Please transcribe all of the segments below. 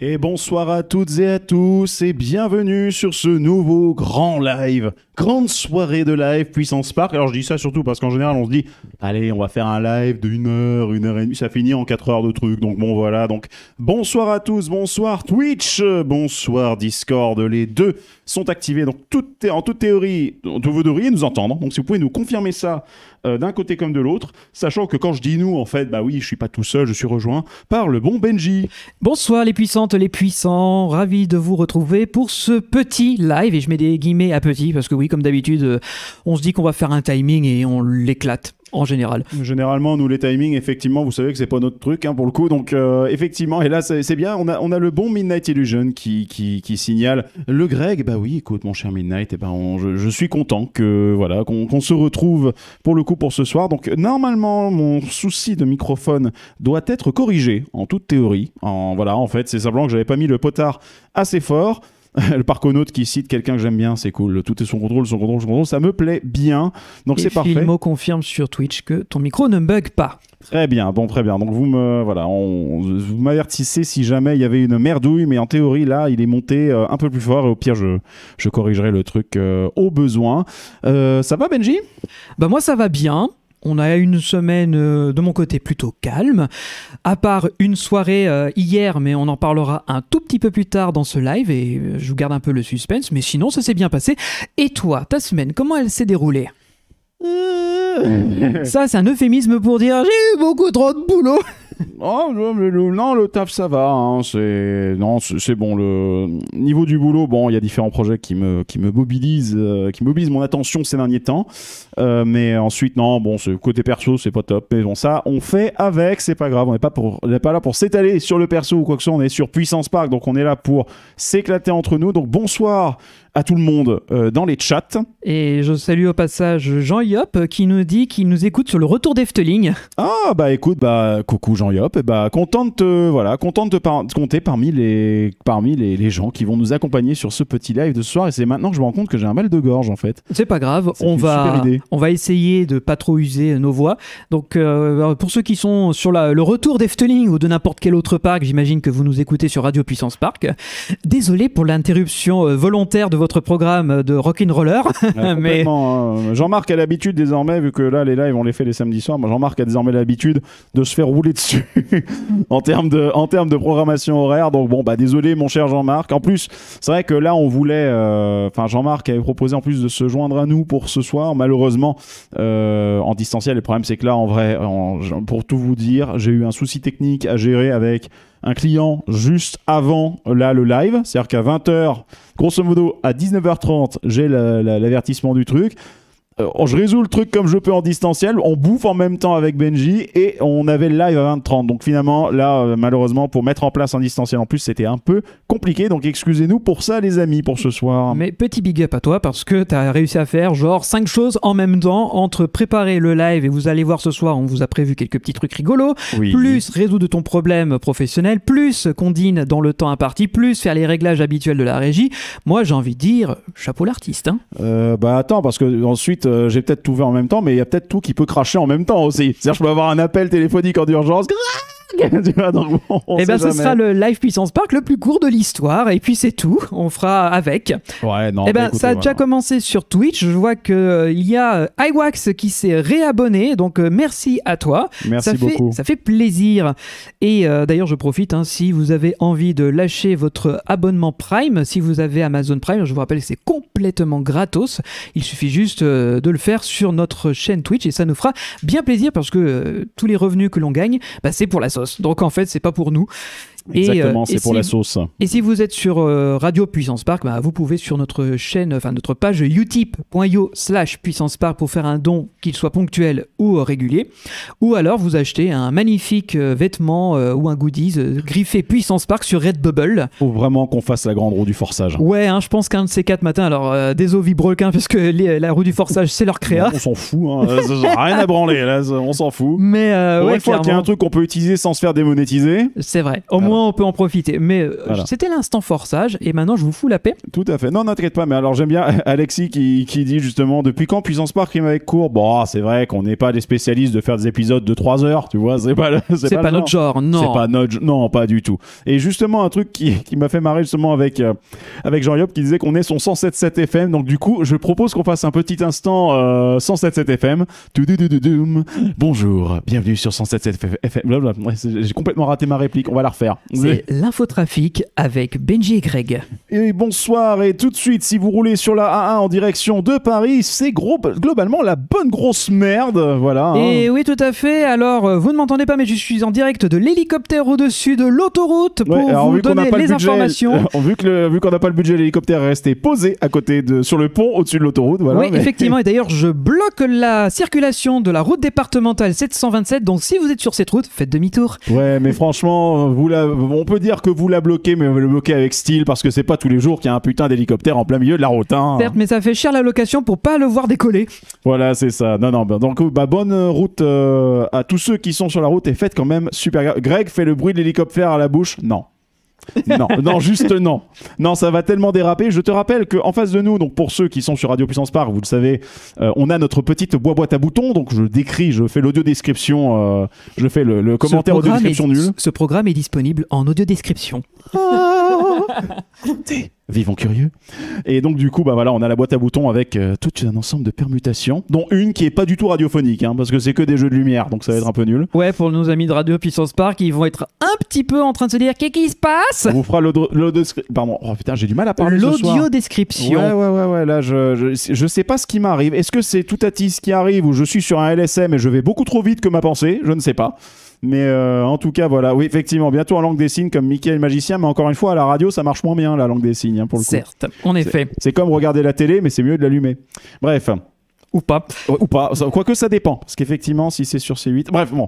Et bonsoir à toutes et à tous et bienvenue sur ce nouveau grand live, grande soirée de live Puissance Park. Alors je dis ça surtout parce qu'en général on se dit allez on va faire un live de 1 heure, 1 heure et demie, ça finit en 4 heures de trucs, donc bon voilà. Donc bonsoir à tous, bonsoir Twitch, bonsoir Discord, les deux sont activés, donc en toute théorie vous devriez nous entendre, donc si vous pouvez nous confirmer ça d'un côté comme de l'autre, sachant que quand je dis nous, en fait, bah oui, je suis pas tout seul, je suis rejoint par le bon Benji. Bonsoir les puissantes, les puissants, ravi de vous retrouver pour ce petit live, et je mets des guillemets à petit, parce que oui, comme d'habitude, on se dit qu'on va faire un timing et on l'éclate. En général. Généralement, nous, les timings, effectivement, vous savez que c'est pas notre truc, hein, pour le coup. Donc, effectivement, et là, c'est bien. On a le bon Midnight Illusion qui signale le Greg. Bah oui, écoute, mon cher Midnight, et ben, je suis content que voilà, qu'on se retrouve pour le coup pour ce soir. Donc, normalement, mon souci de microphone doit être corrigé en toute théorie. Voilà, en fait, c'est simplement que j'avais pas mis le potard assez fort. Le parconaute qui cite quelqu'un que j'aime bien, c'est cool. Tout est son contrôle, ça me plaît bien. Donc c'est parfait. Filmo confirme sur Twitch que ton micro ne bug pas. Très bien, bon, très bien. Donc vous m'avertissez si jamais il y avait une merdouille, mais en théorie là, il est monté un peu plus fort et au pire je corrigerai le truc au besoin. Ça va Benji ? Bah moi ça va bien. On a une semaine de mon côté plutôt calme, à part une soirée hier, mais on en parlera un tout petit peu plus tard dans ce live et je vous garde un peu le suspense, mais sinon ça s'est bien passé. Et toi, ta semaine, comment elle s'est déroulée ? Ça, c'est un euphémisme pour dire j'ai eu beaucoup trop de boulot. Oh non, le taf ça va, hein. C'est bon. Le niveau du boulot, bon, il y a différents projets qui me mobilisent, mon attention ces derniers temps. Mais ensuite, non, bon, côté perso, c'est pas top. Mais bon, ça, on fait avec, c'est pas grave. On n'est pas là pour s'étaler sur le perso ou quoi que ce soit. On est sur Puissance Park, donc on est là pour s'éclater entre nous. Donc bonsoir à tout le monde dans les chats. Et je salue au passage Jean Yop qui nous dit qu'il nous écoute sur le retour d'Efteling. Ah bah écoute, bah coucou Jean Yop, et bah content de te compter parmi les gens qui vont nous accompagner sur ce petit live de ce soir. Et c'est maintenant que je me rends compte que j'ai un mal de gorge en fait. C'est pas grave, on va essayer de pas trop user nos voix. Donc pour ceux qui sont sur le retour d'Efteling ou de n'importe quel autre parc, j'imagine que vous nous écoutez sur Radio Puissance Park. Désolé pour l'interruption volontaire de votre programme de rock'n'roller. Mais Jean-Marc a l'habitude désormais, vu que là les lives on les fait les samedis soirs, Jean-Marc a désormais l'habitude de se faire rouler dessus en termes de programmation horaire. Donc bon bah désolé mon cher Jean-Marc. En plus c'est vrai que là on voulait Jean-Marc avait proposé en plus de se joindre à nous pour ce soir. Malheureusement en distanciel, le problème c'est que là en vrai pour tout vous dire, j'ai eu un souci technique à gérer avec un client juste avant là le live, c'est-à-dire qu'à 20h, grosso modo à 19h30, j'ai l'avertissement du truc. Je résous le truc comme je peux en distanciel, on bouffe en même temps avec Benji et on avait le live à 20h30. Donc finalement, là, malheureusement, pour mettre en place un distanciel en plus, c'était un peu compliqué. Donc excusez-nous pour ça, les amis, pour ce soir. Mais petit big up à toi parce que t'as réussi à faire genre 5 choses en même temps entre préparer le live et vous allez voir ce soir, on vous a prévu quelques petits trucs rigolos, oui. Plus résoudre ton problème professionnel, plus qu'on dîne dans le temps imparti, plus faire les réglages habituels de la régie. Moi, j'ai envie de dire, chapeau l'artiste. Hein. Bah attends, parce que ensuite, j'ai peut-être tout fait en même temps, mais il y a peut-être tout qui peut cracher en même temps aussi. C'est-à-dire que je peux avoir un appel téléphonique en urgence. Donc, et ben ce sera le live Puissance Park le plus court de l'histoire et puis c'est tout, on fera avec. Ouais, non. Et ben écoutez, ça a déjà commencé sur Twitch. Je vois que il y a iWax qui s'est réabonné, donc merci à toi. Merci beaucoup. Ça fait plaisir. Et d'ailleurs je profite, si vous avez envie de lâcher votre abonnement Prime, si vous avez Amazon Prime, je vous rappelle que c'est complètement gratos. Il suffit juste de le faire sur notre chaîne Twitch et ça nous fera bien plaisir parce que tous les revenus que l'on gagne, c'est pour la sauce. Donc en fait, c'est pas pour nous. Exactement, c'est pour la sauce. Et si vous êtes sur Radio Puissance Park, vous pouvez sur notre chaîne, notre page utip.io/Puissance Park pour faire un don, qu'il soit ponctuel ou régulier. Ou alors vous achetez un magnifique vêtement ou un goodies griffé Puissance Park sur Redbubble. Faut vraiment qu'on fasse la grande roue du forçage. Ouais, je pense qu'un de ces 4 matins, alors désolé Vibrequin, parce que la roue du forçage, c'est leur créa. On s'en fout, rien à branler, là, on s'en fout. Mais une fois qu'il y a un truc qu'on peut utiliser sans se faire démonétiser. C'est vrai. Au moins, moins on peut en profiter. Mais Voilà. c'était l'instant forçage et maintenant je vous fous la paix. Tout à fait. Non, n'inquiète pas, mais alors j'aime bien Alexis qui dit justement depuis quand Puissance Park rime avec court. Bon, c'est vrai qu'on n'est pas des spécialistes de faire des épisodes de 3 heures, tu vois, c'est pas pas le notre genre, non. C'est pas notre non, pas du tout. Et justement un truc qui m'a fait marrer justement avec Jean-Yop qui disait qu'on est son 107.7 FM. Donc du coup, je propose qu'on fasse un petit instant 107.7 FM. Bonjour, bienvenue sur 107.7 FM. Blablabla. Ouais, j'ai complètement raté ma réplique, on va la refaire. C'est l'infotrafic avec Benji et Greg. Et bonsoir, et tout de suite, si vous roulez sur la A1 en direction de Paris, c'est globalement la bonne grosse merde, voilà. Et oui, tout à fait. Alors, vous ne m'entendez pas, mais je suis en direct de l'hélicoptère au-dessus de l'autoroute pour vous donner les informations. Vu qu'on n'a pas le budget, l'hélicoptère est resté posé à côté sur le pont au-dessus de l'autoroute, voilà. Oui, effectivement, et d'ailleurs, je bloque la circulation de la route départementale 727, donc si vous êtes sur cette route, faites demi-tour. Ouais, mais franchement, on peut dire que vous la bloquez, mais vous la bloquez avec style, parce que c'est pas tous les jours qu'il y a un putain d'hélicoptère en plein milieu de la route, hein. Certes, mais ça fait cher la location pour pas le voir décoller. Voilà, c'est ça. Non, donc bonne route à tous ceux qui sont sur la route et faites quand même super gaffe. Greg fait le bruit de l'hélicoptère à la bouche. Non. Non, juste non. Non, ça va tellement déraper. Je te rappelle qu'en face de nous, donc pour ceux qui sont sur Radio Puissance Park, vous le savez, on a notre petite boîte à boutons. Donc je fais l'audio description, je fais le commentaire audio description nul. Ce programme est disponible en audio description. Vivons curieux. Et donc du coup, bah voilà, on a la boîte à boutons avec tout un ensemble de permutations, dont une qui est pas du tout radiophonique, hein, parce que c'est que des jeux de lumière, donc ça va être un peu nul. Ouais, pour nos amis de Radio Puissance Park, ils vont être un petit peu en train de se dire qu'est-ce qui se passe. On vous fera pardon, oh putain, j'ai du mal à parler ce soir. L'audio description. Ouais, là je sais pas ce qui m'arrive. Est-ce que c'est tout à ce qui arrive ou je suis sur un LSM et je vais beaucoup trop vite que ma pensée? Je ne sais pas. Mais en tout cas, voilà. Oui, effectivement, bientôt en langue des signes comme Mickey le magicien, mais encore une fois, à la radio, ça marche moins bien, la langue des signes, hein, pour le coup. Certes, en effet. C'est comme regarder la télé, mais c'est mieux de l'allumer. Bref. Ou pas. Ou pas. Quoique ça dépend. Parce qu'effectivement, si c'est sur C8... Bref, bon.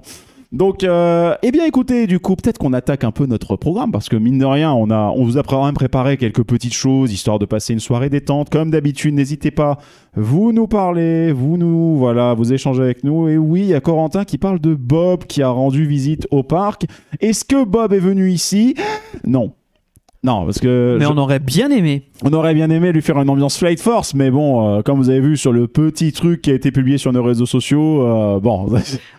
Donc, eh bien, écoutez, du coup, peut-être qu'on attaque un peu notre programme, parce que mine de rien, on vous a quand même préparé quelques petites choses, histoire de passer une soirée détente. Comme d'habitude, n'hésitez pas, vous nous parlez, vous échangez avec nous. Et oui, il y a Corentin qui parle de Bob qui a rendu visite au parc. Est-ce que Bob est venu ici? Non. Non, parce que... Mais on aurait bien aimé. On aurait bien aimé lui faire une ambiance Flight Force, mais bon, comme vous avez vu sur le petit truc qui a été publié sur nos réseaux sociaux, bon...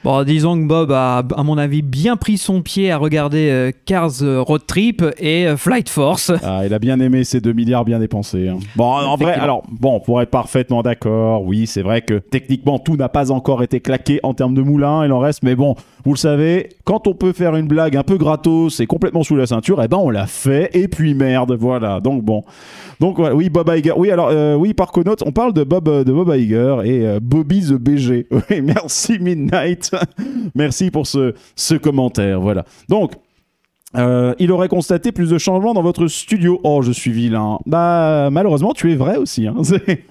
Bon, disons que Bob a, à mon avis, bien pris son pied à regarder Cars Road Trip et Flight Force. Ah, il a bien aimé ces 2 milliards bien dépensés. Hein. Bon, en vrai, alors, bon, pour être parfaitement d'accord, oui, c'est vrai que techniquement, tout n'a pas encore été claqué en termes de moulin, il en reste, mais bon, vous le savez, quand on peut faire une blague un peu gratos et complètement sous la ceinture, eh ben on l'a fait, et puis merde, voilà, donc bon... Donc voilà, oui, Bob Iger. Oui, alors, oui, par Conote, on parle de Bob Iger et Bobby the BG. Oui, merci Midnight. Merci pour ce commentaire, voilà. Donc, il aurait constaté plus de changements dans votre studio. Oh, je suis vilain. Bah, malheureusement, tu es vrai aussi. Hein.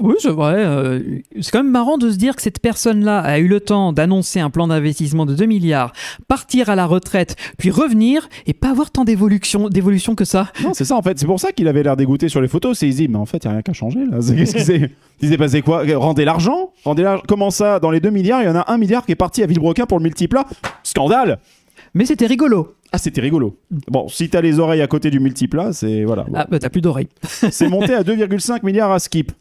Oui, c'est vrai. C'est quand même marrant de se dire que cette personne-là a eu le temps d'annoncer un plan d'investissement de 2 milliards, partir à la retraite, puis revenir et pas avoir tant d'évolution que ça. Non, c'est ça en fait. C'est pour ça qu'il avait l'air dégoûté sur les photos. C'est easy, mais en fait, il n'y a rien qu'à changer là. Qu'est-ce qui s'est... Il s'est passé quoi? Rendez l'argent. Comment ça? Dans les 2 milliards, il y en a 1 milliard qui est parti à Villebrequin pour le multiplat. Scandale! Mais c'était rigolo. Ah, c'était rigolo. Bon, si t'as les oreilles à côté du multiplat, c'est... Voilà. Bon. Ah, bah t'as plus d'oreilles. C'est monté à 2,5 milliards à Skip.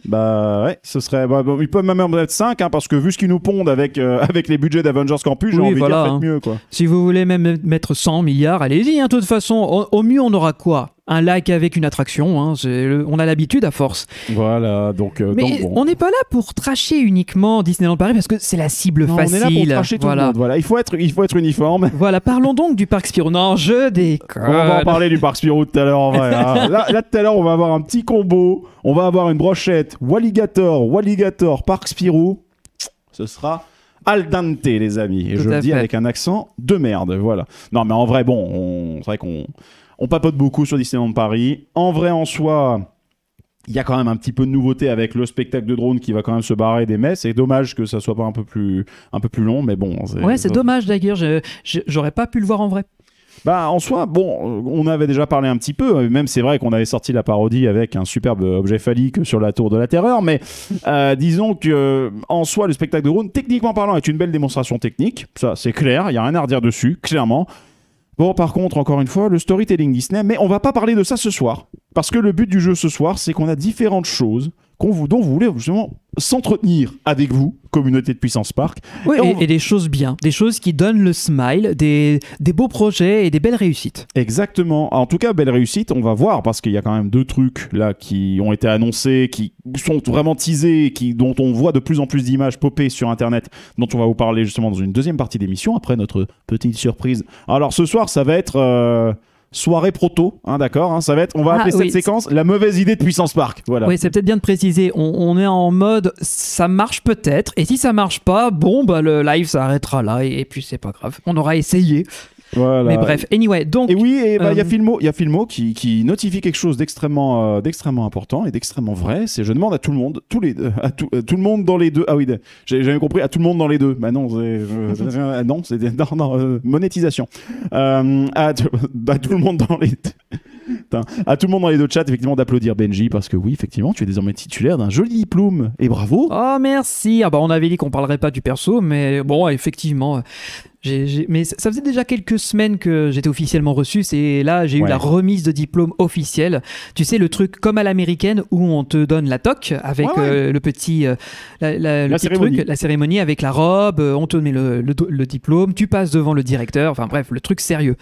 Bah ouais, ce serait... Bah, bon, ils peuvent même en mettre 5, hein, parce que vu ce qu'ils nous pondent avec les budgets d'Avengers Campus, j'ai envie de dire, faites mieux, quoi. Si vous voulez même mettre 100 milliards, allez-y, hein, de toute façon. Au mieux, on aura quoi? Un lac avec une attraction, hein, on a l'habitude à force. Voilà, donc... Mais bon. on n'est pas là pour tracher uniquement Disneyland Paris, parce que c'est la cible facile. On est là pour tracher tout le monde, voilà. Il faut être uniforme. Voilà, parlons donc du parc Spirou. Non, je déconne. On va en parler du parc Spirou tout à l'heure, en vrai. Hein. Là, tout à l'heure, on va avoir un petit combo. On va avoir une brochette Walligator, parc Spirou. Ce sera... al dente, les amis. Et je le dis avec un accent de merde, voilà. Non, mais en vrai, bon, c'est vrai qu'on papote beaucoup sur Disneyland Paris. En vrai, en soi, il y a quand même un petit peu de nouveauté avec le spectacle de drone qui va quand même se barrer des messes. C'est dommage que ça soit pas un peu plus long, mais bon. C'est dommage d'ailleurs. J'aurais pas pu le voir en vrai. Bah, en soi, bon, on avait déjà parlé un petit peu, même c'est vrai qu'on avait sorti la parodie avec un superbe objet phallique sur la Tour de la Terreur, mais disons que en soi, le spectacle de drone, techniquement parlant, est une belle démonstration technique, ça c'est clair, il n'y a rien à redire dessus, clairement. Bon, par contre, encore une fois, le storytelling Disney, mais on va pas parler de ça ce soir. Parce que le but du jeu ce soir, c'est qu'on a différentes choses dont vous voulez justement s'entretenir avec vous, communauté de Puissance Park. Oui, et des choses bien, des choses qui donnent le smile, des beaux projets et des belles réussites. Exactement. En tout cas, belle réussite, on va voir, parce qu'il y a quand même 2 trucs là qui ont été annoncés, qui sont vraiment teasés, dont on voit de plus en plus d'images popper sur Internet, dont on va vous parler justement dans une deuxième partie d'émission, après notre petite surprise. Alors ce soir, ça va être... soirée proto, hein, d'accord, hein, ça va être, on va appeler cette séquence la mauvaise idée de Puissance Park. Voilà. Oui, c'est peut-être bien de préciser, on est en mode ça marche peut-être, et si ça marche pas, bon, bah le live s'arrêtera là, et puis c'est pas grave, on aura essayé. Voilà. Mais bref, anyway, donc... Et oui, il y a Filmo qui notifie quelque chose d'extrêmement important et d'extrêmement vrai. C'est je demande à tout le monde, tout le monde dans les deux... Ah oui, j'ai jamais compris, à tout le monde dans les deux. Bah non, monétisation. À tout le monde dans les deux. À tout le monde dans les deux chats, effectivement, d'applaudir Benji, parce que oui, effectivement, tu es désormais titulaire d'un joli diplôme. Et bravo. Oh, merci. Ah bah, on avait dit qu'on parlerait pas du perso, mais bon, effectivement... Mais ça faisait déjà quelques semaines que j'étais officiellement reçu. C'est là, j'ai eu la remise de diplôme officielle. Tu sais, le truc comme à l'américaine où on te donne la toque avec le petit, le petit truc, la cérémonie avec la robe. On te met le diplôme. Tu passes devant le directeur. Enfin bref, le truc sérieux.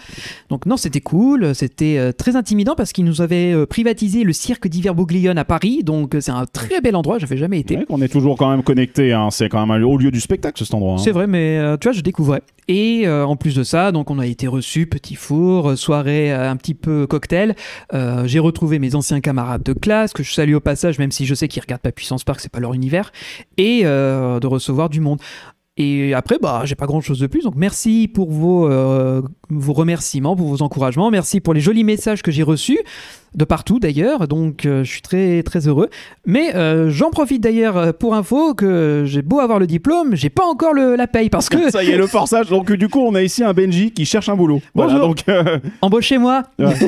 Donc non, c'était cool. C'était très intimidant parce qu'ils nous avaient privatisé le cirque d'hiver Bouglione à Paris. Donc c'est un très bel endroit. J'avais jamais été. On est toujours quand même connecté. Hein. C'est quand même un haut lieu du spectacle, cet endroit. Hein. C'est vrai, mais tu vois, je découvrais. Et en plus de ça, donc on a été reçus, petit four, soirée un petit peu cocktail. J'ai retrouvé mes anciens camarades de classe, que je salue au passage, même si je sais qu'ils regardent pas Puissance Park, c'est pas leur univers, et de recevoir du monde. Et après, bah, j'ai pas grand chose de plus. Donc, merci pour vos remerciements, pour vos encouragements. Merci pour les jolis messages que j'ai reçus, de partout d'ailleurs. Donc, je suis très, très heureux. Mais j'en profite d'ailleurs pour info que j'ai beau avoir le diplôme, j'ai pas encore la paye parce que. Ça y est, le forçage. Donc, du coup, on a ici un Benji qui cherche un boulot. Bonjour. Voilà, donc, embauchez-moi.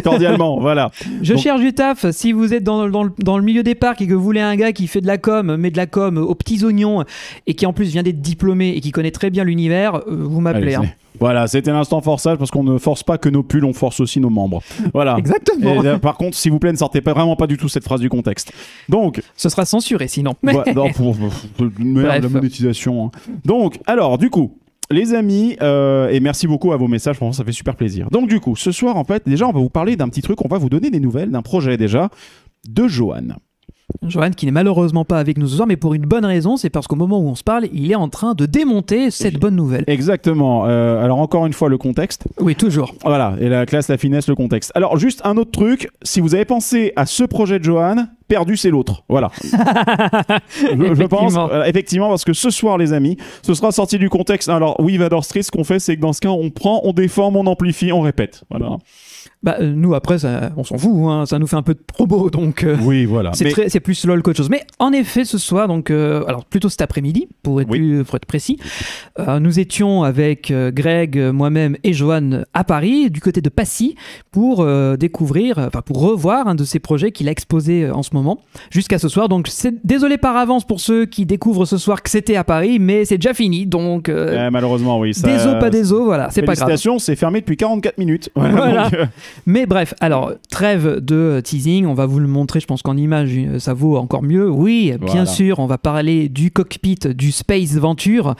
Cordialement, voilà. Je cherche du taf. Si vous êtes dans le milieu des parcs et que vous voulez un gars qui fait de la com, met de la com aux petits oignons et qui en plus vient d'être diplômé et qui connaît très bien l'univers, vous m'appelez. Voilà, c'était l'instant forçage parce qu'on ne force pas que nos pulls, on force aussi nos membres. Voilà. Exactement. Et, par contre, s'il vous plaît, ne sortez vraiment pas du tout cette phrase du contexte. Donc, ce sera censuré sinon. Non, merde, la monétisation. Hein. Donc, alors, du coup, les amis, et merci beaucoup à vos messages, franchement, ça fait super plaisir. Donc, du coup, ce soir, en fait, déjà, on va vous parler d'un petit truc, on va vous donner des nouvelles d'un projet déjà de Johan. Johan qui n'est malheureusement pas avec nous ce soir, mais pour une bonne raison, c'est parce qu'au moment où on se parle, il est en train de démonter cette bonne nouvelle. Exactement. Alors encore une fois, le contexte. Oui, toujours. Voilà, et la classe, la finesse, le contexte. Alors juste un autre truc, si vous avez pensé à ce projet de Johan, perdu c'est l'autre. Voilà. je pense, effectivement, parce que ce soir, les amis, ce sera sorti du contexte. Alors oui, Vador Street, ce qu'on fait, c'est que dans ce cas, on prend, on déforme, on amplifie, on répète. Voilà. Bah, nous après on s'en fout, hein, ça nous fait un peu de promo, donc oui, voilà. C'est plus lol qu'autre chose. Mais en effet, ce soir, donc alors plutôt cet après-midi pour être précis, nous étions avec Greg, moi-même et Johan à Paris, du côté de Passy, pour pour revoir un de ses projets qu'il a exposé en ce moment jusqu'à ce soir. Donc désolé par avance pour ceux qui découvrent ce soir que c'était à Paris, mais c'est déjà fini, donc malheureusement oui. Désolé, voilà, c'est pas grave. Félicitations, c'est fermé depuis 44 minutes. Voilà. Donc, mais bref, alors, trêve de teasing, on va vous le montrer, je pense qu'en image, ça vaut encore mieux. Oui, bien sûr, on va parler du cockpit du Space Venture,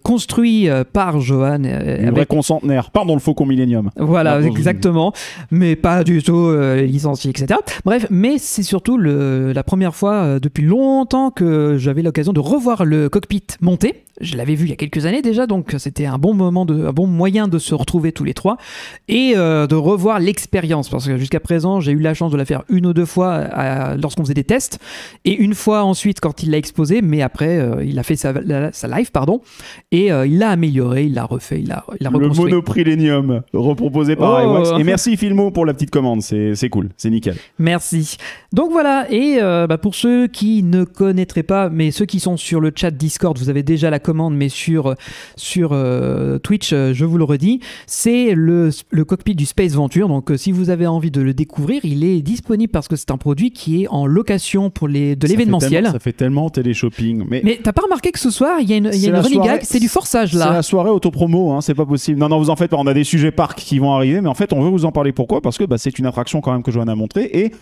construit par Johan. Une vraie concentraire, pardon, le Faucon Millennium. Voilà, exactement, mais pas du tout licencié, etc. Bref, mais c'est surtout la première fois depuis longtemps que j'avais l'occasion de revoir le cockpit monté. Je l'avais vu il y a quelques années déjà, donc c'était un bon moyen de se retrouver tous les trois et de revoir l'expérience, parce que jusqu'à présent j'ai eu la chance de la faire une ou deux fois lorsqu'on faisait des tests et une fois ensuite quand il l'a exposé, mais après il a fait sa live et il l'a amélioré, il l'a refait, il l'a reconstruit. Le monoprillénium reproposé par iWax. Et merci Filmo pour la petite commande, c'est cool, c'est nickel. Merci. Donc voilà, et pour ceux qui ne connaîtraient pas, mais ceux qui sont sur le chat Discord, vous avez déjà la commande, mais sur Twitch, je vous le redis, c'est le cockpit du Space Venture. Donc si vous avez envie de le découvrir, il est disponible parce que c'est un produit qui est en location pour de l'événementiel. Ça fait tellement télé-shopping. Mais t'as pas remarqué que ce soir, il y a une running gag, c'est du forçage là. C'est la soirée autopromo, hein, c'est pas possible. Non, vous en faites pas, on a des sujets parcs qui vont arriver, mais en fait, on veut vous en parler. Pourquoi ? Parce que c'est une attraction quand même que Johan a montré et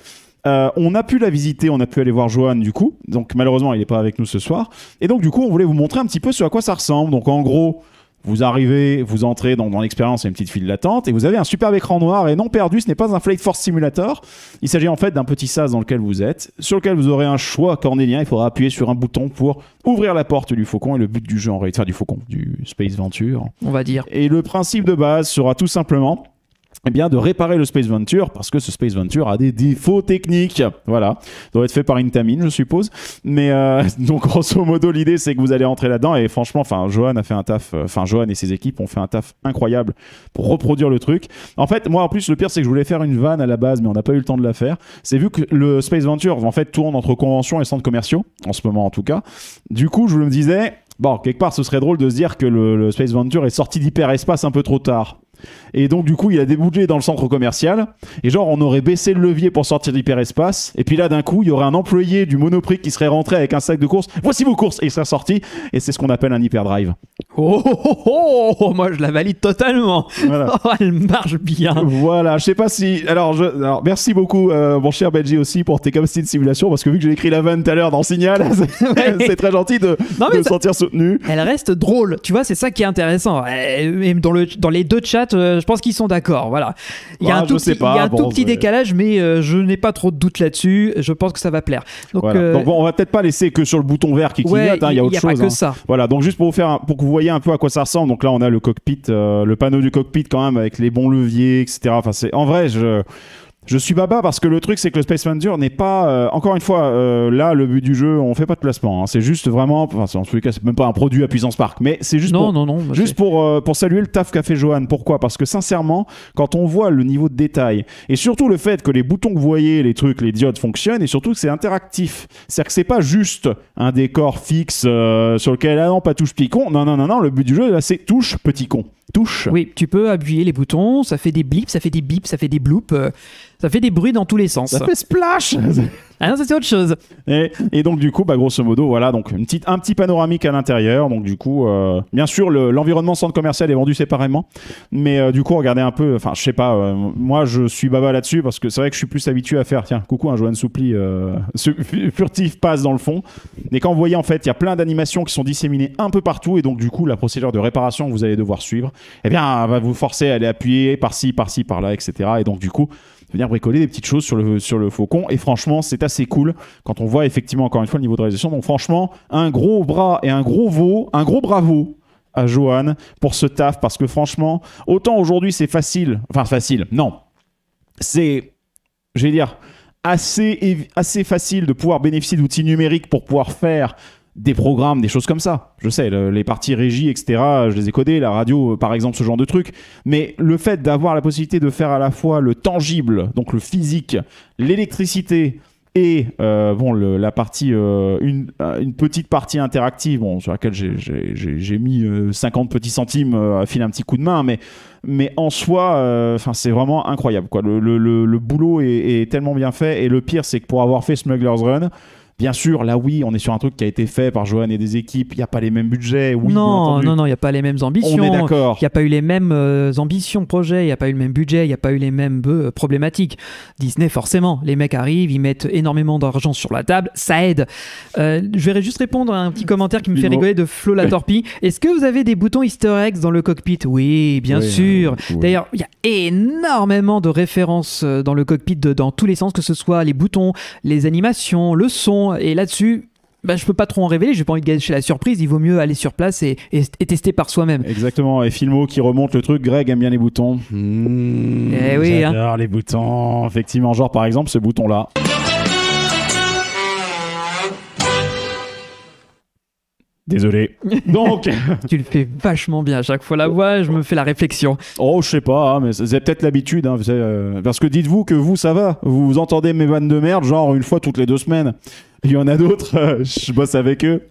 on a pu la visiter, on a pu aller voir Johan du coup. Donc malheureusement, il n'est pas avec nous ce soir. Et donc du coup, on voulait vous montrer un petit peu ce à quoi ça ressemble. Donc en gros, vous arrivez, vous entrez dans l'expérience, il y a une petite file d'attente et vous avez un superbe écran noir et non perdu, ce n'est pas un Flight Force Simulator. Il s'agit en fait d'un petit sas dans lequel vous êtes, sur lequel vous aurez un choix cornélien. Il faudra appuyer sur un bouton pour ouvrir la porte du Faucon et le but du jeu en réalité, enfin du Faucon, du Space Venture, on va dire. Et le principe de base sera tout simplement de réparer le Space Venture parce que ce Space Venture a des défauts techniques. Voilà. Ça doit être fait par Intamin, je suppose. Mais donc, grosso modo, l'idée, c'est que vous allez entrer là-dedans et franchement, Johan a fait un taf, Johan et ses équipes ont fait un taf incroyable pour reproduire le truc. En fait, moi, en plus, le pire, c'est que je voulais faire une vanne à la base, mais on n'a pas eu le temps de la faire. C'est vu que le Space Venture, en fait, tourne entre conventions et centres commerciaux, en ce moment en tout cas. Du coup, je me disais, bon, quelque part, ce serait drôle de se dire que le Space Venture est sorti d'hyperespace un peu trop tard. Et donc du coup il a débougé dans le centre commercial et genre on aurait baissé le levier pour sortir d'hyperespace et puis là d'un coup il y aurait un employé du Monoprix qui serait rentré avec un sac de courses, voici vos courses, et il serait sorti et c'est ce qu'on appelle un hyperdrive. Moi je la valide totalement. Voilà. Elle marche bien. Voilà, je sais pas si alors merci beaucoup mon cher Benji aussi pour tes capacités de simulation parce que vu que j'ai écrit la vanne tout à l'heure dans Signal c'est très gentil de me sentir soutenu. Elle reste drôle, tu vois, c'est ça qui est intéressant. Et dans les deux chats je pense qu'ils sont d'accord, voilà. Il y a un tout petit décalage, mais je n'ai pas trop de doute là-dessus. Je pense que ça va plaire. Donc, voilà. Donc bon, on va peut-être pas laisser que sur le bouton vert qui clignote. Il y a autre chose. Il n'y a pas que ça. Voilà. Donc juste pour que vous voyez un peu à quoi ça ressemble. Donc là, on a le cockpit, le panneau du cockpit quand même avec les bons leviers, etc. Enfin, en vrai, je suis baba parce que le truc c'est que le Space Venture n'est pas encore une fois là le but du jeu, on fait pas de placement, hein. C'est juste vraiment, en tous les cas c'est même pas un produit à puissance park, mais c'est juste pour saluer le taf qu'a fait Johan. Pourquoi ? Parce que sincèrement quand on voit le niveau de détail et surtout le fait que les boutons que vous voyez, les trucs, les diodes fonctionnent et surtout que c'est interactif, c'est-à-dire que c'est pas juste un décor fixe sur lequel non pas touche petit con, non, le but du jeu là c'est touche petit con. Touche. Oui, tu peux appuyer les boutons, ça fait des blips, ça fait des bips, ça fait des bloops, ça fait des bruits dans tous les sens. Ça fait splash. Ah non, ça c'est autre chose. Et donc du coup, grosso modo, voilà, donc un petit panoramique à l'intérieur. Donc du coup, bien sûr, l'environnement centre commercial est vendu séparément, mais du coup, regardez un peu. Enfin, je sais pas. Moi, je suis baba là-dessus parce que c'est vrai que je suis plus habitué à faire. Tiens, coucou, un Johan Soupli furtif passe dans le fond. Et quand vous voyez, en fait, il y a plein d'animations qui sont disséminées un peu partout, et donc du coup, la procédure de réparation que vous allez devoir suivre, eh bien, va vous forcer à aller appuyer par-ci, par-là, etc. Et donc du coup, venir bricoler des petites choses sur le Faucon. Et franchement, c'est assez cool quand on voit effectivement, encore une fois, le niveau de réalisation. Donc franchement, un gros bras et un gros bravo à Johan pour ce taf, parce que franchement, autant aujourd'hui c'est facile, non, c'est, je vais dire, assez facile de pouvoir bénéficier d'outils numériques pour pouvoir faire des programmes, des choses comme ça. Je sais, les parties régie, etc., je les ai codées, la radio, par exemple, ce genre de trucs. Mais le fait d'avoir la possibilité de faire à la fois le tangible, donc le physique, l'électricité et la partie, une petite partie interactive, sur laquelle j'ai mis 50 petits centimes à filer un petit coup de main, mais en soi, c'est vraiment incroyable, quoi. Le boulot est tellement bien fait, et le pire, c'est que pour avoir fait Smuggler's Run, bien sûr, là oui, on est sur un truc qui a été fait par Johan et des équipes. Il n'y a pas les mêmes budgets. Oui, non, il n'y a pas les mêmes ambitions. On est d'accord. Il n'y a pas eu les mêmes ambitions projet, il n'y a pas eu le même budget, il n'y a pas eu les mêmes problématiques. Disney, forcément, les mecs arrivent, ils mettent énormément d'argent sur la table, ça aide. Je vais juste répondre à un petit commentaire qui me fait rigoler de Flo la Torpille. Est-ce que vous avez des boutons Easter eggs dans le cockpit ? Oui, bien sûr. Oui. D'ailleurs, il y a énormément de références dans le cockpit dans tous les sens, que ce soit les boutons, les animations, le son. Et là-dessus, je peux pas trop en révéler, j'ai pas envie de gâcher la surprise, il vaut mieux aller sur place et tester par soi-même. Exactement, et Filmo qui remonte le truc, Greg aime bien les boutons. J'adore les boutons, effectivement, genre par exemple ce bouton-là. Désolé. Donc, tu le fais vachement bien à chaque fois la voix, je me fais la réflexion. Oh, je sais pas, mais c'est peut-être l'habitude, hein, parce que dites-vous que vous, ça va, vous entendez mes vannes de merde, genre une fois toutes les 2 semaines. Il y en a d'autres, je bosse avec eux.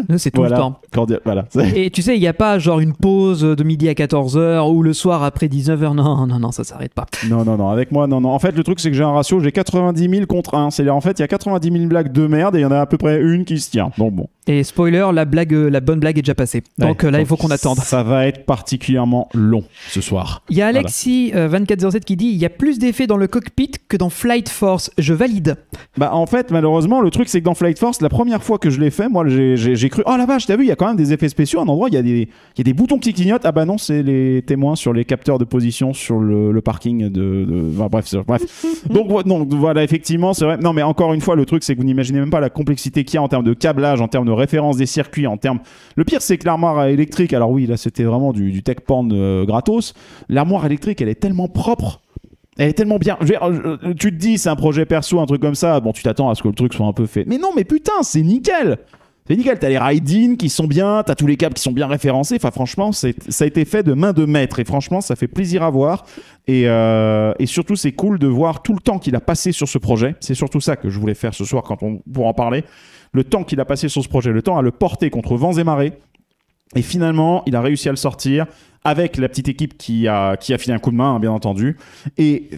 Nous, c'est tout le temps. Voilà. Et tu sais, il n'y a pas genre une pause de midi à 14h ou le soir après 19h. Non, ça s'arrête pas. Non, avec moi, non. En fait, le truc, c'est que j'ai un ratio, j'ai 90 000 contre 1. C'est-à-dire, en fait, il y a 90 000 blagues de merde et il y en a à peu près une qui se tient. Donc bon. Et spoiler, la bonne blague est déjà passée. Donc là, il faut qu'on attende. Ça va être particulièrement long ce soir. Il y a Alexis 2407 qui dit il y a plus d'effets dans le cockpit que dans Flight Force. Je valide. Bah en fait, malheureusement, le truc c'est que dans Flight Force, la première fois que je l'ai fait, moi j'ai cru oh la vache, t'as vu, il y a quand même des effets spéciaux. À un endroit, il y a des boutons qui clignotent. Ah bah non, c'est les témoins sur les capteurs de position sur le parking enfin, bref. Donc voilà, effectivement, c'est vrai. Non mais encore une fois, le truc c'est que vous n'imaginez même pas la complexité qu'il y a en termes de câblage, en termes de référence des circuits, en termes. Le pire c'est que l'armoire électrique. Alors oui, là c'était vraiment du tech porn gratos. L'armoire électrique, elle est tellement propre. Elle est tellement bien. Tu te dis, c'est un projet perso, un truc comme ça. Bon, tu t'attends à ce que le truc soit un peu fait. Mais non, mais putain, c'est nickel. C'est nickel. T'as les ride-in qui sont bien, t'as tous les câbles qui sont bien référencés. Enfin, franchement, ça a été fait de main de maître. Et franchement, ça fait plaisir à voir. Et surtout, c'est cool de voir tout le temps qu'il a passé sur ce projet. C'est surtout ça que je voulais faire ce soir pour en parler. Le temps qu'il a passé sur ce projet, le temps à le porter contre vents et marées. Et finalement, il a réussi à le sortir avec la petite équipe qui a filé un coup de main, hein, bien entendu. Et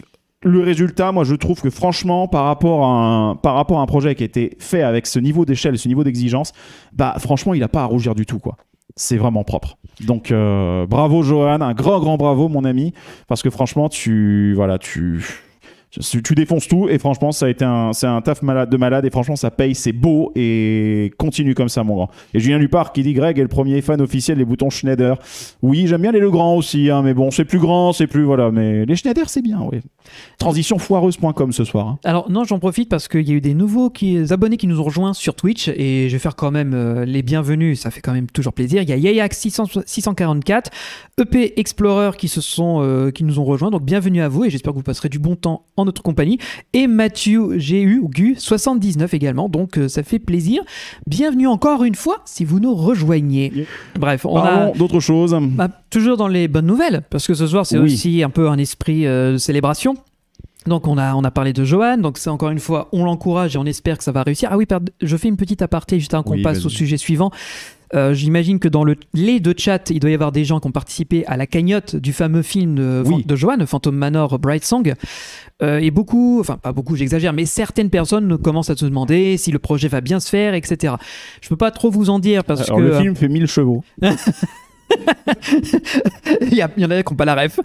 le résultat, moi, je trouve que franchement, par rapport à un projet qui a été fait avec ce niveau d'échelle, ce niveau d'exigence, bah franchement, il n'a pas à rougir du tout, quoi. C'est vraiment propre. Donc, bravo Johan, un grand bravo, mon ami, parce que franchement, tu défonces tout et franchement c'est un taf de malade et franchement ça paye, c'est beau et continue comme ça mon grand. Et Julien Lupard qui dit Greg est le premier fan officiel des boutons Schneider. Oui, j'aime bien les Legrand aussi, hein, mais bon c'est plus grand, c'est plus voilà, mais les Schneider c'est bien, oui. Transitionfoireuse.com ce soir. Hein. Alors non, j'en profite parce qu'il y a eu des nouveaux abonnés qui nous ont rejoints sur Twitch et je vais faire quand même les bienvenus, ça fait quand même toujours plaisir. Il y a Yayak 644, EP Explorer qui nous ont rejoints, donc bienvenue à vous et j'espère que vous passerez du bon temps en notre compagnie, et Mathieu GU 79 également, donc ça fait plaisir. Bienvenue encore une fois si vous nous rejoignez. Yeah. Bref, on a d'autres choses. Toujours dans les bonnes nouvelles, parce que ce soir c'est aussi un peu un esprit de célébration. Donc on a parlé de Johan, donc c'est encore une fois on l'encourage et on espère que ça va réussir. Ah oui, je fais une petite aparté juste avant qu'on passe au sujet suivant. J'imagine que dans les deux chats, il doit y avoir des gens qui ont participé à la cagnotte du fameux film de Johan, Phantom Manor Bright Song. Et beaucoup, enfin pas beaucoup, j'exagère, mais certaines personnes commencent à se demander si le projet va bien se faire, etc. Je peux pas trop vous en dire parce que... le film fait 1000 chevaux. Il y en a qui n'ont pas la ref.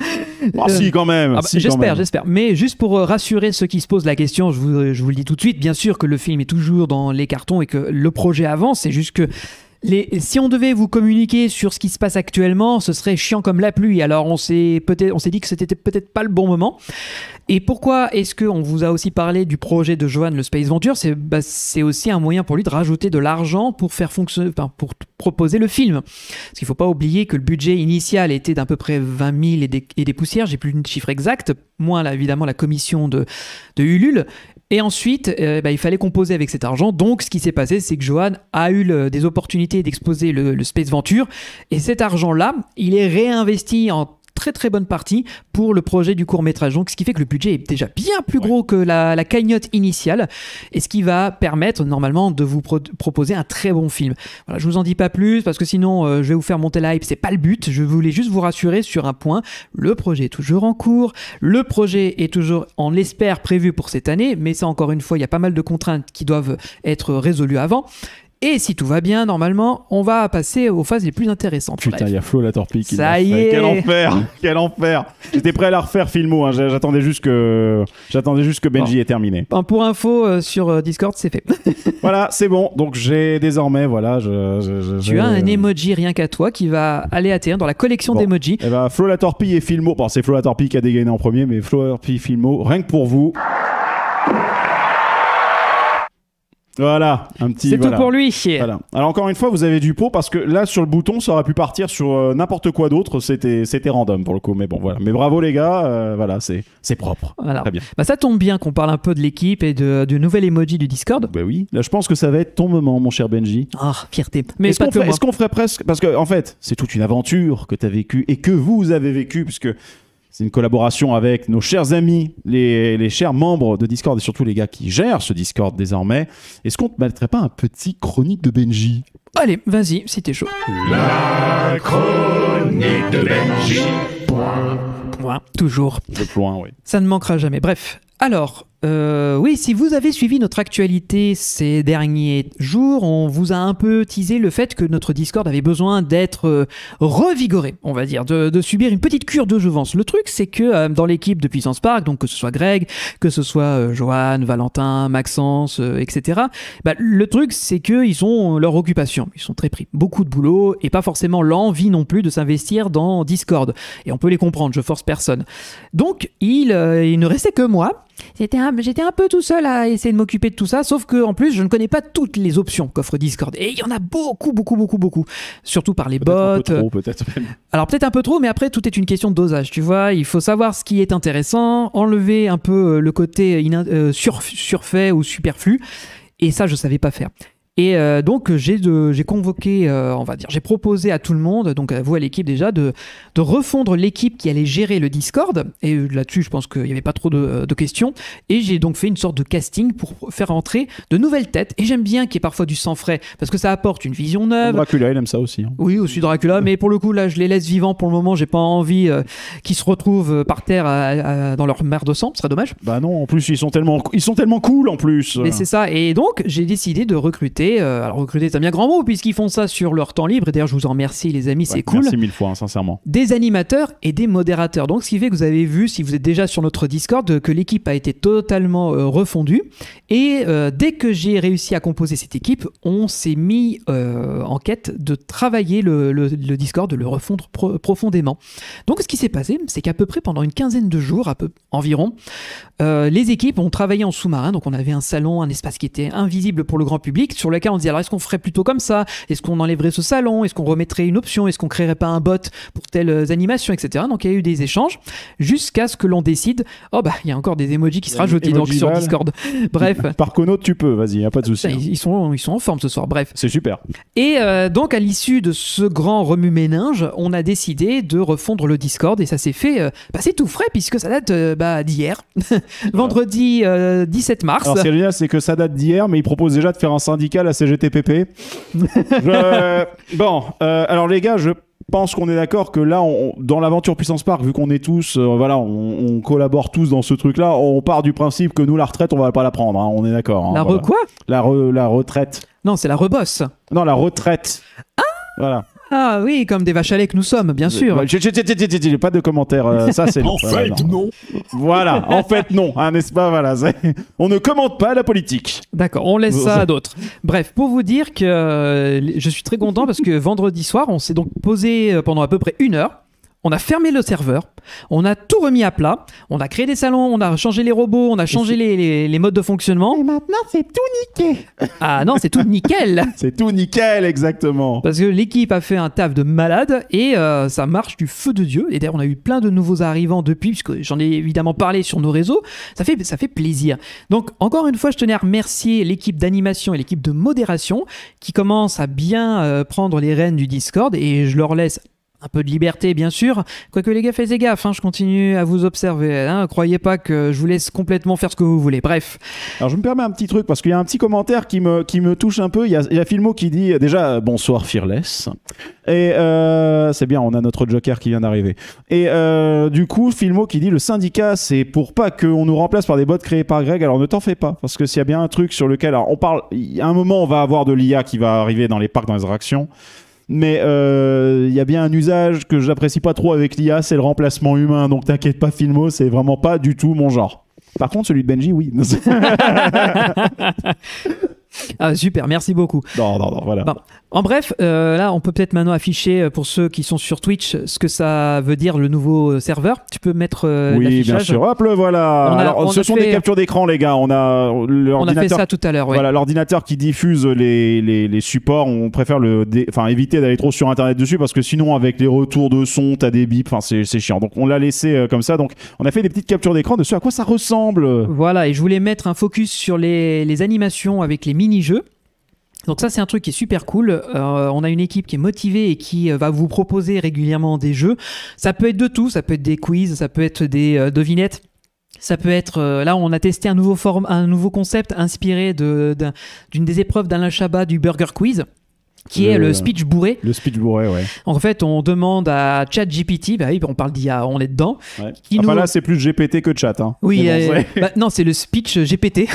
Si, quand même. J'espère. Mais juste pour rassurer ceux qui se posent la question, je vous le dis tout de suite, bien sûr que le film est toujours dans les cartons et que le projet avance, c'est juste que si on devait vous communiquer sur ce qui se passe actuellement, ce serait chiant comme la pluie. Alors on s'est dit que c'était peut-être pas le bon moment. Et pourquoi est-ce qu'on vous a aussi parlé du projet de Johan, le Space Venture ? C'est aussi un moyen pour lui de rajouter de l'argent pour faire fonctionner, pour proposer le film. Parce qu'il ne faut pas oublier que le budget initial était d'à peu près 20 000 et des poussières. J'ai plus le chiffre exact. Moins là, évidemment la commission de Ulule. Et ensuite, il fallait composer avec cet argent. Donc, ce qui s'est passé, c'est que Johan a eu des opportunités d'exposer le Space Venture. Et cet argent-là, il est réinvesti en très très bonne partie pour le projet du court-métrage. Donc, ce qui fait que le budget est déjà bien plus gros que la cagnotte initiale. Et ce qui va permettre, normalement, de vous proposer un très bon film. Voilà, je vous en dis pas plus, parce que sinon, je vais vous faire monter la hype. C'est pas le but. Je voulais juste vous rassurer sur un point. Le projet est toujours en cours. Le projet est toujours, on l'espère, prévu pour cette année. Mais ça, encore une fois, il y a pas mal de contraintes qui doivent être résolues avant. Et si tout va bien, normalement, on va passer aux phases les plus intéressantes. Putain, il y a Flo la torpille qui ça y est. Quel enfer. J'étais prêt à la refaire filmo, hein. J'attendais juste que Benji ait terminé. Pour info, sur Discord, c'est fait. Voilà, c'est bon. Donc j'ai désormais, voilà, tu as un emoji rien qu'à toi qui va aller à terme dans la collection d'emojis. Et bah, Flo la torpille et filmo. Bon, c'est Flo la torpille qui a dégainé en premier, mais Flo la torpille filmo, rien que pour vous. Voilà, un petit. C'est tout pour lui. Voilà. Alors encore une fois, vous avez du pot parce que là sur le bouton, ça aurait pu partir sur n'importe quoi d'autre. C'était random pour le coup, mais bon voilà. Mais bravo les gars, voilà, c'est propre. Voilà. Très bien. Bah, ça tombe bien qu'on parle un peu de l'équipe et du nouvel emoji du Discord. Bah oui. Là, je pense que ça va être ton moment, mon cher Benji. Ah, fierté. Mais est-ce qu'on ferait presque, parce que en fait, c'est toute une aventure que tu as vécue et que vous avez vécue, puisque C'est une collaboration avec nos chers amis, les chers membres de Discord et surtout les gars qui gèrent ce Discord désormais. Est-ce qu'on ne mettrait pas un petit chronique de Benji? Allez, vas-y, si t'es chaud. La chronique de Benji. Point, toujours. Le point, oui. Ça ne manquera jamais. Bref, alors, oui, si vous avez suivi notre actualité ces derniers jours, on vous a un peu teasé le fait que notre Discord avait besoin d'être revigoré, on va dire, de subir une petite cure de jouvence. Le truc, c'est que dans l'équipe de Puissance Park, donc que ce soit Greg, que ce soit Johan, Valentin, Maxence, etc., bah, le truc, c'est qu'ils ont leur occupation. Ils sont très pris. Beaucoup de boulot et pas forcément l'envie non plus de s'investir dans Discord. Et on peut les comprendre, je force personne. Donc, il ne restait que moi. J'étais un peu tout seul à essayer de m'occuper de tout ça, sauf que en plus je ne connais pas toutes les options qu'offre Discord. Et il y en a beaucoup. Surtout par les bots. Un peu trop, peut-être. Alors peut-être un peu trop, mais après tout est une question de dosage, tu vois. Il faut savoir ce qui est intéressant, enlever un peu le côté surfait ou superflu. Et ça, je savais pas faire. Et donc j'ai convoqué, on va dire, j'ai proposé à tout le monde, donc à vous à l'équipe déjà, de refondre l'équipe qui allait gérer le Discord. Et là-dessus, je pense qu'il n'y avait pas trop de questions. Et j'ai donc fait une sorte de casting pour faire entrer de nouvelles têtes. Et j'aime bien qu'il y ait parfois du sang frais, parce que ça apporte une vision neuve. Dracula, il aime ça aussi. Hein. Oui, aussi Dracula, mais pour le coup, là, je les laisse vivants pour le moment. J'ai pas envie qu'ils se retrouvent par terre dans leur mer de sang, ce serait dommage. Bah non, en plus, ils sont tellement cool en plus. Mais c'est ça. Et donc, j'ai décidé de recruter. Alors recruter, c'est un bien grand mot puisqu'ils font ça sur leur temps libre. Et d'ailleurs, je vous en remercie, les amis, c'est cool. Merci mille fois, hein, sincèrement. Des animateurs et des modérateurs. Donc, ce qui fait que vous avez vu, si vous êtes déjà sur notre Discord, que l'équipe a été totalement refondue. Et dès que j'ai réussi à composer cette équipe, on s'est mis en quête de travailler le Discord, de le refondre profondément. Donc, ce qui s'est passé, c'est qu'à peu près pendant une quinzaine de jours, environ, les équipes ont travaillé en sous-marin. Donc, on avait un salon, un espace qui était invisible pour le grand public, sur lequel on disait, alors est-ce qu'on ferait plutôt comme ça? Est-ce qu'on enlèverait ce salon? Est-ce qu'on remettrait une option? Est-ce qu'on créerait pas un bot pour telles animations, etc. Donc il y a eu des échanges jusqu'à ce que l'on décide, oh bah il y a encore des emojis qui se rajoutent donc sur Discord. Bref. Par Kono, tu peux, vas-y, y a pas de souci. Ils sont en forme ce soir, bref. C'est super. Et donc à l'issue de ce grand remue-ménage, on a décidé de refondre le Discord et ça s'est fait, c'est tout frais puisque ça date d'hier, vendredi 17 mars. Alors ce qui est génial, c'est que ça date d'hier, mais ils proposent déjà de faire un syndicat, la CGTPP. Alors les gars, je pense qu'on est d'accord que là, dans l'aventure Puissance Park, vu qu'on est tous, on collabore tous dans ce truc-là, on part du principe que nous, la retraite, on va pas la prendre, hein, on est d'accord. Hein, quoi la retraite. Non, c'est la rebosse. Non, la retraite. Voilà. Ah oui, comme des vaches à lait que nous sommes, bien sûr. Pas de commentaires, ça c'est... En fait, non. Voilà, en fait non, hein, n'est-ce pas? Voilà, on ne commente pas la politique. D'accord, on laisse ça à d'autres. Bref, pour vous dire que je suis très content parce que vendredi soir, on s'est donc posé pendant à peu près 1 heure. On a fermé le serveur, on a tout remis à plat, on a créé des salons, on a changé les robots, on a changé les modes de fonctionnement. Et maintenant, c'est tout niqué. Ah non, c'est tout nickel. C'est tout nickel, exactement. Parce que l'équipe a fait un taf de malade et ça marche du feu de Dieu. Et d'ailleurs, on a eu plein de nouveaux arrivants depuis, puisque j'en ai évidemment parlé sur nos réseaux. Ça fait plaisir. Donc, encore une fois, je tenais à remercier l'équipe d'animation et l'équipe de modération qui commencent à bien prendre les rênes du Discord et je leur laisse un peu de liberté, bien sûr. Quoique les gars, faites gaffe, hein, je continue à vous observer. Hein, croyez pas que je vous laisse complètement faire ce que vous voulez. Bref. Alors, je me permets un petit truc, parce qu'il y a un petit commentaire qui me touche un peu. Il y a Filmo qui dit, déjà, bonsoir Fearless. Et c'est bien, on a notre Joker qui vient d'arriver. Et du coup, Filmo qui dit, le syndicat, c'est pour pas qu'on nous remplace par des bots créés par Greg. Alors, ne t'en fais pas, parce que s'il y a bien un truc sur lequel... Alors, on parle... Il y a un moment, on va avoir de l'IA qui va arriver dans les parcs, dans les attractions. Mais il y a bien un usage que j'apprécie pas trop avec l'IA, c'est le remplacement humain. Donc t'inquiète pas, Filmo, c'est vraiment pas du tout mon genre. Par contre, celui de Benji, oui. Ah, super, merci beaucoup. Non, voilà. Bon. En bref, là, on peut peut-être maintenant afficher pour ceux qui sont sur Twitch ce que ça veut dire le nouveau serveur. Tu peux mettre oui, l'affichage. Bien sûr. Hop, le voilà. Alors, ce sont des captures d'écran, les gars. On a fait ça tout à l'heure. Voilà, l'ordinateur qui diffuse les supports. On préfère éviter d'aller trop sur Internet dessus parce que sinon, avec les retours de son, t'as des bips. Enfin, c'est chiant. Donc, on l'a laissé comme ça. Donc, on a fait des petites captures d'écran de ce à quoi ça ressemble. Voilà, et je voulais mettre un focus sur les animations avec les mini-jeux. Donc ça, c'est un truc qui est super cool. On a une équipe qui est motivée et qui va vous proposer régulièrement des jeux. Ça peut être de tout, ça peut être des quiz, ça peut être des devinettes. Ça peut être, là on a testé un nouveau concept inspiré d'une des épreuves d'Alain Chabat du Burger Quiz, qui est le speech bourré. Le speech bourré, ouais. En fait, on demande à ChatGPT, bah oui, on parle d'IA, on est dedans. Ouais. Enfin là, c'est plus GPT que chat. Hein. Oui, bon, non, c'est le speech GPT.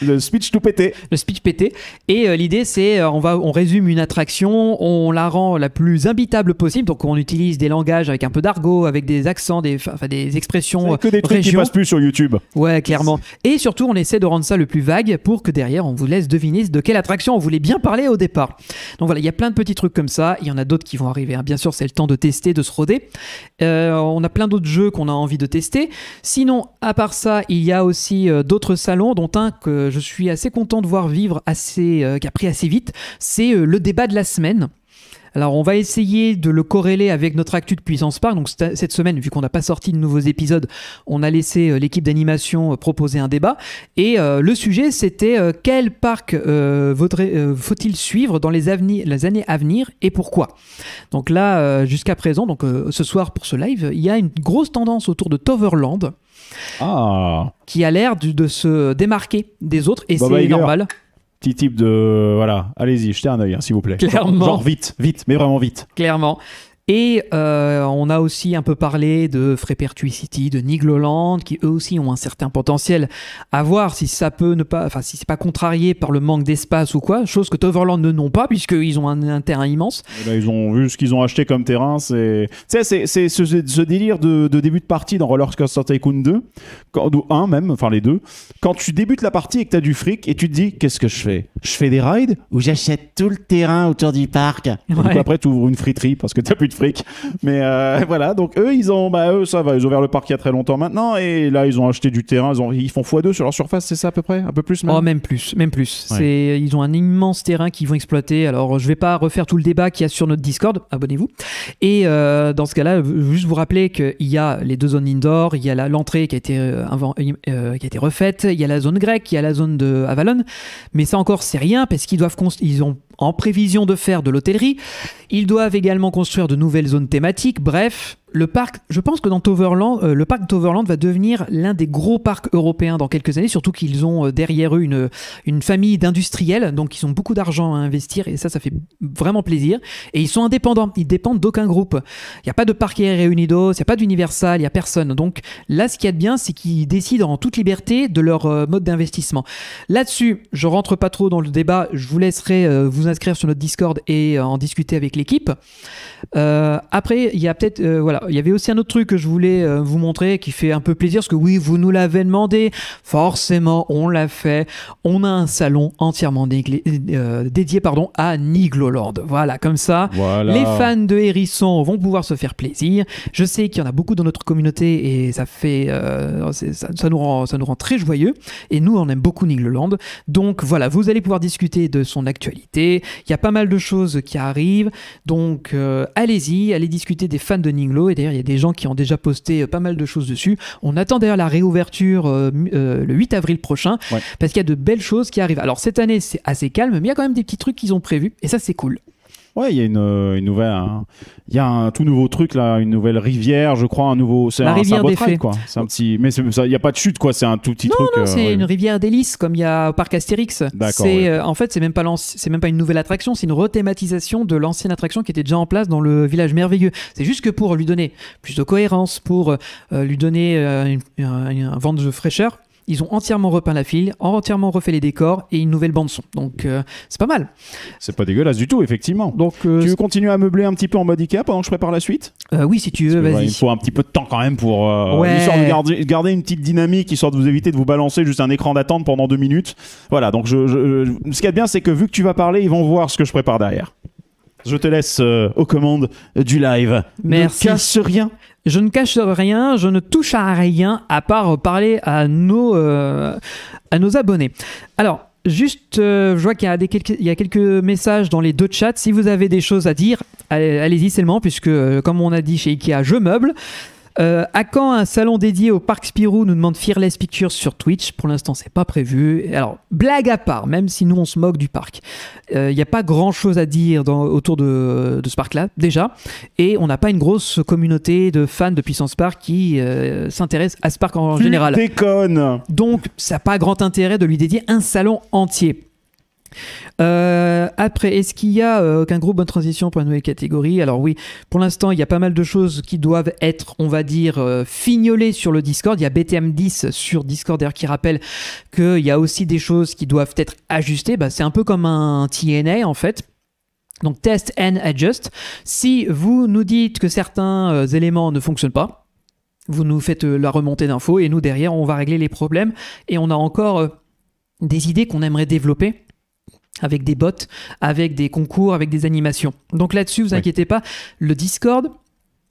Le speech tout pété. Le speech pété. Et l'idée, c'est, on résume une attraction, on la rend la plus imbitable possible. Donc, on utilise des langages avec un peu d'argot, avec des accents, des expressions. C'est que des trucs qui passent plus sur YouTube. Ouais, clairement. Et surtout, on essaie de rendre ça le plus vague pour que derrière, on vous laisse deviner de quelle attraction on voulait bien parler au départ. Donc voilà, il y a plein de petits trucs comme ça. Il y en a d'autres qui vont arriver. Hein. Bien sûr, c'est le temps de tester, de se roder. On a plein d'autres jeux qu'on a envie de tester. Sinon, à part ça, il y a aussi d'autres salons, dont un que je suis assez content de voir vivre qui a pris assez vite. C'est le débat de la semaine. Alors, on va essayer de le corréler avec notre actu de Puissance Park. Donc, cette semaine, vu qu'on n'a pas sorti de nouveaux épisodes, on a laissé l'équipe d'animation proposer un débat. Et le sujet, c'était quel parc faut-il suivre dans les années à venir et pourquoi? Donc là, jusqu'à présent, donc ce soir pour ce live, il y a une grosse tendance autour de Toverland qui a l'air de se démarquer des autres. Et c'est normal. Petit type de... Voilà, allez-y, jetez un œil, hein, s'il vous plaît. Clairement. Genre vite, mais vraiment vite. Clairement. Et on a aussi un peu parlé de Frepertuis-City, de Nigloland, qui eux aussi ont un certain potentiel à voir si ça peut ne pas, enfin si c'est pas contrarié par le manque d'espace ou quoi, chose que Toverland ne n'ont pas puisqu'ils ont un terrain immense. Et là, ils ont vu ce qu'ils ont acheté comme terrain, c'est ce délire de début de partie dans Roller Coaster Tycoon 2, ou 1 même, enfin les deux. Quand tu débutes la partie et que t'as du fric et tu te dis qu'est-ce que je fais? Je fais des rides ou j'achète tout le terrain autour du parc? Ouais. Et donc après tu ouvres une friterie parce que t'as plus de fric. Mais voilà, donc eux ça va, ils ont ouvert le parc il y a très longtemps maintenant et là ils ont acheté du terrain, ils font x2 sur leur surface, c'est ça à peu près, un peu plus même. Oh, même plus. Ouais. Ils ont un immense terrain qu'ils vont exploiter. Alors je vais pas refaire tout le débat qu'il y a sur notre Discord, abonnez-vous. Et dans ce cas-là, juste vous rappeler qu'il y a les deux zones indoor, il y a l'entrée qui a été refaite, il y a la zone grecque, il y a la zone de Avalon, mais ça encore c'est rien parce qu'ils ils ont en prévision de faire de l'hôtellerie. Ils doivent également construire de nouvelles zones thématiques. Bref, le parc, je pense que dans Toverland, le parc Toverland va devenir l'un des gros parcs européens dans quelques années, surtout qu'ils ont derrière eux une famille d'industriels, donc ils ont beaucoup d'argent à investir et ça fait vraiment plaisir. Et ils sont indépendants, ils dépendent d'aucun groupe. Il n'y a pas de Parque Reunidos, il n'y a pas d'Universal, il n'y a personne. Donc là, ce qu'il y a de bien, c'est qu'ils décident en toute liberté de leur mode d'investissement. Là-dessus, je rentre pas trop dans le débat, je vous laisserai vous inscrire sur notre Discord et en discuter avec l'équipe. Après, il y a peut-être... voilà. Il y avait aussi un autre truc que je voulais vous montrer qui fait un peu plaisir parce que oui, vous nous l'avez demandé, forcément on l'a fait. On a un salon entièrement dédié à Nigloland. Voilà, comme ça, les fans de hérissons vont pouvoir se faire plaisir. Je sais qu'il y en a beaucoup dans notre communauté et ça fait ça nous rend très joyeux. Et nous, on aime beaucoup Nigloland. Donc voilà, vous allez pouvoir discuter de son actualité. Il y a pas mal de choses qui arrivent. Donc allez-y, allez discuter des fans de Niglo. Et d'ailleurs, il y a des gens qui ont déjà posté pas mal de choses dessus. On attend d'ailleurs la réouverture le 8 avril prochain, parce qu'il y a de belles choses qui arrivent. Alors cette année, c'est assez calme, mais il y a quand même des petits trucs qu'ils ont prévus, et ça, c'est cool. Ouais, il y a une nouvelle, il y a un tout nouveau truc là, une nouvelle rivière, je crois, c'est la rivière des fées, quoi. C'est un petit, mais il y a pas de chute, quoi. C'est un tout petit truc. Non, c'est une rivière d'hélice comme il y a au parc Astérix. D'accord. En fait, c'est même pas une nouvelle attraction, c'est une rethématisation de l'ancienne attraction qui était déjà en place dans le village merveilleux. C'est juste que pour lui donner plus de cohérence, pour lui donner un vent de fraîcheur. Ils ont entièrement repeint la file, entièrement refait les décors et une nouvelle bande-son. Donc, c'est pas mal. C'est pas dégueulasse du tout, effectivement. Donc, tu veux continuer à meubler un petit peu en mode Ikea pendant que je prépare la suite? Oui, si tu veux, vas-y. Il faut un petit peu de temps quand même pour histoire de garder une petite dynamique, histoire de vous éviter de vous balancer juste un écran d'attente pendant 2 minutes. Voilà, donc ce qu'il y a de bien, c'est que vu que tu vas parler, ils vont voir ce que je prépare derrière. Je te laisse aux commandes du live. Merci. Ne casse rien. Je ne cache rien, je ne touche à rien à part parler à nos abonnés. Alors, juste, je vois qu'il y a quelques messages dans les deux chats. Si vous avez des choses à dire, allez-y seulement, puisque comme on a dit chez Ikea, je meuble. À quand un salon dédié au parc Spirou, nous demande Fearless Pictures sur Twitch. Pour l'instant, c'est pas prévu. Alors, blague à part, même si nous on se moque du parc, il n'y a pas grand chose à dire autour de ce parc-là, déjà. Et on n'a pas une grosse communauté de fans de Puissance Park qui s'intéressent à ce parc en général. Tu déconnes. Donc, ça n'a pas grand intérêt de lui dédier un salon entier. Après, est-ce qu'il y a aucun groupe bonne transition pour une nouvelle catégorie? Alors oui, pour l'instant, il y a pas mal de choses qui doivent être, on va dire, fignolées sur le Discord. Il y a BTM10 sur Discord d'ailleurs qui rappelle qu'il y a aussi des choses qui doivent être ajustées. Bah, c'est un peu comme un TNA en fait. Donc test and adjust. Si vous nous dites que certains éléments ne fonctionnent pas, vous nous faites la remontée d'infos et nous derrière on va régler les problèmes. Et on a encore des idées qu'on aimerait développer avec des bots, avec des concours, avec des animations. Donc là-dessus, vous inquiétez pas, le Discord,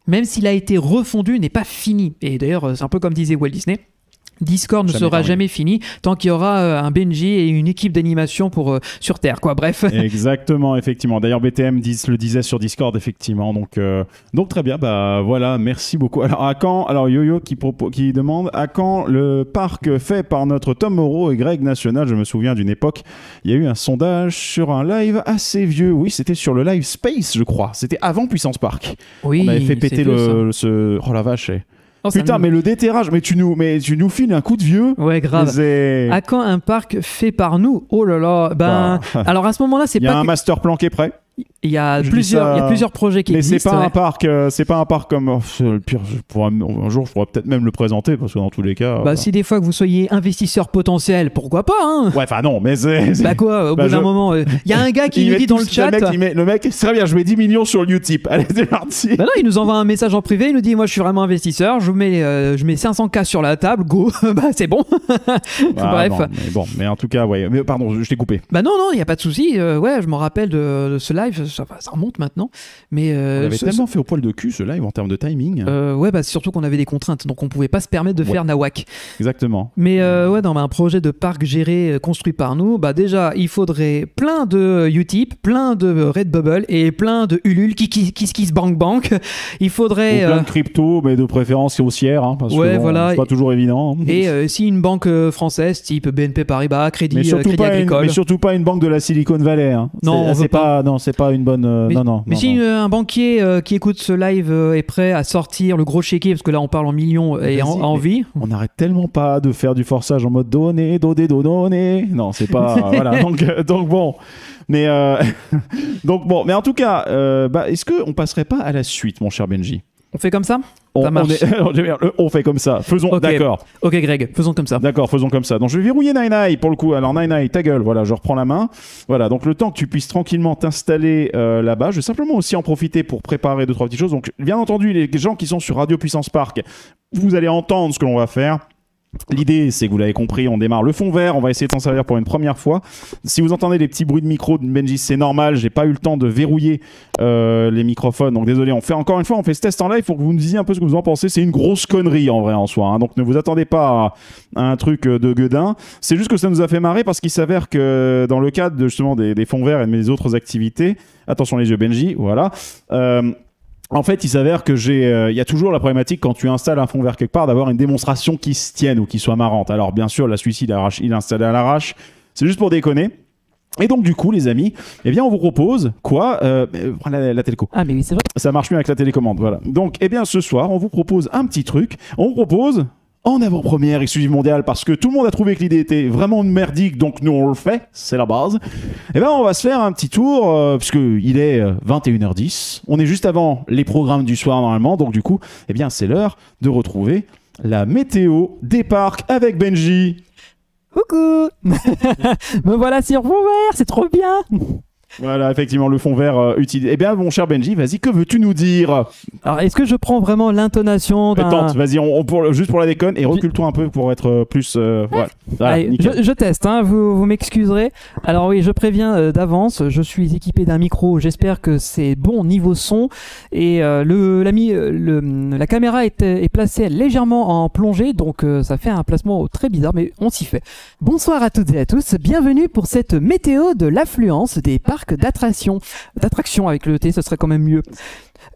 même s'il a été refondu, n'est pas fini. Et d'ailleurs, c'est un peu comme disait Walt Disney, Discord ne sera jamais fini tant qu'il y aura un Benji et une équipe d'animation sur Terre, quoi. Bref. Exactement, effectivement. D'ailleurs, BTM le disait sur Discord, effectivement. Donc très bien. Bah voilà, merci beaucoup. Alors à quand? Alors Yo-Yo qui demande à quand le parc fait par notre Tom Moreau et Greg National. Je me souviens d'une époque, il y a eu un sondage sur un live assez vieux. Oui, c'était sur le live Space, je crois. C'était avant Puissance Park. Oui. On avait fait péter oh la vache. Oh, putain, mais le déterrage, mais tu nous files un coup de vieux. Ouais, grave. À quand un parc fait par nous? Oh là là. Ben, alors à ce moment-là, c'est pas. Il y a un master plan qui est prêt. Il y a plusieurs projets qui existent. Mais c'est pas un parc comme le pire. Un jour, je pourrais peut-être même le présenter parce que dans tous les cas. Bah, si des fois que vous soyez investisseur potentiel, pourquoi pas, hein? Ouais, enfin non, mais c'est. Bah quoi, au bout d'un moment, il y a un gars qui nous dit dans le chat. Le mec, c'est très bien, je mets 10 millions sur le Utip. Allez, c'est parti. Bah non, il nous envoie un message en privé, il nous dit moi je suis vraiment investisseur, je mets 500K sur la table, go, bah c'est bon. Bref. Non, mais en tout cas, ouais. Mais pardon, je t'ai coupé. Bah non, il y a pas de souci. Ouais, je me rappelle de ce live. Ça remonte maintenant, mais on avait tellement fait au poil de cul ce live en termes de timing. Ouais, bah surtout qu'on avait des contraintes, donc on pouvait pas se permettre de faire nawak. Exactement. Mais ouais, dans un projet de parc géré, construit par nous, bah déjà il faudrait plein de Utip, plein de Redbubble et plein de Ulule, kiss bank bank. Il faudrait plein de crypto, mais de préférence haussière, hein, parce ouais, que voilà. C'est pas toujours évident. Et si une banque française, type BNP Paribas, Crédit Agricole, mais surtout pas une banque de la Silicon Valley. Hein. Non, c'est pas une bonne. Mais si un banquier qui écoute ce live est prêt à sortir le gros chéquier, parce que là on parle en millions et en envie. On n'arrête tellement pas de faire du forçage en mode donner. Non, c'est pas. Voilà. Donc bon. Mais mais en tout cas, est-ce qu'on passerait pas à la suite, mon cher Benji? On fait comme ça? On fait comme ça. Faisons. Okay. D'accord. Ok, Greg, faisons comme ça. D'accord, faisons comme ça. Donc je vais verrouiller Nine pour le coup. Alors Nine, ta gueule. Voilà, je reprends la main. Voilà, donc le temps que tu puisses tranquillement t'installer là-bas, je vais simplement aussi en profiter pour préparer 2-3 petites choses. Donc bien entendu, les gens qui sont sur Radio Puissance Park, vous allez entendre ce que l'on va faire. L'idée, c'est que vous l'avez compris, on démarre le fond vert, on va essayer de s'en servir pour une première fois. Si vous entendez les petits bruits de micro de Benji, c'est normal, j'ai pas eu le temps de verrouiller les microphones, donc désolé. On fait ce test en live pour que vous nous disiez un peu ce que vous en pensez. C'est une grosse connerie en vrai en soi, hein, donc ne vous attendez pas à un truc de gueudin. C'est juste que ça nous a fait marrer parce qu'il s'avère que dans le cadre de, justement des fonds verts et de mes autres activités, attention les yeux Benji, voilà. En fait, il s'avère que il y a toujours la problématique quand tu installes un fond vert quelque part d'avoir une démonstration qui se tienne ou qui soit marrante. Alors bien sûr, là celui-ci il est installé à l'arrache. C'est juste pour déconner. Et donc du coup, les amis, eh bien on vous propose quoi la téléco. Ah mais oui, c'est vrai. Ça marche mieux avec la télécommande, voilà. Donc eh bien ce soir, on vous propose un petit truc. On vous propose en avant-première exclusive mondiale parce que tout le monde a trouvé que l'idée était vraiment merdique, donc nous on le fait, c'est la base. Et ben on va se faire un petit tour puisqu'il est 21h10. On est juste avant les programmes du soir normalement, donc du coup, eh bien c'est l'heure de retrouver la météo des parcs avec Benji. Coucou. Me voilà sur fond vert, c'est trop bien. Voilà, effectivement, le fond vert utilisé. Eh bien, mon cher Benji, vas-y, que veux-tu nous dire? Alors, est-ce que je prends vraiment l'intonation d'un... Tente, vas-y, juste pour la déconne, et recule-toi un peu pour être plus... voilà. Allez, je teste, hein, vous m'excuserez. Alors oui, je préviens d'avance, je suis équipé d'un micro, j'espère que c'est bon niveau son, et la caméra est placée légèrement en plongée, donc ça fait un placement très bizarre, mais on s'y fait. Bonsoir à toutes et à tous, bienvenue pour cette météo de l'affluence des parcs d'attraction avec le T, ce serait quand même mieux.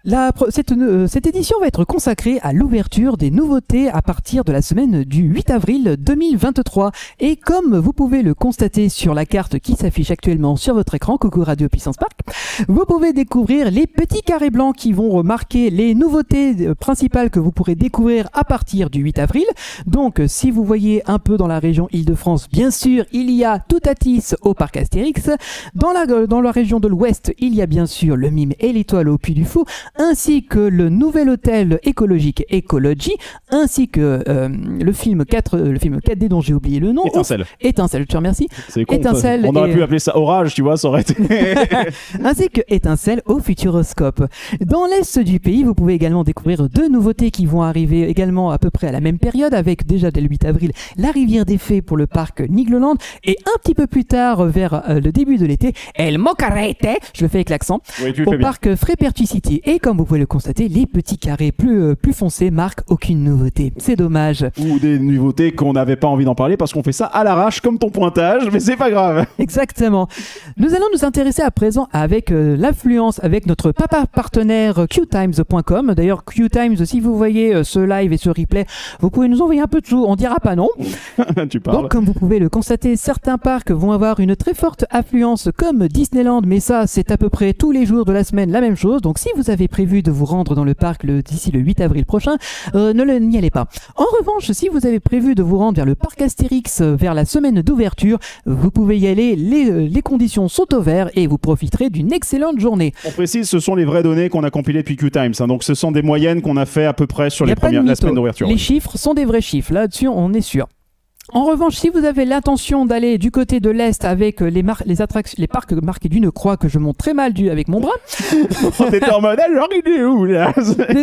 Cette édition va être consacrée à l'ouverture des nouveautés à partir de la semaine du 8 avril 2023. Et comme vous pouvez le constater sur la carte qui s'affiche actuellement sur votre écran, coucou Radio Puissance Park, vous pouvez découvrir les petits carrés blancs qui vont marquer les nouveautés principales que vous pourrez découvrir à partir du 8 avril. Donc si vous voyez un peu dans la région Île-de-France, bien sûr, il y a Toutatis au parc Astérix. Dans la région de l'Ouest, il y a bien sûr le Mime et l'Étoile au Puy du Fou, ainsi que le nouvel hôtel écologique Ecology, ainsi que le film 4D dont j'ai oublié le nom. Étincelle, je te remercie. C'est con, Étincelle on aurait pu appeler ça Orage, tu vois, ça aurait été... ainsi que Étincelle au Futuroscope. Dans l'Est du pays, vous pouvez également découvrir deux nouveautés qui vont arriver également à peu près à la même période, avec déjà dès le 8 avril la Rivière des Fées pour le parc Nigloland, et un petit peu plus tard, vers le début de l'été, El Mocarete, je le fais avec l'accent, au parc Frépertucity. Et comme vous pouvez le constater, les petits carrés plus foncés marquent aucune nouveauté. C'est dommage. Ou des nouveautés qu'on n'avait pas envie d'en parler parce qu'on fait ça à l'arrache comme ton pointage, mais c'est pas grave. Exactement. Nous allons nous intéresser à présent avec l'affluence, avec notre papa partenaire qtimes.com. D'ailleurs, qtimes, si vous voyez ce live et ce replay, vous pouvez nous envoyer un peu de sous, on dira pas non. Tu parles. Donc, comme vous pouvez le constater, certains parcs vont avoir une très forte affluence comme Disneyland, mais ça, c'est à peu près tous les jours de la semaine la même chose. Donc, si vous avez prévu de vous rendre dans le parc d'ici le 8 avril prochain, n'y allez pas. En revanche, si vous avez prévu de vous rendre vers le parc Astérix, vers la semaine d'ouverture, vous pouvez y aller. Les conditions sont au vert et vous profiterez d'une excellente journée. On précise, ce sont les vraies données qu'on a compilées depuis QTimes. Hein, donc, ce sont des moyennes qu'on a fait à peu prprès sur la semaine d'ouverture. Les chiffres sont des vrais chiffres. Là-dessus, on est sûr. En revanche, si vous avez l'intention d'aller du côté de l'Est avec les parcs marqués d'une croix que je montre très mal avec mon bras. T'es en mode, genre, il est où là?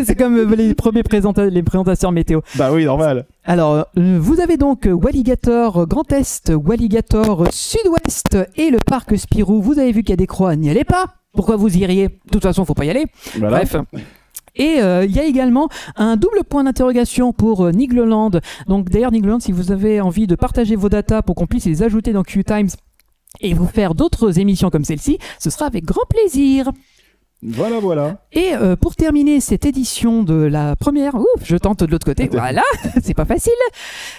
C'est comme les premiers présentateurs météo. Bah oui, normal. Alors, vous avez donc Walligator Grand Est, Walligator Sud-Ouest et le parc Spirou. Vous avez vu qu'il y a des croix, n'y allez pas. Pourquoi vous iriez? De toute façon, faut pas y aller. Voilà. Bref. Et il y a également un double point d'interrogation pour Nigloland. Donc d'ailleurs, Nigloland, si vous avez envie de partager vos datas pour qu'on puisse les ajouter dans QTimes et vous faire d'autres émissions comme celle-ci, ce sera avec grand plaisir. Voilà. Et pour terminer cette édition de la première, je tente de l'autre côté, voilà, c'est pas facile.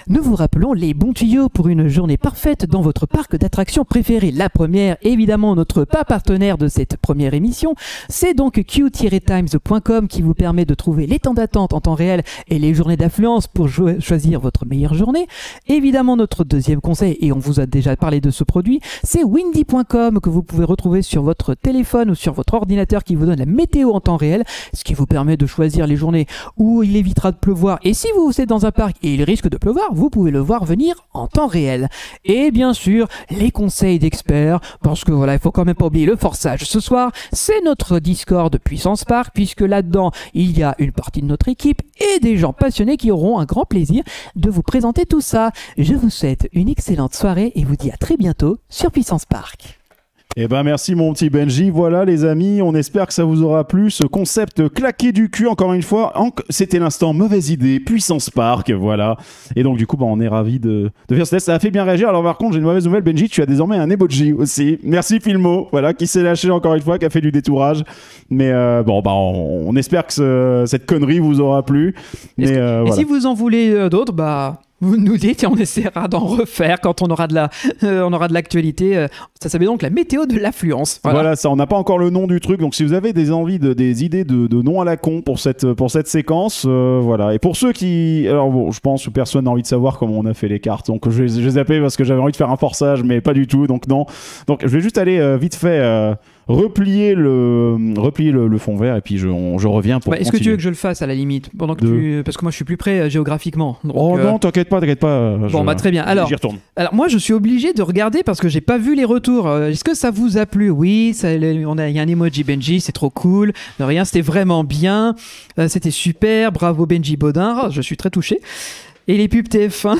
Nous vous rappelons les bons tuyaux pour une journée parfaite dans votre parc d'attractions préféré. La première, évidemment, notre pas partenaire de cette première émission, c'est donc q-times.com qui vous permet de trouver les temps d'attente en temps réel et les journées d'affluence pour choisir votre meilleure journée. Évidemment, notre deuxième conseil, et on vous a déjà parlé de ce produit, c'est windy.com que vous pouvez retrouver sur votre téléphone ou sur votre ordinateur qui vous donne la météo en temps réel, ce qui vous permet de choisir les journées où il évitera de pleuvoir. Et si vous êtes dans un parc et il risque de pleuvoir, vous pouvez le voir venir en temps réel. Et bien sûr, les conseils d'experts, parce que voilà, il faut quand même pas oublier le forçage. Ce soir, c'est notre Discord Puissance Park, puisque là-dedans, il y a une partie de notre équipe et des gens passionnés qui auront un grand plaisir de vous présenter tout ça. Je vous souhaite une excellente soirée et vous dis à très bientôt sur Puissance Park. Eh ben merci mon petit Benji, voilà les amis, on espère que ça vous aura plu, ce concept claqué du cul encore une fois, c'était l'instant mauvaise idée, Puissance Park, voilà, et donc du coup on est ravis de faire ce test, ça a fait bien réagir. Alors par contre j'ai une mauvaise nouvelle Benji, tu as désormais un emoji aussi, merci Filmo, voilà, qui s'est lâché encore une fois, qui a fait du détourage, mais on espère que cette connerie vous aura plu, mais et voilà. si vous en voulez d'autres, vous nous dites et on essaiera d'en refaire quand on aura de l'actualité. Ça s'appelle donc la météo de l'affluence. Voilà, ça, on n'a pas encore le nom du truc. Donc si vous avez des idées de noms à la con pour cette séquence, voilà. Et pour ceux qui... Alors bon, je pense que personne n'a envie de savoir comment on a fait les cartes. Donc je les ai zappées parce que j'avais envie de faire un forçage, mais pas du tout. Donc non. Donc je vais juste aller vite fait... replier le fond vert et puis je reviens pour Est-ce que tu veux que je le fasse à la limite pendant que parce que moi je suis plus près géographiquement. Donc, non, t'inquiète pas. Très bien. J'y retourne. Alors moi je suis obligé de regarder parce que j'ai pas vu les retours. Est-ce que ça vous a plu? Oui, il y a un emoji Benji, c'est trop cool. De rien, c'était vraiment bien. C'était super. Bravo Benji Baudin. Je suis très touché. Et les pubs TF1.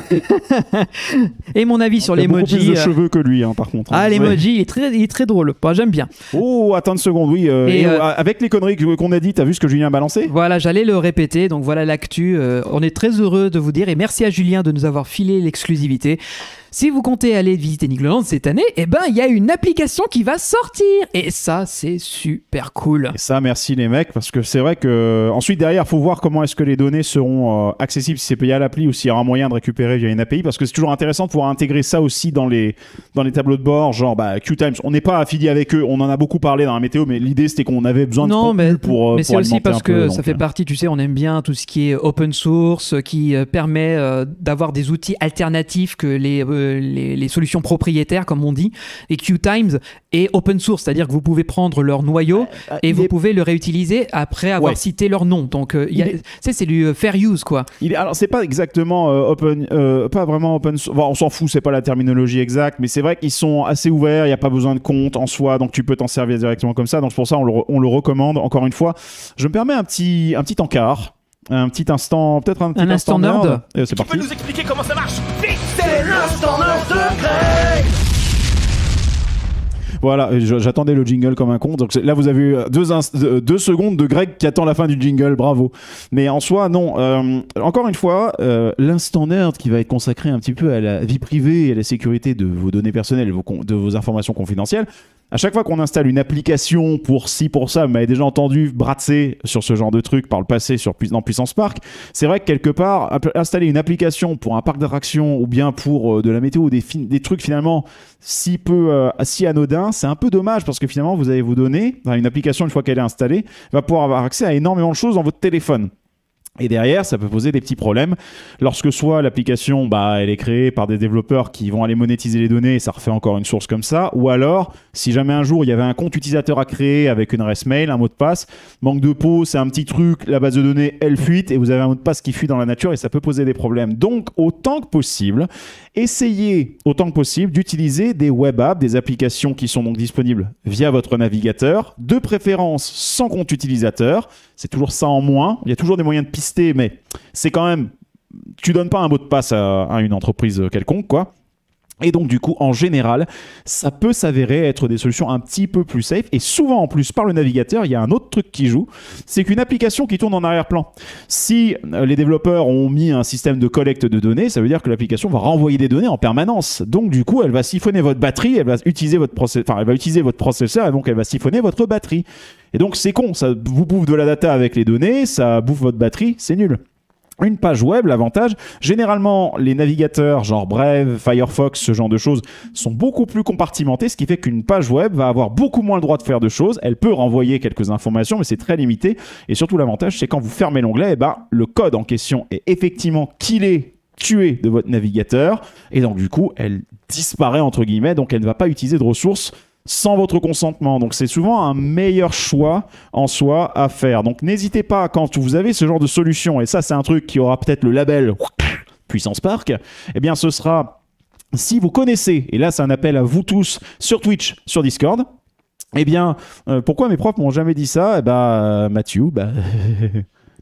Et mon avis sur l'emoji. Il a beaucoup plus de cheveux que lui, par contre. Ah, l'emoji, il est très drôle. J'aime bien. Oh, attends une seconde, oui. Avec les conneries qu'on a dit, t'as vu ce que Julien a balancé? Voilà, j'allais le répéter. Donc voilà l'actu. On est très heureux de vous dire et merci à Julien de nous avoir filé l'exclusivité. si vous comptez aller visiter Nigloland cette année, eh ben il y a une application qui va sortir et ça c'est super cool. Et ça, merci les mecs, parce que c'est vrai que ensuite derrière, faut voir comment est-ce que les données seront accessibles, si c'est payé à l'appli ou s'il y aura moyen de récupérer via une API, parce que c'est toujours intéressant de pouvoir intégrer ça aussi dans les tableaux de bord, genre QTimes. On n'est pas affilié avec eux, on en a beaucoup parlé dans la météo, mais l'idée c'était qu'on avait besoin de contenu pour mais c'est aussi alimenter parce un peu, que donc, ça fait partie, tu sais, on aime bien tout ce qui est open source, qui permet d'avoir des outils alternatifs que les solutions propriétaires, comme on dit. Et QTimes est open source, c'est-à-dire que vous pouvez prendre leur noyau et vous pouvez le réutiliser après avoir cité leur nom. Donc, c'est du fair use, quoi. Alors, c'est pas exactement pas vraiment open source. Bon, on s'en fout, c'est pas la terminologie exacte, mais c'est vrai qu'ils sont assez ouverts, il n'y a pas besoin de compte en soi, donc tu peux t'en servir directement comme ça. Donc, pour ça, on le recommande. Encore une fois, je me permets un petit encart. Un petit instant, peut-être un petit instant nerd. C'est parti. Tu peux nous expliquer comment ça marche? Vite, c'est l'instant nerd de Greg. Voilà, j'attendais le jingle comme un con. Donc là, vous avez eu 2 secondes de Greg qui attend la fin du jingle. Bravo. Mais en soi, non. Encore une fois, l'instant nerd qui va être consacré un petit peu à la vie privée et à la sécurité de vos données personnelles et de vos informations confidentielles. À chaque fois qu'on installe une application pour ci, pour ça, vous m'avez déjà entendu bratser sur ce genre de truc par le passé dans Puissance Park. C'est vrai que quelque part, installer une application pour un parc d'attractions ou bien pour de la météo ou des trucs finalement si anodins, c'est un peu dommage parce que finalement, vous allez vous donner, une application, une fois qu'elle est installée, va pouvoir avoir accès à énormément de choses dans votre téléphone. Et derrière, ça peut poser des petits problèmes. Lorsque soit l'application, elle est créée par des développeurs qui vont aller monétiser les données et ça refait encore une source comme ça. Ou alors, si jamais un jour il y avait un compte utilisateur à créer avec une adresse mail, un mot de passe, manque de peau, c'est un petit truc, la base de données, elle fuite et vous avez un mot de passe qui fuit dans la nature et ça peut poser des problèmes. Donc, autant que possible, essayez autant que possible d'utiliser des web apps, des applications qui sont donc disponibles via votre navigateur, de préférence sans compte utilisateur. C'est toujours ça en moins. Il y a toujours des moyens de pister, mais c'est quand même... Tu donnes pas un mot de passe à une entreprise quelconque, quoi. Et donc, du coup, en général, ça peut s'avérer être des solutions un petit peu plus safe. Et souvent, en plus, par le navigateur, il y a un autre truc qui joue. C'est qu'une application qui tourne en arrière-plan. Si les développeurs ont mis un système de collecte de données, ça veut dire que l'application va renvoyer des données en permanence. Donc, du coup, elle va siphonner votre batterie, elle va utiliser votre processeur et donc elle va siphonner votre batterie. Et donc, c'est con. Ça vous bouffe de la data avec les données, ça bouffe votre batterie, c'est nul. Une page web, l'avantage, généralement les navigateurs genre Brave, Firefox, ce genre de choses sont beaucoup plus compartimentés, ce qui fait qu'une page web va avoir beaucoup moins le droit de faire de choses. Elle peut renvoyer quelques informations, mais c'est très limité. Et surtout l'avantage, c'est quand vous fermez l'onglet, le code en question est effectivement tué de votre navigateur. Et donc du coup, elle disparaît entre guillemets, donc elle ne va pas utiliser de ressources sans votre consentement. Donc c'est souvent un meilleur choix en soi à faire. Donc n'hésitez pas quand vous avez ce genre de solution, et ça c'est un truc qui aura peut-être le label Puissance Park, eh bien ce sera, si vous connaissez, et là c'est un appel à vous tous sur Twitch, sur Discord, eh bien pourquoi mes profs m'ont jamais dit ça? Mathieu,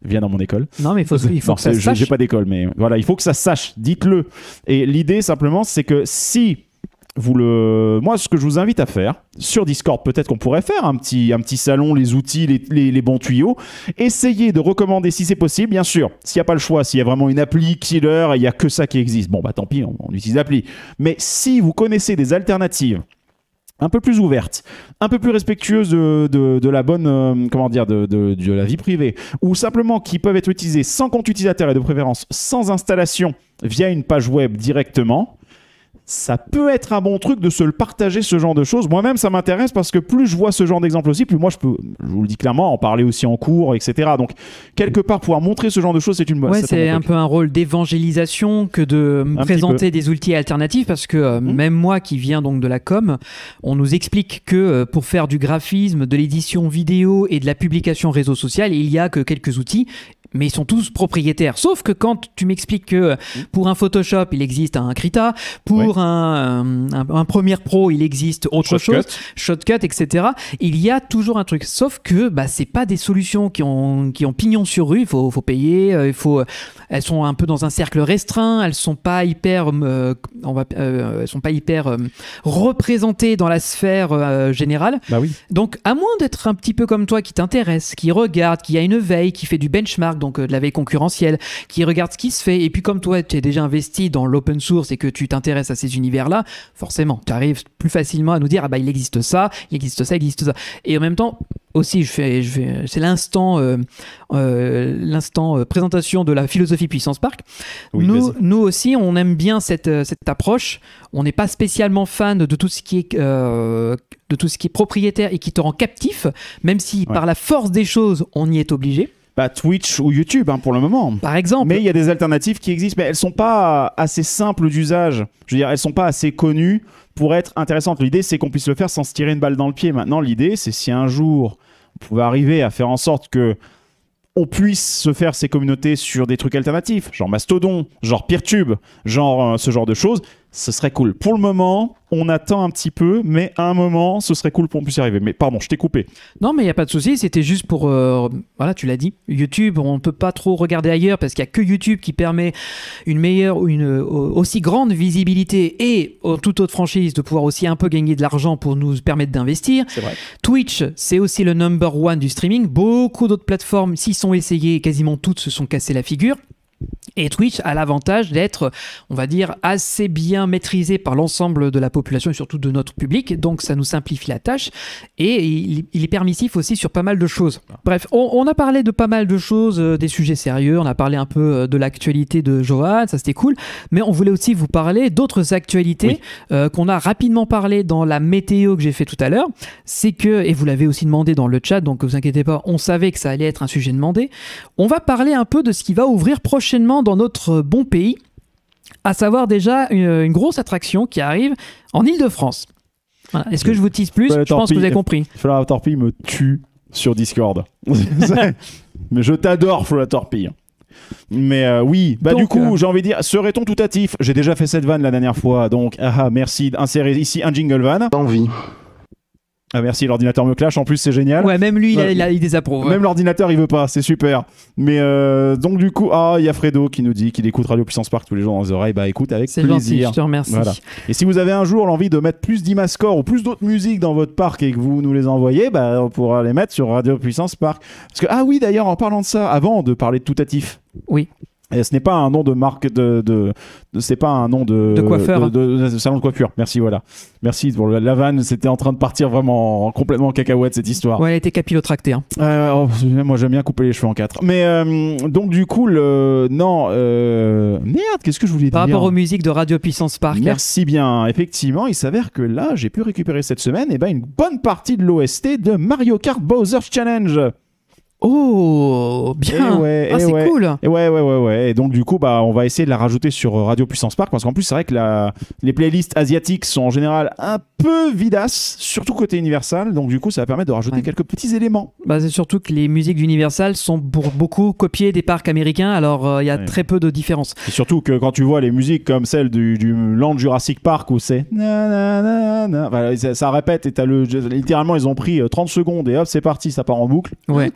viens dans mon école. Non, mais il faut que ça sache. J'ai pas d'école, mais voilà, il faut que ça sache, dites-le. Et l'idée simplement, c'est que si moi, ce que je vous invite à faire sur Discord, peut-être qu'on pourrait faire un petit salon, les outils, les bons tuyaux. Essayez de recommander si c'est possible, bien sûr. S'il n'y a pas le choix, s'il y a vraiment une appli killer et il n'y a que ça qui existe, tant pis, on utilise l'appli. Mais si vous connaissez des alternatives un peu plus ouvertes, un peu plus respectueuses de la bonne, de la vie privée, ou simplement qui peuvent être utilisées sans compte utilisateur et de préférence sans installation via une page web directement, ça peut être un bon truc de se le partager, ce genre de choses. Moi-même, ça m'intéresse parce que plus je vois ce genre d'exemple aussi, plus moi, je vous le dis clairement, en parler aussi en cours, etc. Donc, quelque part, pouvoir montrer ce genre de choses, c'est une bonne chose. Ouais, c'est un peu un rôle d'évangélisation que de présenter des outils alternatifs parce que même moi qui viens donc de la com, on nous explique que pour faire du graphisme, de l'édition vidéo et de la publication réseau social, il y a que quelques outils. Mais ils sont tous propriétaires. Sauf que quand tu m'expliques que pour un Photoshop, il existe un Krita, pour un Premiere Pro, il existe autre chose, Shotcut, etc. Il y a toujours un truc. Sauf que c'est pas des solutions qui ont pignon sur rue. Il faut payer. Elles sont un peu dans un cercle restreint. Elles sont pas hyper représentées dans la sphère générale. Bah oui. Donc, à moins d'être un petit peu comme toi qui t'intéresse, qui regarde, qui a une veille, qui fait du benchmark, donc de la veille concurrentielle, qui regarde ce qui se fait. Et puis comme toi, tu es déjà investi dans l'open source et que tu t'intéresses à ces univers-là, forcément, tu arrives plus facilement à nous dire, ah bah il existe ça, il existe ça, il existe ça. Et en même temps, aussi, c'est l'instant présentation de la philosophie Puissance Park. Oui, nous aussi, on aime bien cette approche. On n'est pas spécialement fan de tout ce qui est propriétaire et qui te rend captif, même si par la force des choses, on y est obligé. Twitch ou YouTube pour le moment. Par exemple. Mais il y a des alternatives qui existent, mais elles sont pas assez simples d'usage. Je veux dire, elles sont pas assez connues pour être intéressantes. L'idée, c'est qu'on puisse le faire sans se tirer une balle dans le pied. Maintenant, l'idée, c'est si un jour on pouvait arriver à faire en sorte que on puisse se faire ces communautés sur des trucs alternatifs, genre Mastodon, genre Peertube, genre ce genre de choses, ce serait cool. Pour le moment, on attend un petit peu, mais à un moment, ce serait cool pour qu'on puisse y arriver. Mais pardon, je t'ai coupé. Non, mais il n'y a pas de souci, c'était juste pour... voilà, tu l'as dit, YouTube, on ne peut pas trop regarder ailleurs parce qu'il n'y a que YouTube qui permet une meilleure, aussi grande visibilité et toute autre franchise de pouvoir aussi un peu gagner de l'argent pour nous permettre d'investir. C'est vrai. Twitch, c'est aussi le number one du streaming. Beaucoup d'autres plateformes s'y sont essayées, quasiment toutes se sont cassées la figure. Et Twitch a l'avantage d'être, on va dire, assez bien maîtrisé par l'ensemble de la population et surtout de notre public. Donc ça nous simplifie la tâche et il est permissif aussi sur pas mal de choses. Bref, on a parlé de pas mal de choses, des sujets sérieux. On a parlé un peu de l'actualité de Johan, ça c'était cool. Mais on voulait aussi vous parler d'autres actualités qu'on a rapidement parlé dans la météo que j'ai fait tout à l'heure. C'est que, et vous l'avez aussi demandé dans le chat, donc ne vous inquiétez pas, on savait que ça allait être un sujet demandé. On va parler un peu de ce qui va ouvrir prochainement dans notre bon pays, à savoir déjà une grosse attraction qui arrive en Île-de-France. Voilà. Est-ce que je vous tease plus? Je pense que vous avez compris. Flora Torpille me tue sur Discord. Mais je t'adore, Flora Torpille. Mais oui, donc, du coup, j'ai envie de dire, serait-on tout hâtif? J'ai déjà fait cette vanne la dernière fois, donc merci d'insérer ici un jingle van. Envie. Ah merci, l'ordinateur me clash, en plus c'est génial. Ouais, même lui il désapprouve. Même l'ordinateur il veut pas, c'est super. Mais donc du coup, il y a Fredo qui nous dit qu'il écoute Radio Puissance Park tous les jours dans les oreilles. Bah écoute, avec c'est plaisir. Gentil, je te remercie. Voilà. Et si vous avez un jour l'envie de mettre plus d'Imascore ou plus d'autres musiques dans votre parc et que vous nous les envoyez, bah on pourra les mettre sur Radio Puissance Park. Parce que, oui d'ailleurs, en parlant de ça, avant de parler de Toutatif. Oui. Et ce n'est pas un nom de marque c'est pas un nom de coiffeur, de salon de coiffure. Merci, voilà. Merci pour la vanne. C'était en train de partir vraiment complètement en cacahuète cette histoire. Ouais, elle était capillotractée. Hein. Moi j'aime bien couper les cheveux en 4. Mais donc du coup merde, qu'est-ce que je voulais dire par rapport aux musiques de Radio Puissance Park. Merci bien. Effectivement, il s'avère que là j'ai pu récupérer cette semaine une bonne partie de l'OST de Mario Kart Bowser's Challenge. Oh, bien. C'est cool. Et donc du coup, on va essayer de la rajouter sur Radio Puissance Park parce qu'en plus c'est vrai que les playlists asiatiques sont en général un peu vidasses, surtout côté Universal. Donc du coup, ça va permettre de rajouter quelques petits éléments. C'est surtout que les musiques d'Universal sont pour beaucoup copiées des parcs américains. Alors il y a très peu de différence. Et surtout que quand tu vois les musiques comme celle du Land Jurassic Park où c'est ça répète et littéralement ils ont pris 30 secondes et hop c'est parti, ça part en boucle. Ouais.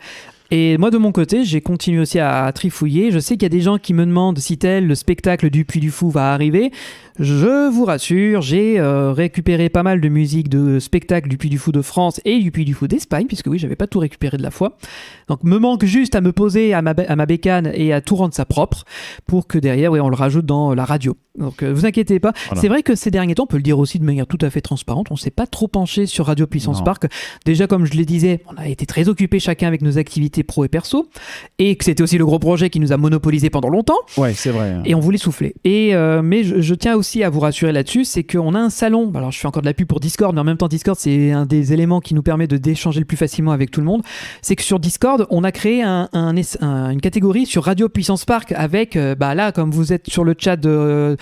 Et moi de mon côté, j'ai continué aussi à trifouiller. Je sais qu'il y a des gens qui me demandent si le spectacle du Puy du Fou va arriver. Je vous rassure, j'ai récupéré pas mal de musique de spectacles du Puy du Fou de France et du Puy du Fou d'Espagne, puisque oui, j'avais pas tout récupéré de la fois. Donc me manque juste à me poser à ma bécane et à tout rendre ça propre pour que derrière, on le rajoute dans la radio. Donc vous inquiétez pas. Voilà. C'est vrai que ces derniers temps, on peut le dire aussi de manière tout à fait transparente, on s'est pas trop penché sur Radio Puissance Park. Déjà, comme je le disais, on a été très occupés chacun avec nos activités pro et perso, et que c'était aussi le gros projet qui nous a monopolisé pendant longtemps. Ouais, c'est vrai. Et on voulait souffler. Et mais je tiens aussi à vous rassurer là-dessus, c'est qu'on a un salon. Alors je fais encore de la pub pour Discord, mais en même temps Discord c'est un des éléments qui nous permet d'échanger le plus facilement avec tout le monde. C'est que sur Discord, on a créé une catégorie sur Radio Puissance Park avec là, comme vous êtes sur le chat de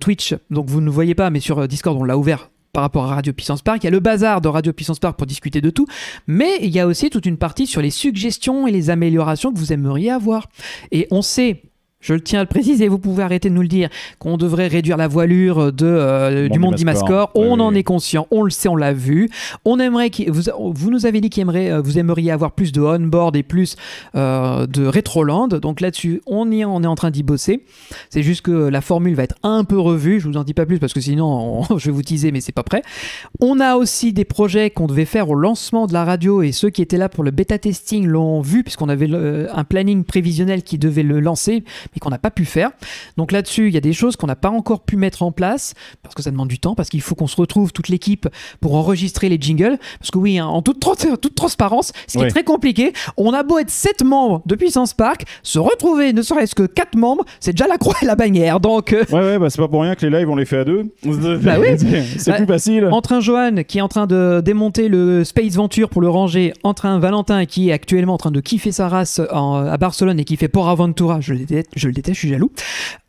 Twitch, donc vous ne voyez pas, mais sur Discord on l'a ouvert par rapport à Radio Puissance Park. Il y a le bazar de Radio Puissance Park pour discuter de tout, mais il y a aussi toute une partie sur les suggestions et les améliorations que vous aimeriez avoir. Et on sait, je le tiens à le préciser, vous pouvez arrêter de nous le dire, qu'on devrait réduire la voilure du Monde Dimascore. On en est conscient, on le sait, on l'a vu. On aimerait vous nous avez dit vous aimeriez avoir plus de on-board et plus de rétroland. Donc là-dessus, on est en train d'y bosser. C'est juste que la formule va être un peu revue. Je vous en dis pas plus parce que sinon, je vais vous teaser, mais c'est pas prêt. On a aussi des projets qu'on devait faire au lancement de la radio et ceux qui étaient là pour le bêta testing l'ont vu puisqu'on avait un planning prévisionnel qui devait le lancer mais qu'on n'a pas pu faire. Donc là-dessus, il y a des choses qu'on n'a pas encore pu mettre en place parce que ça demande du temps, parce qu'il faut qu'on se retrouve toute l'équipe pour enregistrer les jingles. Parce que oui, hein, en toute transparence, ce qui est très compliqué, on a beau être 7 membres de Puissance Park, se retrouver ne serait-ce que 4 membres, c'est déjà la croix et la bannière. Donc, bah c'est pas pour rien que les lives on les fait à 2. Bah oui, c'est plus facile. Entre un Johan qui est en train de démonter le Space Venture pour le ranger, entre un Valentin qui est actuellement en train de kiffer sa race à Barcelone et qui fait Port Aventura, je le déteste, je suis jaloux.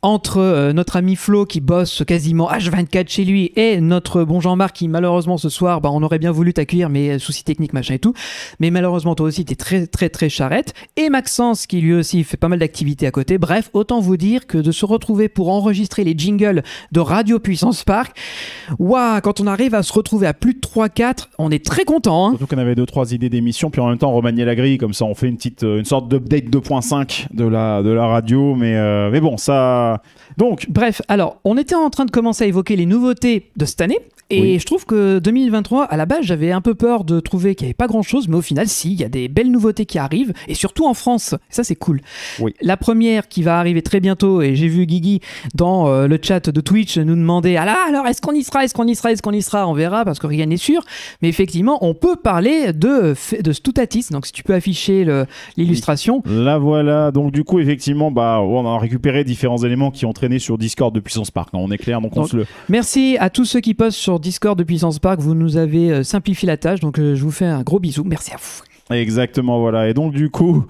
Entre notre ami Flo qui bosse quasiment H24 chez lui et notre bon Jean-Marc qui malheureusement ce soir, on aurait bien voulu t'accueillir mais soucis techniques machin et tout, mais malheureusement toi aussi t'es très très très charrette, et Maxence qui lui aussi fait pas mal d'activités à côté. Bref, autant vous dire que de se retrouver pour enregistrer les jingles de Radio Puissance Park, quand on arrive à se retrouver à plus de 3-4, on est très content, hein. Surtout qu'on avait 2-3 idées d'émissions, puis en même temps on remaniait la grille, comme ça on fait une sorte d'update 2.5 de la radio, mais bon, ça... Donc, bref, alors, on était en train de commencer à évoquer les nouveautés de cette année, et je trouve que 2023, à la base, j'avais un peu peur de trouver qu'il n'y avait pas grand-chose, mais au final, si, il y a des belles nouveautés qui arrivent, et surtout en France. Et ça, c'est cool. Oui. La première qui va arriver très bientôt, et j'ai vu Guigui dans le chat de Twitch nous demander « alors, est-ce qu'on y sera ? On verra, parce que rien n'est sûr. » Mais effectivement, on peut parler de Stoutatis, donc si tu peux afficher l'illustration. Oui. La voilà. Donc du coup, effectivement, on a récupéré différents éléments qui ont traîné sur Discord de Puissance Park. On est clair, donc merci à tous ceux qui postent sur Discord de Puissance Park, vous nous avez simplifié la tâche, donc je vous fais un gros bisou, merci à vous. Exactement, voilà. Et donc du coup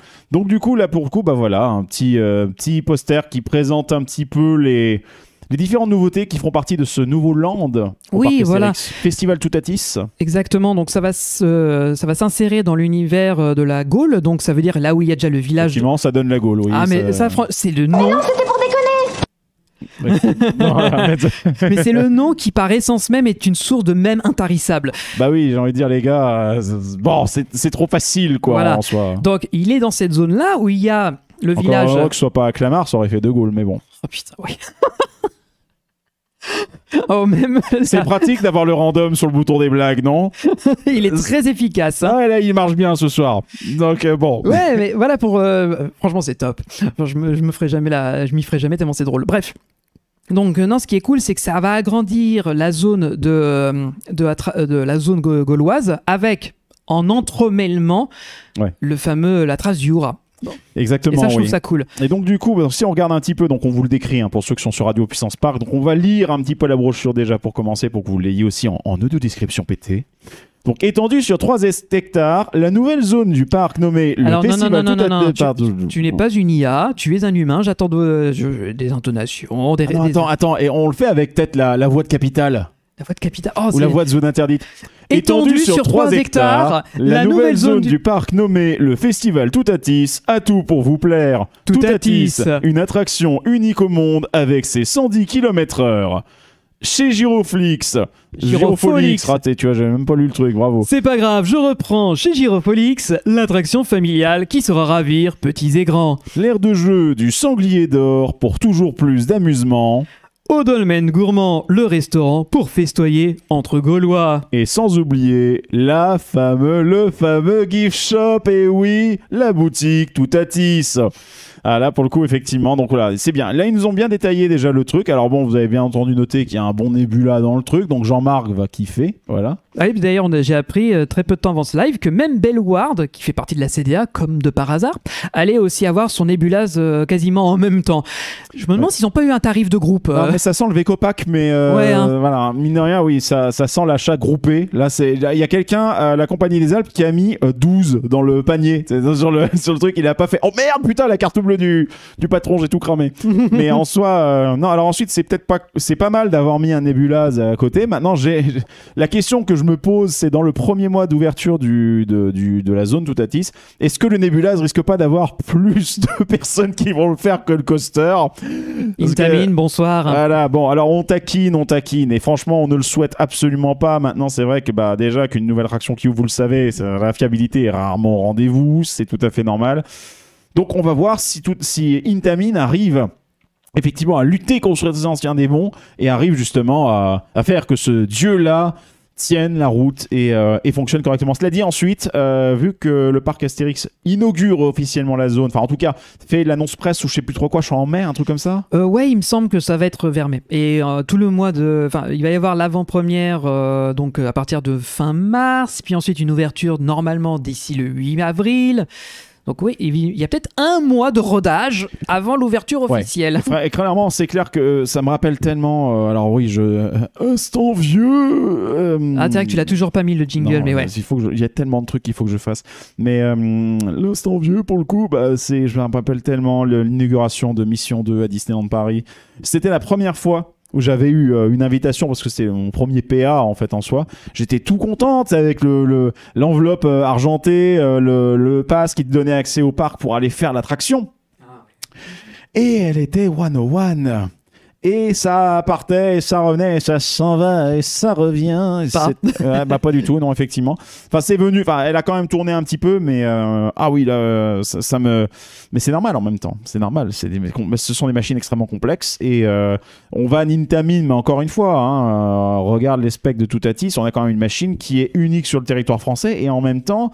là pour le coup, voilà, un petit poster qui présente un petit peu les différentes nouveautés qui feront partie de ce nouveau land. Oui, voilà. Festival Toutatis. Exactement, donc ça va s'insérer dans l'univers de la Gaule, donc ça veut dire là où il y a déjà le village. Effectivement, ça donne la Gaule, oui. Ah, mais ça c'est le nom. Oh non, c'était pour déconner. Mais c'est le nom qui par essence même est une source de mème intarissable. Bah oui, j'ai envie de dire les gars, c'est trop facile quoi, voilà. En soi. Donc il est dans cette zone là où il y a le encore village. Heureux que ce soit pas à Clamart, ça aurait fait De Gaulle, mais bon. Oh putain, oui. Oh, même c'est pratique d'avoir le random sur le bouton des blagues, non? Il est très efficace, hein. Ah, là, il marche bien ce soir. Donc bon. Ouais, mais voilà pour. Franchement, c'est top. Enfin, je m'y ferai jamais tellement c'est drôle. Bref. Donc non, ce qui est cool, c'est que ça va agrandir la zone de la zone gauloise avec en entremêlement la trace du Jura. Bon. Exactement. Et ça, je trouve ça cool. Et donc, du coup, si on regarde un petit peu, donc on vous le décrit pour ceux qui sont sur Radio Puissance Park. Donc, on va lire un petit peu la brochure déjà pour commencer, pour que vous l'ayez aussi en audio-description pété. Donc, étendue sur 3 hectares, la nouvelle zone du parc nommée le Festival non, tu n'es pas une IA, tu es un humain, j'attends des intonations. Attends, et on le fait avec peut-être la voix de Capitale. La voix de Capitale. Ou la voix de zone interdite. Étendue sur 3 hectares, la nouvelle zone du parc nommée le Festival Toutatis a tout pour vous plaire. Toutatis, une attraction unique au monde avec ses 110 km/h. Chez Giroflix, raté, tu vois, j'avais même pas lu le truc, bravo. C'est pas grave, je reprends. Chez Giroflix, l'attraction familiale qui saura ravir petits et grands. L'aire de jeu du sanglier d'or pour toujours plus d'amusement. Au dolmen gourmand, le restaurant pour festoyer entre Gaulois. Et sans oublier le fameux gift shop, et oui, la boutique Toutatis. Ah là pour le coup effectivement, donc voilà, c'est bien. Là ils nous ont bien détaillé déjà le truc. Alors bon, vous avez bien entendu noter qu'il y a un bon Nebula dans le truc, donc Jean-Marc va kiffer, voilà. Ah oui, d'ailleurs j'ai appris très peu de temps avant ce live que même Bellward, qui fait partie de la CDA comme de par hasard, allait aussi avoir son Nebulaz quasiment en même temps. Je me demande s'ils n'ont pas eu un tarif de groupe. Non, mais ça sent le Vecopack, mais voilà, mine de rien, oui, ça sent l'achat groupé. Là, il y a quelqu'un à la Compagnie des Alpes qui a mis 12 dans le panier. Sur le truc, il a pas fait. Oh merde, putain, la carte bleue. portable du patron, j'ai tout cramé. Mais en soi, non. Alors ensuite, c'est pas mal d'avoir mis un Nebulaz à côté. Maintenant, la question que je me pose, c'est dans le premier mois d'ouverture de la zone Toutatis, est-ce que le Nebulaz risque pas d'avoir plus de personnes qui vont le faire que le coaster? Intamin, bonsoir. Voilà, bon, alors on taquine, et franchement, on ne le souhaite absolument pas. Maintenant, c'est vrai que déjà qu'une nouvelle attraction qui ouvre, vous le savez, la fiabilité est rarement au rendez-vous, c'est tout à fait normal. Donc, on va voir si Intamin arrive effectivement à lutter contre ces anciens démons et arrive justement à faire que ce dieu-là tienne la route et fonctionne correctement. Cela dit, ensuite, vu que le parc Astérix inaugure officiellement la zone, enfin en tout cas fait l'annonce presse ou je sais plus trop quoi, je suis en mai, un truc comme ça. Ouais, il me semble que ça va être vers mai. Et tout le mois il va y avoir l'avant-première donc à partir de fin mars, puis ensuite une ouverture normalement d'ici le 8 avril. Donc oui, il y a peut-être un mois de rodage avant l'ouverture officielle. Ouais. Et clairement, c'est clair que ça me rappelle tellement... alors oui, instant vieux... Ah, c'est vrai que tu l'as toujours pas mis le jingle, non, mais ouais. Il y a tellement de trucs qu'il faut que je fasse. Mais l'instant vieux, pour le coup, je me rappelle tellement l'inauguration de Mission 2 à Disneyland Paris. C'était la première fois où j'avais eu une invitation parce que c'est mon premier PA en fait en soi. J'étais tout contente avec l'enveloppe argentée, le pass qui te donnait accès au parc pour aller faire l'attraction. Et elle était 101. Et ça partait, et ça revenait, et ça s'en va, et ça revient. Pas du tout, non, effectivement. Enfin, c'est venu, elle a quand même tourné un petit peu, mais ah oui, là, ça me... Mais c'est normal en même temps, c'est normal. Ce sont des machines extrêmement complexes, et on va à Intamin, mais encore une fois, regarde les specs de Toutatis, on a quand même une machine qui est unique sur le territoire français, et en même temps...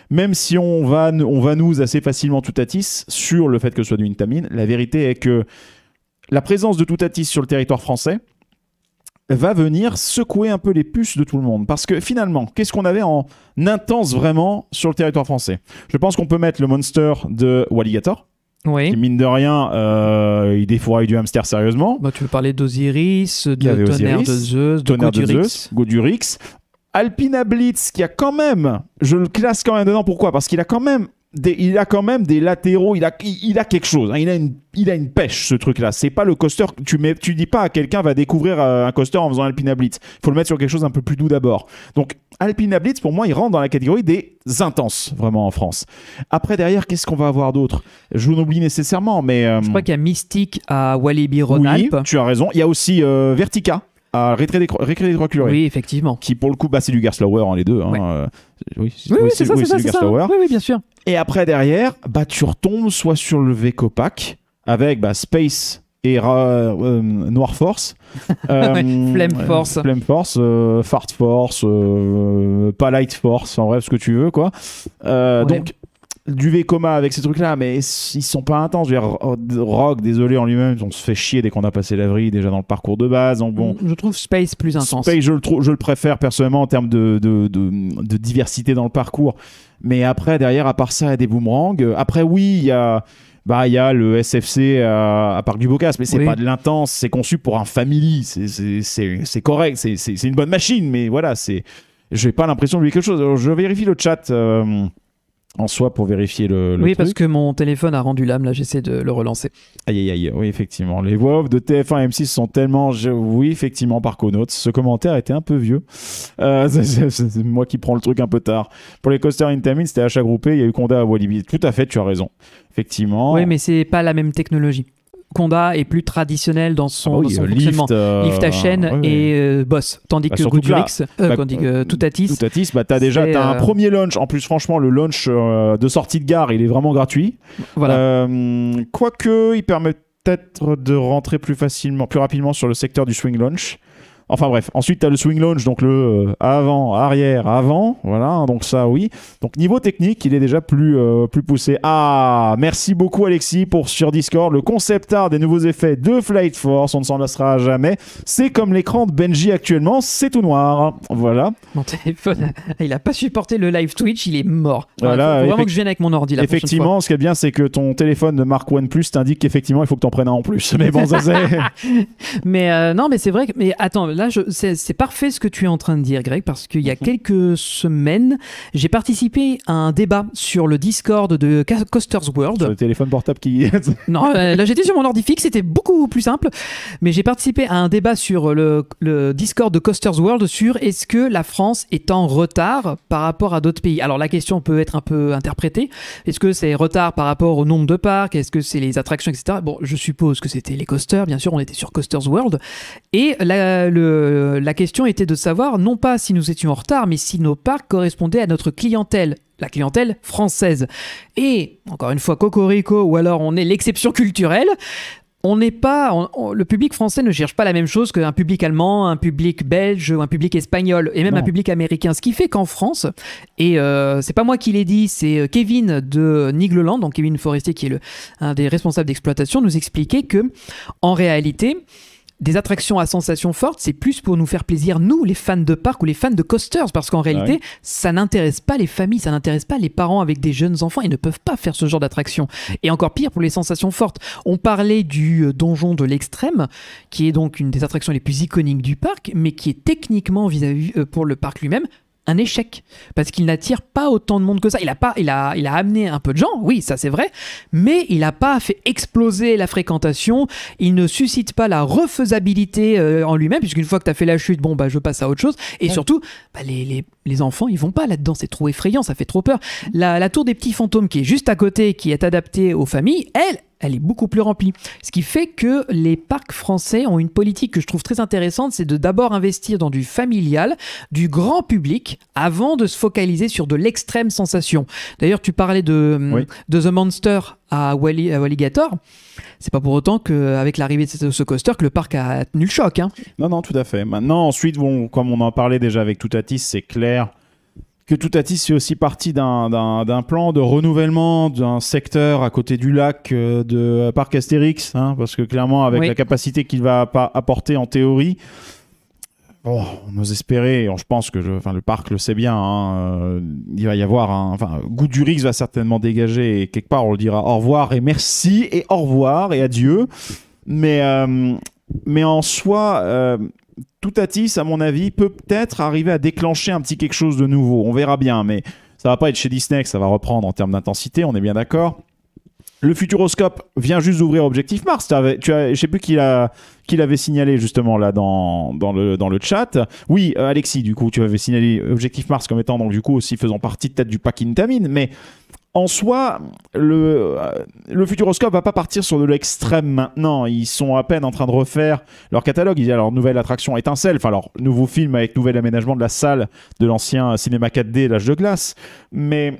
Même si on va nous assez facilement Toutatis sur le fait que ce soit du Intamin, la vérité est que la présence de Toutatis sur le territoire français va venir secouer un peu les puces de tout le monde. Parce que finalement, qu'est-ce qu'on avait en intense vraiment sur le territoire français ? Je pense qu'on peut mettre le Monster de Walligator. Oui. Qui, mine de rien, il défouraille du hamster sérieusement. Tu veux parler d'Osiris, de Tonnerre de Zeus, de Godurix. Alpina Blitz, qui a quand même... Je le classe quand même dedans. Pourquoi ? Parce qu'il a quand même... Il a quand même des latéraux, il a quelque chose, hein. Il a une pêche, ce truc-là. C'est pas le coaster, tu dis pas à quelqu'un va découvrir un coaster en faisant Alpina Blitz. Il faut le mettre sur quelque chose un peu plus doux d'abord. Donc Alpina Blitz, pour moi, il rentre dans la catégorie des intenses, vraiment, en France. Après, derrière, qu'est-ce qu'on va avoir d'autre ? Je vous en oublie nécessairement, mais... Je crois qu'il y a Mystique à Walibi Rhône-Alpes. Oui, tu as raison. Il y a aussi Vertica. À Récré des Trois Cullerés. Oui, effectivement. Qui, pour le coup, c'est du Gerstlauer, les deux. Hein. Ouais. C'est du Gerstlauer. Oui, bien sûr. Et après, derrière, tu retombes soit sur le Vecopac avec Space et Noir Force. Flame Force. Flame Force, Fart Force, pas Light Force, en bref, ce que tu veux, quoi. Donc, du Vekoma avec ces trucs-là, mais ils sont pas intenses. Je veux dire, Rogue, désolé en lui-même, on se fait chier dès qu'on a passé la vrille déjà dans le parcours de base. Donc bon, je trouve Space plus intense. Space, je le préfère personnellement en termes de diversité dans le parcours. Mais après, derrière, à part ça, il y a des boomerangs. Après, oui, il y a le SFC à Parc du Bocas, mais c'est pas de l'intense. C'est conçu pour un family. C'est correct. C'est une bonne machine, mais voilà, j'ai pas l'impression de lui quelque chose. Alors, je vérifie le chat. En soi pour vérifier le oui, truc. Parce que mon téléphone a rendu l'âme, là j'essaie de le relancer. Aïe, oui effectivement. Les voix off de TF1 et M6 sont tellement... Oui effectivement, par Conotes. Ce commentaire était un peu vieux. C'est moi qui prends le truc un peu tard. Pour les coasters Intamin, c'était achat groupé, il y a eu Conda à Walibi. Tout à fait, tu as raison. Effectivement. Oui, mais c'est pas la même technologie. Conda est plus traditionnel dans son fonctionnement. Lift à chaîne et boss. Tandis que Godurix, Toutatis, t'as un premier launch. En plus, franchement, le launch de sortie de gare, il est vraiment gratuit. Voilà. Quoique, il permet peut-être de rentrer plus rapidement sur le secteur du swing launch. Enfin bref, ensuite tu as le swing launch, donc le avant, arrière, avant, voilà, donc ça oui. Donc niveau technique, il est déjà plus poussé. Ah, merci beaucoup Alexis sur Discord, le concept art des nouveaux effets de Flight Force, on ne s'en lassera jamais. C'est comme l'écran de Benji actuellement, c'est tout noir. Voilà. Mon téléphone, il a pas supporté le live Twitch, il est mort. Voilà, faut vraiment que je vienne avec mon ordi là. Effectivement, ce qui est bien, c'est que ton téléphone de marque OnePlus t'indique qu'effectivement il faut que t'en prennes un en plus. Mais bon, ça c'est... mais non, mais c'est vrai que... Mais attends, là, c'est parfait ce que tu es en train de dire, Greg, parce qu'il y a quelques semaines, j'ai participé à un débat sur le Discord de Coaster's World. Sur le téléphone portable qui... Non, là j'étais sur mon ordi fixe, c'était beaucoup plus simple. Mais j'ai participé à un débat sur le Discord de Coaster's World sur est-ce que la France est en retard par rapport à d'autres pays. Alors la question peut être un peu interprétée. Est-ce que c'est retard par rapport au nombre de parcs? Est-ce que c'est les attractions, etc. Bon, je suppose que c'était les coasters. Bien sûr, on était sur Coaster's World. Et la question était de savoir, non pas si nous étions en retard, mais si nos parcs correspondaient à notre clientèle. La clientèle française. Et, encore une fois, cocorico, ou alors on est l'exception culturelle. On n'est pas, le public français ne cherche pas la même chose qu'un public allemand, un public belge ou un public espagnol et même un public américain. Ce qui fait qu'en France, et c'est pas moi qui l'ai dit, c'est Kevin de Nigloland, donc Kevin Forestier qui est un des responsables d'exploitation, nous expliquait que en réalité, des attractions à sensations fortes, c'est plus pour nous faire plaisir, nous, les fans de parc ou les fans de coasters, parce qu'en réalité, ça n'intéresse pas les familles, ça n'intéresse pas les parents avec des jeunes enfants, ils ne peuvent pas faire ce genre d'attraction. Et encore pire pour les sensations fortes. On parlait du donjon de l'extrême, qui est donc une des attractions les plus iconiques du parc, mais qui est techniquement vis-à-vis pour le parc lui-même, un échec, parce qu'il n'attire pas autant de monde que ça. Il a amené un peu de gens, oui, ça c'est vrai, mais il n'a pas fait exploser la fréquentation, il ne suscite pas la refaisabilité en lui-même, puisqu'une fois que tu as fait la chute, bon, bah, je passe à autre chose, et surtout, bah, les enfants, ils vont pas là-dedans, c'est trop effrayant, ça fait trop peur. La tour des petits fantômes qui est juste à côté, qui est adaptée aux familles, elle est beaucoup plus remplie. Ce qui fait que les parcs français ont une politique que je trouve très intéressante, c'est de d'abord investir dans du familial, du grand public, avant de se focaliser sur de l'extrême sensation. D'ailleurs, tu parlais de The Monster à Walligator. C'est pas pour autant qu'avec l'arrivée de ce coaster que le parc a tenu le choc. Hein. Non, tout à fait. Maintenant, ensuite, bon, comme on en parlait déjà avec Toutatis, c'est clair que Toutatis fait aussi partie d'un plan de renouvellement d'un secteur à côté du lac de Parc Astérix, hein, parce que clairement, avec la capacité qu'il va apporter en théorie, bon, on ose espérer, je pense que le parc le sait bien, hein, il va y avoir Goudurix va certainement dégager et quelque part on le dira au revoir et merci et au revoir et adieu. Mais en soi... Toutatis, à mon avis, peut peut-être arriver à déclencher un petit quelque chose de nouveau. On verra bien, mais ça va pas être chez Disney que ça va reprendre en termes d'intensité, on est bien d'accord. Le Futuroscope vient juste d'ouvrir Objectif Mars. Je sais plus qui l'avait signalé justement là dans le chat. Oui, Alexis, du coup, tu avais signalé Objectif Mars comme étant donc du coup aussi faisant partie peut-être du pack Intamin, mais en soi, le Futuroscope va pas partir sur de l'extrême maintenant. Ils sont à peine en train de refaire leur catalogue. Il y a leur nouvelle attraction Étincelle, enfin leur nouveau film avec nouvel aménagement de la salle de l'ancien cinéma 4D, l'âge de glace. Mais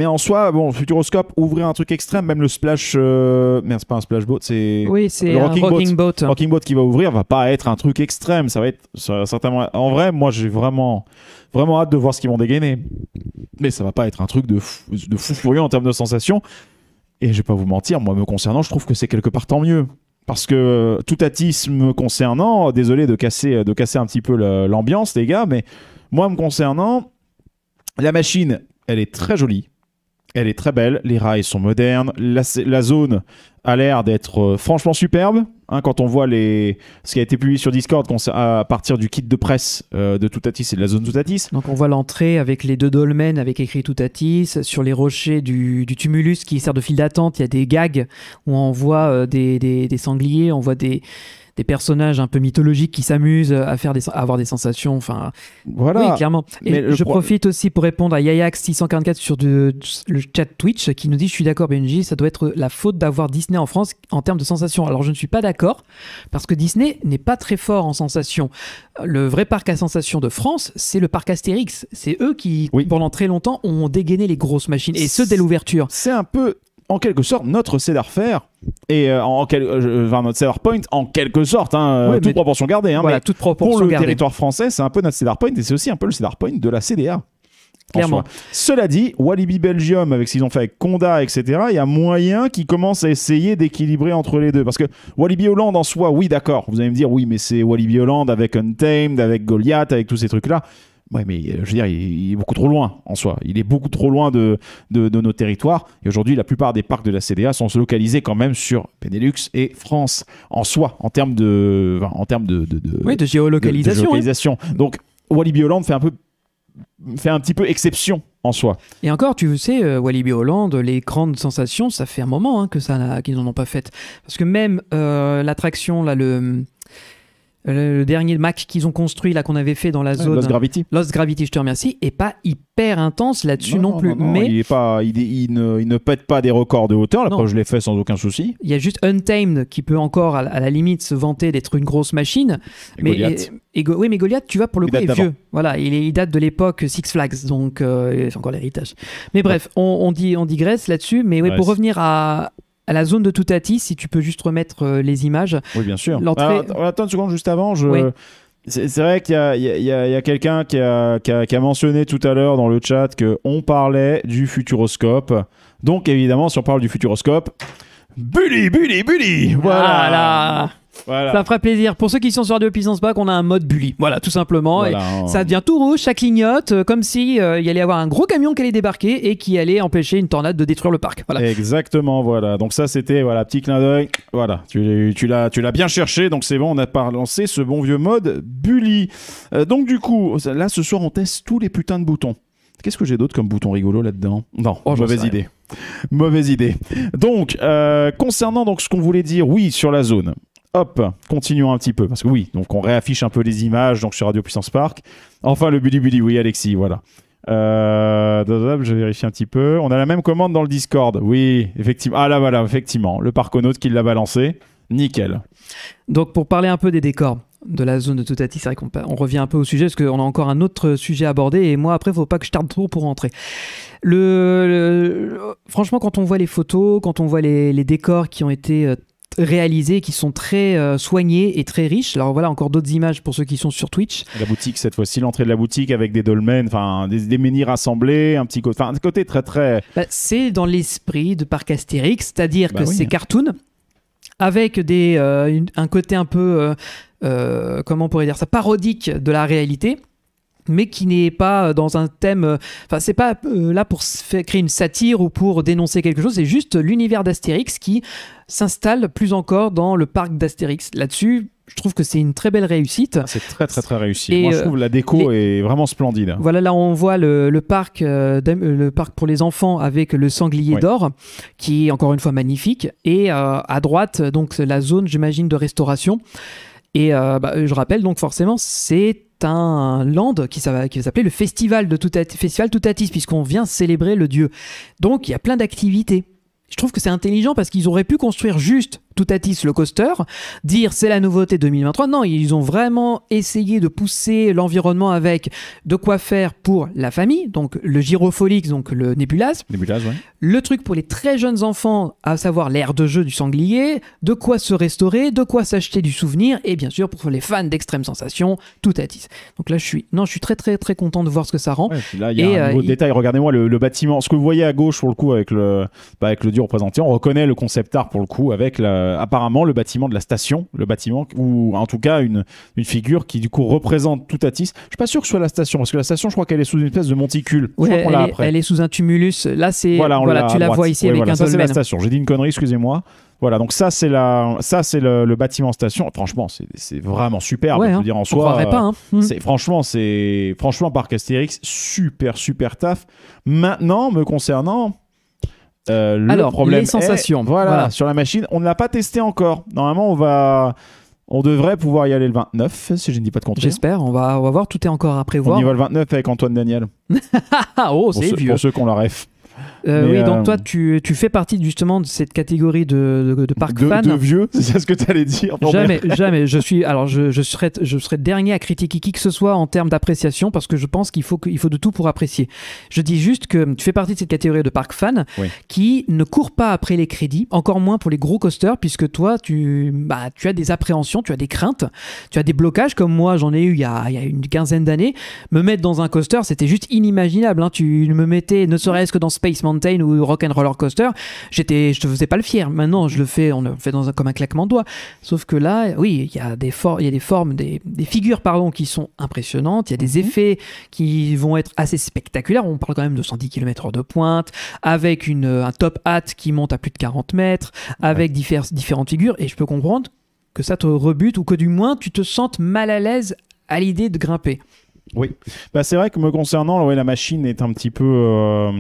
en soi, bon, Futuroscope, ouvrir un truc extrême, même le splash... Merde, c'est pas un splash boat, c'est... Oui, c'est le un rocking boat. Rocking boat qui va ouvrir va pas être un truc extrême. Ça va être certainement... En vrai, moi, j'ai vraiment hâte de voir ce qu'ils vont dégainer. Mais ça va pas être un truc de fou furieux en termes de sensations. Et je vais pas vous mentir, moi, me concernant, je trouve que c'est quelque part tant mieux. Parce que Toutatis me concernant, désolé de casser un petit peu l'ambiance, les gars, mais moi, me concernant, la machine... Elle est très jolie, elle est très belle, les rails sont modernes, la zone a l'air d'être franchement superbe. Hein, quand on voit ce qui a été publié sur Discord à partir du kit de presse de Toutatis et de la zone Toutatis. Donc on voit l'entrée avec les deux dolmens avec écrit Toutatis. Sur les rochers du tumulus qui sert de file d'attente, il y a des gags où on voit des sangliers, on voit des personnages un peu mythologiques qui s'amusent à avoir des sensations. Enfin, voilà. Oui, clairement. Et je profite aussi pour répondre à Yayax644 sur le chat Twitch qui nous dit « Je suis d'accord, Benji, ça doit être la faute d'avoir Disney en France en termes de sensations. » Alors, je ne suis pas d'accord parce que Disney n'est pas très fort en sensations. Le vrai parc à sensations de France, c'est le parc Astérix. C'est eux qui, pendant très longtemps, ont dégainé les grosses machines. Et ce, dès l'ouverture. C'est un peu... en quelque sorte, notre Cedar Fair et notre Cedar Point, en quelque sorte, hein, toute proportion gardée. Hein, voilà, toute proportion pour le gardée. territoire français, c'est un peu notre Cedar Point et c'est aussi un peu le Cedar Point de la CDA. Clairement. Cela dit, Walibi Belgium, avec ce qu'ils ont fait avec Conda, etc., il y a moyen qu'ils commencent à essayer d'équilibrer entre les deux. Parce que Walibi Holland en soi, oui, d'accord, vous allez me dire, oui, mais c'est Walibi Holland avec Untamed, avec Goliath, avec tous ces trucs-là. Ouais, mais je veux dire, il est beaucoup trop loin en soi. Il est beaucoup trop loin de nos territoires. Et aujourd'hui, la plupart des parcs de la CDA sont localisés quand même sur Benelux et France en soi, en termes de géolocalisation. De géolocalisation. Donc, Walibi Holland fait un petit peu exception en soi. Et encore, tu sais, Walibi Holland, les grandes sensations, ça fait un moment qu'ils n'en ont pas fait. Parce que même l'attraction, là, le dernier Mac qu'ils ont construit, là, qu'on avait fait dans la zone Lost Gravity. Lost Gravity, je te remercie, est pas hyper intense là-dessus non plus. Non, mais il ne pète pas des records de hauteur. La preuve, je l'ai fait sans aucun souci. Il y a juste Untamed qui peut encore, à la limite, se vanter d'être une grosse machine. Goliath. Oui, mais Goliath, tu vois, pour le coup, il est vieux. vieux. Voilà, il date de l'époque Six Flags, donc c'est encore l'héritage. Mais bref, on digresse là-dessus. Mais ouais, pour revenir à la zone de Toutatis, si tu peux juste remettre les images. Oui, bien sûr. L'entrée... Attends une seconde, juste avant. Oui. C'est vrai qu'il y a quelqu'un qui a mentionné tout à l'heure dans le chat qu'on parlait du Futuroscope. Donc, évidemment, si on parle du Futuroscope, Bully Voilà. Ça ferait plaisir. Pour ceux qui sont sur Radio Puissance Park, on a un mode bully. Voilà, tout simplement. Voilà, et ça devient tout rouge, ça clignote, comme si il allait y avoir un gros camion qui allait débarquer et qui allait empêcher une tornade de détruire le parc. Voilà. Exactement, voilà. Donc ça, c'était petit clin d'œil. Voilà, tu l'as bien cherché. Donc c'est bon, on a pas lancé ce bon vieux mode bully. Donc du coup, là, ce soir, on teste tous les putains de boutons. Qu'est-ce que j'ai d'autre comme bouton rigolo là-dedans ? Non, mauvaise idée. Mauvaise idée. Donc, concernant donc ce qu'on voulait dire, oui, sur la zone. Hop, continuons un petit peu, parce que oui, donc on réaffiche un peu les images donc sur Radio Puissance Park. Enfin, le Bully, oui, Alexis, voilà. Je vérifie un petit peu. On a la même commande dans le Discord. Oui, effectivement. Ah là, voilà, effectivement. Le parconaute qui l'a balancé. Nickel. Donc, pour parler un peu des décors de la zone de Toutatis, c'est vrai qu'on revient un peu au sujet, parce qu'on a encore un autre sujet à aborder, et moi, après, il ne faut pas que je tarde trop pour rentrer. Franchement, quand on voit les photos, quand on voit les décors qui ont été réalisés, qui sont très soignés et très riches. Alors voilà, encore d'autres images pour ceux qui sont sur Twitch. La boutique, cette fois-ci, l'entrée de la boutique avec des dolmens, enfin des menhirs rassemblés, un côté très très... c'est dans l'esprit de Parc Astérix, c'est-à-dire que c'est cartoon, avec un côté un peu, comment on pourrait dire ça, parodique de la réalité, mais qui n'est pas dans un thème... c'est pas là pour créer une satire ou pour dénoncer quelque chose, c'est juste l'univers d'Astérix qui s'installe plus encore dans le parc d'Astérix. Là-dessus, je trouve que c'est une très belle réussite. C'est très très très réussi. Et moi, je trouve la déco est vraiment splendide. Voilà, là on voit le parc pour les enfants avec le sanglier d'or, qui est encore une fois magnifique. Et à droite, donc la zone, j'imagine, de restauration. Et je rappelle donc forcément, c'est un land qui s'appelait le Festival Toutatis, puisqu'on vient célébrer le dieu. Donc il y a plein d'activités. Je trouve que c'est intelligent parce qu'ils auraient pu construire juste Toutatis le coaster, dire c'est la nouveauté 2023. Non, ils ont vraiment essayé de pousser l'environnement avec de quoi faire pour la famille, donc le Gyrofolix, donc le Nébulaz. Le truc pour les très jeunes enfants, à savoir l'aire de jeu du sanglier, de quoi se restaurer, de quoi s'acheter du souvenir, et bien sûr pour les fans d'extrême sensation, Toutatis. Donc là, je suis très très très content de voir ce que ça rend. Là, il y a un nouveau détail. Regardez-moi le bâtiment. Ce que vous voyez à gauche pour le coup avec le dieu représenté, on reconnaît le concept art pour le coup avec apparemment le bâtiment de la station, ou en tout cas une figure qui du coup représente Toutatis. Je suis pas sûr que ce soit la station, parce que la station, je crois qu'elle est sous une espèce de monticule. Elle est sous un tumulus. Là, tu la vois ici avec un dolmen. Ça, c'est la dolmen. station. J'ai dit une connerie, excusez-moi. Voilà, donc ça c'est le bâtiment station. Franchement, c'est vraiment superbe. Je veux dire en soi. On croirait pas. Franchement, Parc Astérix, super taf. Maintenant, me concernant. Le problème les sensations. Voilà, sur la machine, on ne l'a pas testé encore. Normalement, on devrait pouvoir y aller le 29, si je ne dis pas de contraire. J'espère, on va voir, tout est encore à prévoir. On y va le 29 avec Antoine Daniel. C'est vieux. Pour ceux qui ont la ref. Oui, donc toi, tu fais partie justement de cette catégorie de parc fan. De vieux, c'est ça ce que tu allais dire? Jamais. Je serais dernier à critiquer qui que ce soit en termes d'appréciation, parce que je pense qu'il faut de tout pour apprécier. Je dis juste que tu fais partie de cette catégorie de parc fan qui ne court pas après les crédits, encore moins pour les gros coasters, puisque toi, tu as des appréhensions, tu as des craintes, tu as des blocages, comme moi j'en ai eu il y a une quinzaine d'années. Me mettre dans un coaster, c'était juste inimaginable. Tu me mettais, ne serait-ce que dans Space Space Mountain ou Rock and Roller Coaster, je te faisais pas le fier. Maintenant, on le fait comme un claquement de doigts. Sauf que là, oui, il y a des formes, des figures, pardon, qui sont impressionnantes. Il y a des effets qui vont être assez spectaculaires. On parle quand même de 110 km/h de pointe, avec un top hat qui monte à plus de 40 mètres, avec différentes figures. Et je peux comprendre que ça te rebute ou que du moins tu te sentes mal à l'aise à l'idée de grimper. Oui, c'est vrai que me concernant, la machine est un petit peu...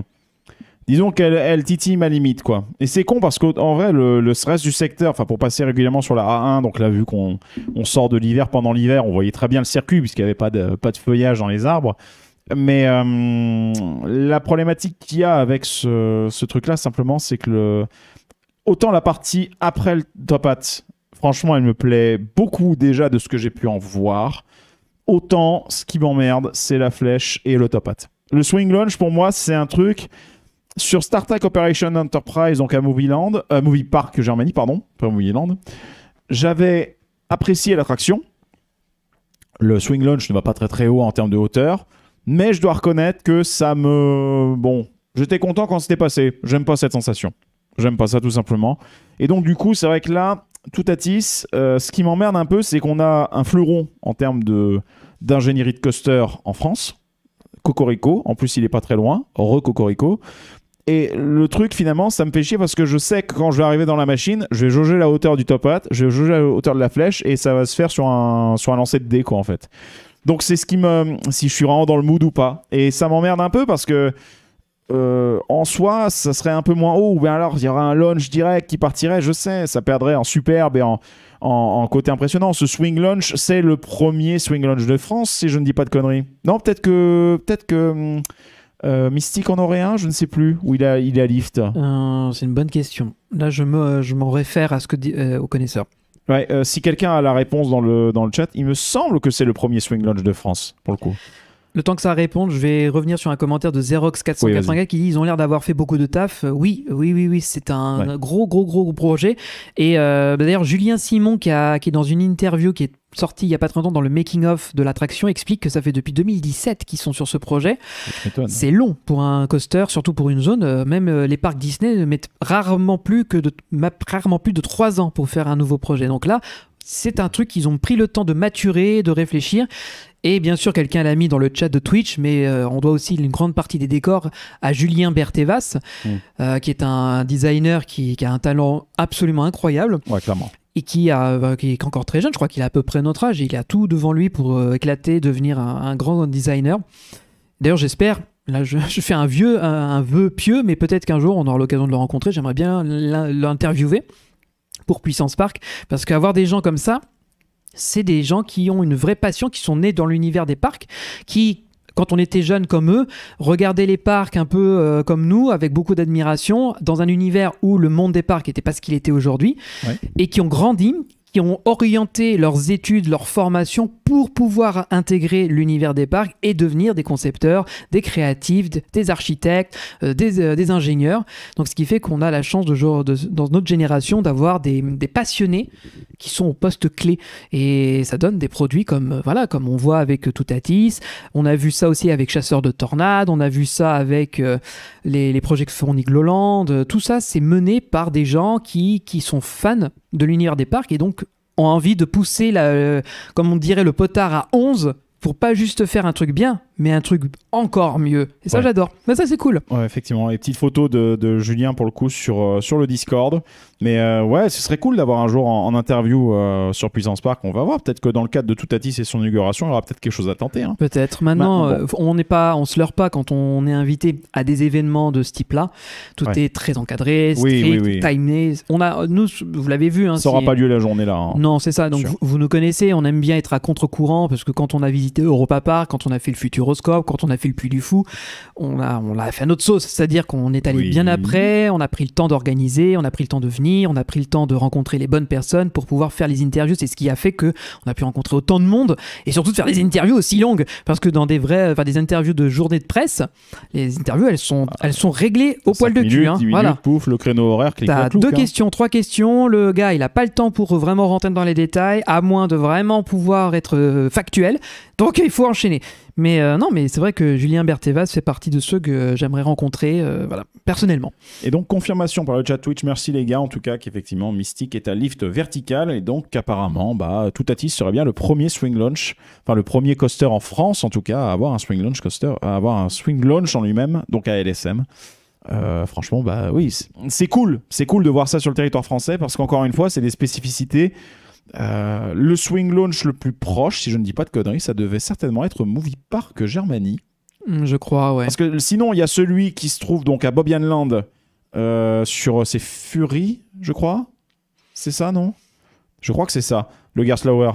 Disons qu'elle titille ma limite, quoi. Et c'est con parce qu'en vrai, le stress du secteur, pour passer régulièrement sur la A1, donc là, vu qu'on sort de l'hiver, pendant l'hiver, on voyait très bien le circuit puisqu'il n'y avait pas de feuillage dans les arbres. Mais la problématique qu'il y a avec ce truc-là, simplement, c'est que autant la partie après le top hat, franchement, elle me plaît beaucoup déjà de ce que j'ai pu en voir. Autant, ce qui m'emmerde, c'est la flèche et le top hat. Le swing launch, pour moi, c'est un truc... Sur Star Trek Operation Enterprise, donc à Movie Park Germany, pardon, pas Movie Land, j'avais apprécié l'attraction. Le swing launch ne va pas très très haut en termes de hauteur, mais je dois reconnaître que ça me... Bon, j'étais content quand c'était passé. J'aime pas cette sensation. J'aime pas ça tout simplement. Et donc du coup, c'est vrai que là, tout à tisse, ce qui m'emmerde un peu, c'est qu'on a un fleuron en termes d'ingénierie de coaster en France. Cocorico, en plus il est pas très loin, Cocorico. Et le truc, finalement, ça me fait chier parce que je sais que quand je vais arriver dans la machine, je vais jauger la hauteur du top hat, je vais jauger la hauteur de la flèche et ça va se faire sur un lancer de dés, quoi, en fait. Donc, c'est ce qui si je suis vraiment dans le mood ou pas. Et ça m'emmerde un peu parce que, en soi, ça serait un peu moins haut. Ou bien alors, il y aurait un launch direct qui partirait, je sais, ça perdrait en superbe et en côté impressionnant. Ce swing launch, c'est le premier swing launch de France, si je ne dis pas de conneries. Non, peut-être que Mystique en aurait un, je ne sais plus, où il a lift. C'est une bonne question. Là, je m'en réfère à ce que aux connaisseurs. Ouais, si quelqu'un a la réponse dans le chat, il me semble que c'est le premier swing launch de France, pour le coup. Le temps que ça réponde, je vais revenir sur un commentaire de Xerox484 qui dit ils ont l'air d'avoir fait beaucoup de taf. Oui, c'est un gros projet. Et d'ailleurs, Julien Simon, qui est dans une interview qui est sortie il n'y a pas très longtemps dans le making-of de l'attraction, explique que ça fait depuis 2017 qu'ils sont sur ce projet. C'est long pour un coaster, surtout pour une zone. Même les parcs Disney mettent rarement plus de 3 ans pour faire un nouveau projet. Donc là, c'est un truc qu'ils ont pris le temps de maturer, de réfléchir. Et bien sûr, quelqu'un l'a mis dans le chat de Twitch, mais on doit aussi une grande partie des décors à Julien Berthevas, qui est un designer qui a un talent absolument incroyable. Ouais, clairement. Et qui est encore très jeune, je crois qu'il a à peu près notre âge, et il a tout devant lui pour éclater, devenir un grand designer. D'ailleurs, j'espère, là je fais un vœu pieux, mais peut-être qu'un jour on aura l'occasion de le rencontrer, j'aimerais bien l'interviewer pour Puissance Park, parce qu'avoir des gens comme ça, c'est des gens qui ont une vraie passion, qui sont nés dans l'univers des parcs, qui, quand on était jeunes comme eux, regardaient les parcs un peu comme nous, avec beaucoup d'admiration, dans un univers où le monde des parcs n'était pas ce qu'il était aujourd'hui, et qui ont grandi, qui ont orienté leurs études, leur formation pour pouvoir intégrer l'univers des parcs et devenir des concepteurs, des créatifs, des architectes, des ingénieurs. Donc ce qui fait qu'on a la chance dans notre génération d'avoir des passionnés qui sont au poste clé. Et ça donne des produits comme on voit avec Toutatis. On a vu ça aussi avec Chasseurs de Tornades. On a vu ça avec les projets que font Nigloland. Tout ça, c'est mené par des gens qui sont fans de l'univers des parcs et donc ont envie de pousser, comme on dirait, le potard à 11 pour pas juste faire un truc bien, mais un truc encore mieux. Et ça, j'adore. Mais ça, c'est cool. Ouais, effectivement. Les petites photos de Julien, pour le coup, sur le Discord. Mais ce serait cool d'avoir un jour en interview sur Puissance Park. On va voir. Peut-être que dans le cadre de Toutatis et son inauguration, il y aura peut-être quelque chose à tenter. Hein. Peut-être. Maintenant, on se leurre pas quand on est invité à des événements de ce type-là. Tout est très encadré, strict, timé. Nous, vous l'avez vu. Ça n'aura pas lieu la journée là. Hein. Non, c'est ça. Donc, vous nous connaissez. On aime bien être à contre-courant parce que quand on a visité Europa Park, quand on a fait le Futuroscope, quand on a fait le Puy du Fou, on l'a fait à notre sauce. C'est-à-dire qu'on est allé bien après, on a pris le temps d'organiser, on a pris le temps de venir, on a pris le temps de rencontrer les bonnes personnes pour pouvoir faire les interviews. C'est ce qui a fait qu'on a pu rencontrer autant de monde et surtout de faire des interviews aussi longues. Parce que dans des interviews de journée de presse, les interviews, elles sont réglées au poil de cul. 10 minutes, pouf, le créneau horaire. T'as 2 questions, 3 questions. Le gars, il a pas le temps pour vraiment rentrer dans les détails, à moins de vraiment pouvoir être factuel. Donc, il faut enchaîner. Mais non, mais c'est vrai que Julien Berthevaz fait partie de ceux que j'aimerais rencontrer, voilà, personnellement. Et donc, confirmation par le chat Twitch, merci les gars, en tout cas, qu'effectivement, Mystique est à lift vertical, et donc, apparemment, Toutatis serait bien le premier swing launch, enfin, le premier coaster en France, en tout cas, à avoir un swing launch coaster, à avoir un swing launch en lui-même, donc à LSM. Franchement, oui, c'est cool de voir ça sur le territoire français, parce qu'encore une fois, c'est des spécificités. Le swing launch le plus proche, si je ne dis pas de conneries, ça devait certainement être Movie Park Germany. Je crois, ouais. Parce que sinon, il y a celui qui se trouve donc à Bobbian Land sur ses Fury, je crois. C'est ça, non? Je crois que c'est ça, le Gerstlauer.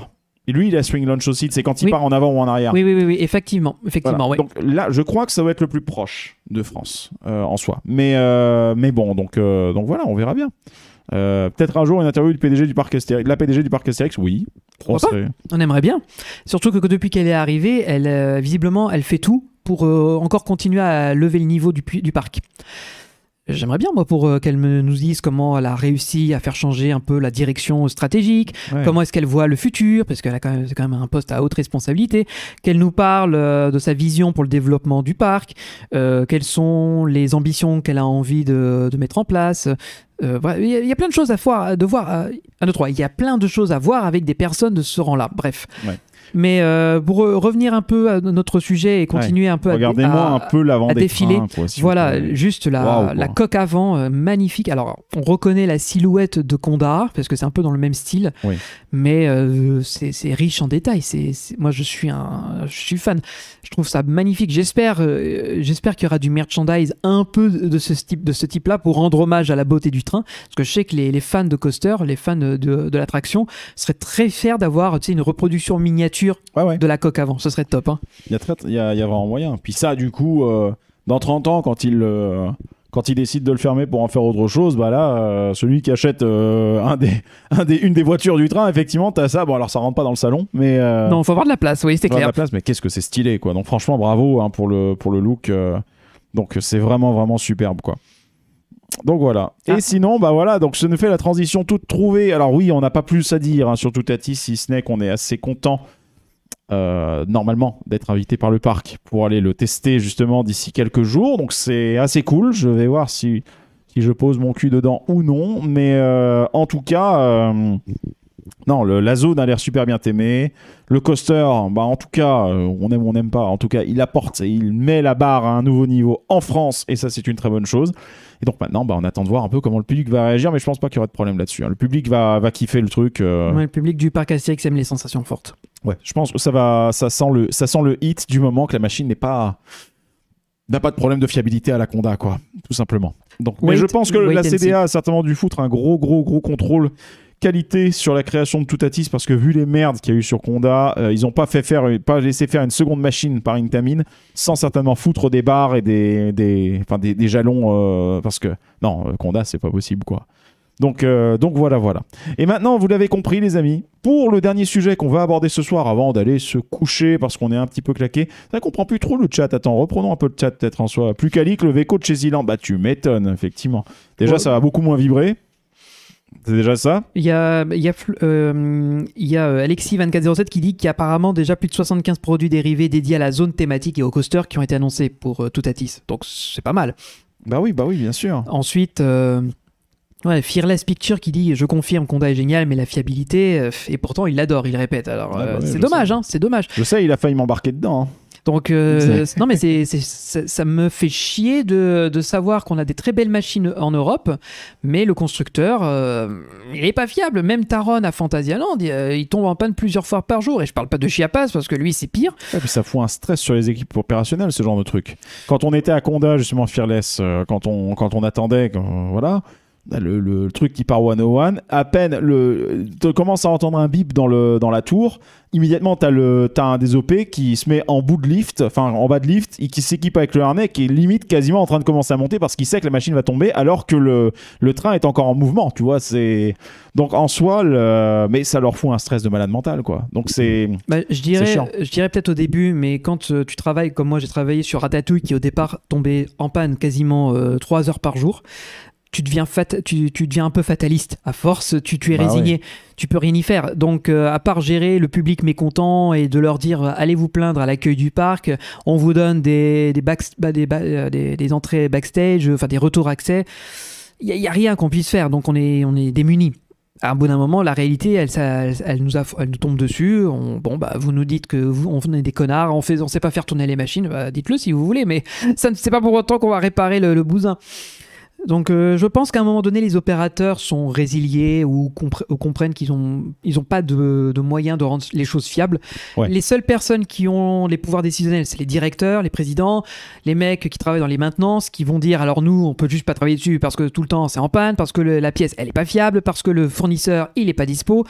Et lui, il a swing launch aussi, c'est quand il part en avant ou en arrière. Oui, effectivement, voilà. ouais. Donc là, je crois que ça va être le plus proche de France en soi. Mais bon, donc voilà, on verra bien. Peut-être un jour une interview du PDG du parc Astérix, la PDG du parc Astérix, oui. On aimerait bien. Surtout que depuis qu'elle est arrivée, visiblement, elle fait tout pour encore continuer à lever le niveau du parc. J'aimerais bien, moi, pour qu'elle nous dise comment elle a réussi à faire changer un peu la direction stratégique, comment est-ce qu'elle voit le futur, parce qu'elle a c'est quand même un poste à haute responsabilité, qu'elle nous parle de sa vision pour le développement du parc, quelles sont les ambitions qu'elle a envie de mettre en place. Voilà, il y a plein de choses à voir. Il y a plein de choses à voir avec des personnes de ce rang-là. Bref. Ouais. Mais pour revenir un peu à notre sujet et continuer un peu regardez-moi un peu l'avant à défiler. Quoi, voilà, juste la coque avant, magnifique. Alors, on reconnaît la silhouette de Conda parce que c'est un peu dans le même style, mais c'est riche en détails. Moi, je suis fan. Je trouve ça magnifique. J'espère qu'il y aura du merchandise un peu de ce type-là pour rendre hommage à la beauté du train, parce que je sais que les fans de coaster, les fans de l'attraction seraient très fiers d'avoir une reproduction miniature de la coque avant. Ce serait top. Hein. Il y a vraiment moyen. Puis ça, du coup, dans 30 ans, quand il décide de le fermer pour en faire autre chose, celui qui achète une des voitures du train, effectivement, t'as ça. Bon, alors ça rentre pas dans le salon, mais non, faut avoir de la place. Oui, c'est clair. De la place, mais qu'est-ce que c'est stylé, quoi. Donc franchement, bravo pour le look. Donc c'est vraiment vraiment superbe, quoi. Donc voilà. Et sinon, donc ça nous fait la transition toute trouvée. Alors oui, on n'a pas plus à dire sur Toutatis, si ce n'est qu'on est assez content. Normalement d'être invité par le parc pour aller le tester justement d'ici quelques jours, donc c'est assez cool. Je vais voir si je pose mon cul dedans ou non, mais en tout cas non, la zone a l'air super bien aimée. Le coaster, en tout cas, on aime ou on n'aime pas, en tout cas il apporte et il met la barre à un nouveau niveau en France, et ça c'est une très bonne chose. Et donc maintenant, on attend de voir un peu comment le public va réagir, mais je pense pas qu'il y aura de problème là-dessus. Le public va kiffer le truc. Le public du parc Astérix aime les sensations fortes. Ouais, je pense que ça sent le hit du moment que la machine n'a pas de problème de fiabilité à la Conda, quoi, tout simplement. Donc, mais je pense que la CDA a certainement dû foutre un gros contrôle qualité sur la création de Toutatis, parce que vu les merdes qu'il y a eu sur Conda, ils n'ont pas laissé faire une seconde machine par Intamin sans certainement foutre des barres et des jalons, parce que non, Conda c'est pas possible, quoi. Donc voilà. Et maintenant, vous l'avez compris, les amis, pour le dernier sujet qu'on va aborder ce soir avant d'aller se coucher parce qu'on est un petit peu claqué. C'est vrai qu'on prend plus trop le chat. Attends, reprenons un peu le chat peut-être en soi. Plus quali que le Veco de chez Zilan. Bah tu m'étonnes, effectivement. Déjà, ça va beaucoup moins vibrer. C'est déjà ça. Il y a Alexis2407 qui dit qu'il y a apparemment déjà plus de 75 produits dérivés dédiés à la zone thématique et au coaster qui ont été annoncés pour Toutatis. Donc c'est pas mal. Bah oui, bien sûr. Ensuite... Fearless Picture qui dit je confirme Conda est génial, mais la fiabilité, et pourtant il l'adore, il le répète. Alors c'est dommage, c'est dommage. Je sais, il a failli m'embarquer dedans. Donc non, mais ça me fait chier de savoir qu'on a des très belles machines en Europe, mais le constructeur il est pas fiable. Même Taron à Phantasialand, il tombe en panne plusieurs fois par jour, et je parle pas de Chiapas parce que lui c'est pire. Et puis ça fout un stress sur les équipes opérationnelles, ce genre de truc. Quand on était à Conda justement Fearless, quand on attendait, voilà. Le truc qui part 101, à peine tu commences à entendre un bip dans la tour, immédiatement t'as un des OP qui se met en bout de lift, enfin en bas de lift, et qui s'équipe avec le harnais, qui est limite quasiment en train de commencer à monter parce qu'il sait que la machine va tomber alors que le train est encore en mouvement, tu vois. Donc en soi, mais ça leur fout un stress de malade mental, quoi. Donc c'est je dirais peut-être au début, mais quand tu travailles comme moi, j'ai travaillé sur Ratatouille qui au départ tombait en panne quasiment 3 heures par jour. tu deviens un peu fataliste. À force, tu es résigné. Ouais. Tu peux rien y faire. Donc, à part gérer le public mécontent et de leur dire allez vous plaindre à l'accueil du parc, on vous donne des entrées backstage, enfin des retours accès. Il y a rien qu'on puisse faire. Donc, on est démunis. À un bout d'un moment, la réalité, elle nous tombe dessus. Vous nous dites que on est des connards, on sait pas faire tourner les machines. Bah, dites-le si vous voulez, mais c'est pas pour autant qu'on va réparer le bousin. Donc je pense qu'à un moment donné, les opérateurs sont résiliés ou comprennent qu'ils ont pas de moyens de rendre les choses fiables. Ouais. Les seules personnes qui ont les pouvoirs décisionnels, c'est les directeurs, les présidents, les mecs qui travaillent dans les maintenances, qui vont dire alors nous, on peut juste pas travailler dessus parce que tout le temps c'est en panne, parce que la pièce elle est pas fiable, parce que le fournisseur il est pas dispo,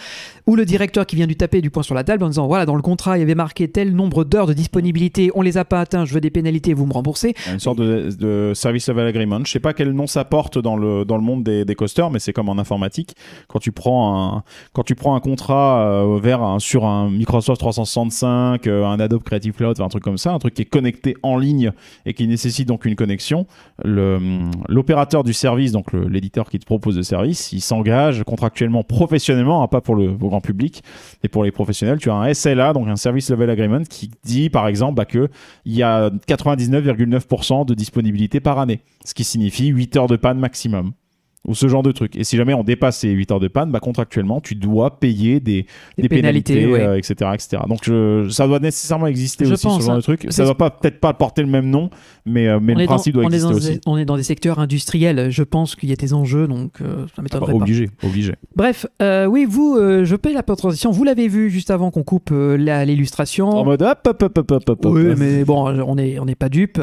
ou le directeur qui vient du taper du poing sur la table en disant voilà, dans le contrat il y avait marqué tel nombre d'heures de disponibilité, on les a pas atteints, je veux des pénalités, vous me remboursez. Une sorte de service level agreement. Je sais pas quel nom ça porte dans le monde des coasters, mais c'est comme en informatique. Quand tu prends un contrat sur un Microsoft 365, un Adobe Creative Cloud, un truc comme ça, un truc qui est connecté en ligne et qui nécessite donc une connexion, l'opérateur du service, donc l'éditeur qui te propose le service, il s'engage contractuellement, professionnellement, pas pour le grand public, mais pour les professionnels. Tu as un SLA, donc un Service Level Agreement, qui dit par exemple qu'il y a 99,9% de disponibilité par année, ce qui signifie 8 heures de panne maximum, ou ce genre de truc. Et si jamais on dépasse ces 8 heures de panne, contractuellement, tu dois payer des pénalités, ouais. etc., etc. Donc ça doit nécessairement exister Je aussi, pense, ce genre de truc. Ça doit peut-être pas porter le même nom, mais le principe doit exister aussi. On est dans des secteurs industriels. Je pense qu'il y a des enjeux, donc ça m'étonnerait pas. Obligé. Bref, oui, vous, je paye la transition. Vous l'avez vu juste avant qu'on coupe l'illustration. En mode hop. Oui, mais bon, on n'est pas dupes.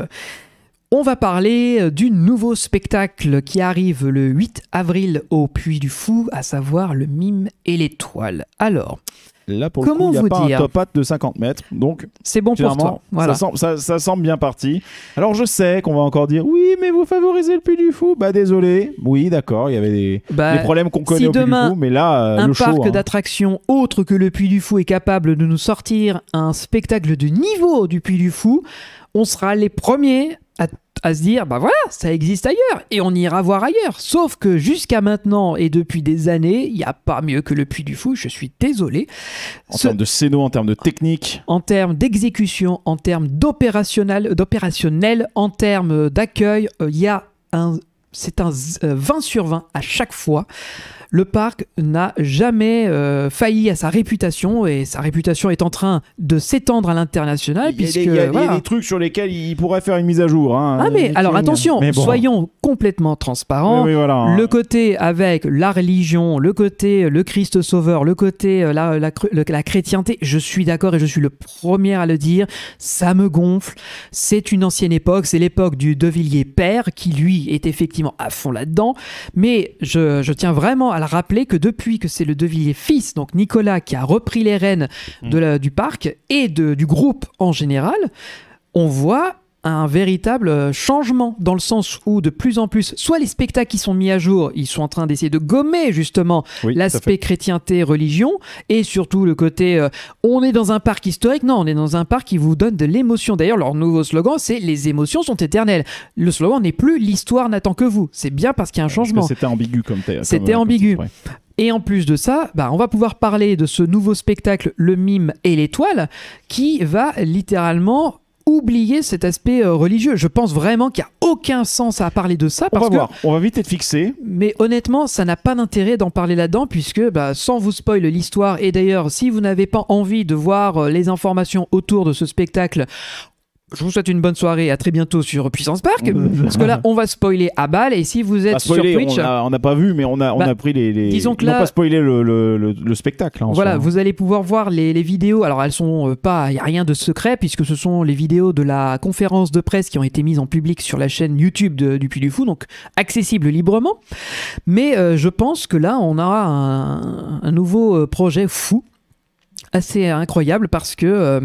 On va parler du nouveau spectacle qui arrive le 8 avril au Puy du Fou, à savoir le Mime et l'étoile. Alors, là, pour comment le coup, il n'y a vous pas dire un top hat de 50 mètres, donc c'est bon pour toi. Voilà. Ça semble bien parti. Alors je sais qu'on va encore dire oui, mais vous favorisez le Puy du Fou. Désolé. Oui, d'accord, il y avait des problèmes qu'on connaît au Puy du Fou, mais là, un le show, parc d'attractions autre que le Puy du Fou est capable de nous sortir un spectacle de niveau du Puy du Fou, on sera les premiers à se dire voilà, ça existe ailleurs et on ira voir ailleurs. Sauf que jusqu'à maintenant et depuis des années, il n'y a pas mieux que le Puy du Fou, je suis désolé. En termes de scéno, en termes de technique, en termes d'exécution, en termes d'opérationnel, en termes d'accueil, c'est un 20 sur 20 à chaque fois. Le parc n'a jamais failli à sa réputation, et sa réputation est en train de s'étendre à l'international. Il y a des trucs sur lesquels il pourrait faire une mise à jour. Mais alors attention, soyons complètement transparents. Oui, voilà. Le côté avec la religion, le côté le Christ sauveur, le côté la chrétienté, je suis d'accord et je suis le premier à le dire, ça me gonfle. C'est une ancienne époque, c'est l'époque du De Villiers père qui lui est effectivement à fond là-dedans. Mais je tiens vraiment à le rappeler que depuis que c'est le De Villiers fils, donc Nicolas, qui a repris les rênes du parc et du groupe en général, on voit un véritable changement dans le sens où de plus en plus, soit les spectacles qui sont mis à jour, ils sont en train d'essayer de gommer justement l'aspect chrétienté, religion, et surtout le côté on est dans un parc historique. Non, on est dans un parc qui vous donne de l'émotion. D'ailleurs, leur nouveau slogan, c'est les émotions sont éternelles. Le slogan n'est plus l'histoire n'attend que vous. C'est bien parce qu'il y a un changement. C'était ambigu C'était ambigu. Et en plus de ça, on va pouvoir parler de ce nouveau spectacle, le Mime et l'étoile, qui va littéralement oublier cet aspect religieux. Je pense vraiment qu'il n'y a aucun sens à parler de ça. On va vite être fixé. Mais honnêtement, ça n'a pas d'intérêt d'en parler là-dedans, puisque sans vous spoil l'histoire, et d'ailleurs, si vous n'avez pas envie de voir les informations autour de ce spectacle, je vous souhaite une bonne soirée et à très bientôt sur Puissance Park, parce que là on va spoiler à balle, et si vous êtes sur Twitch, on n'a pas vu, mais on a pris les disons que là, on n'a pas spoilé le spectacle. Voilà, vous allez pouvoir voir les vidéos. Alors elles sont pas, il y a rien de secret puisque ce sont les vidéos de la conférence de presse qui ont été mises en public sur la chaîne YouTube du Puy du Fou, donc accessible librement. Mais je pense que là on aura un nouveau projet fou, assez incroyable, parce que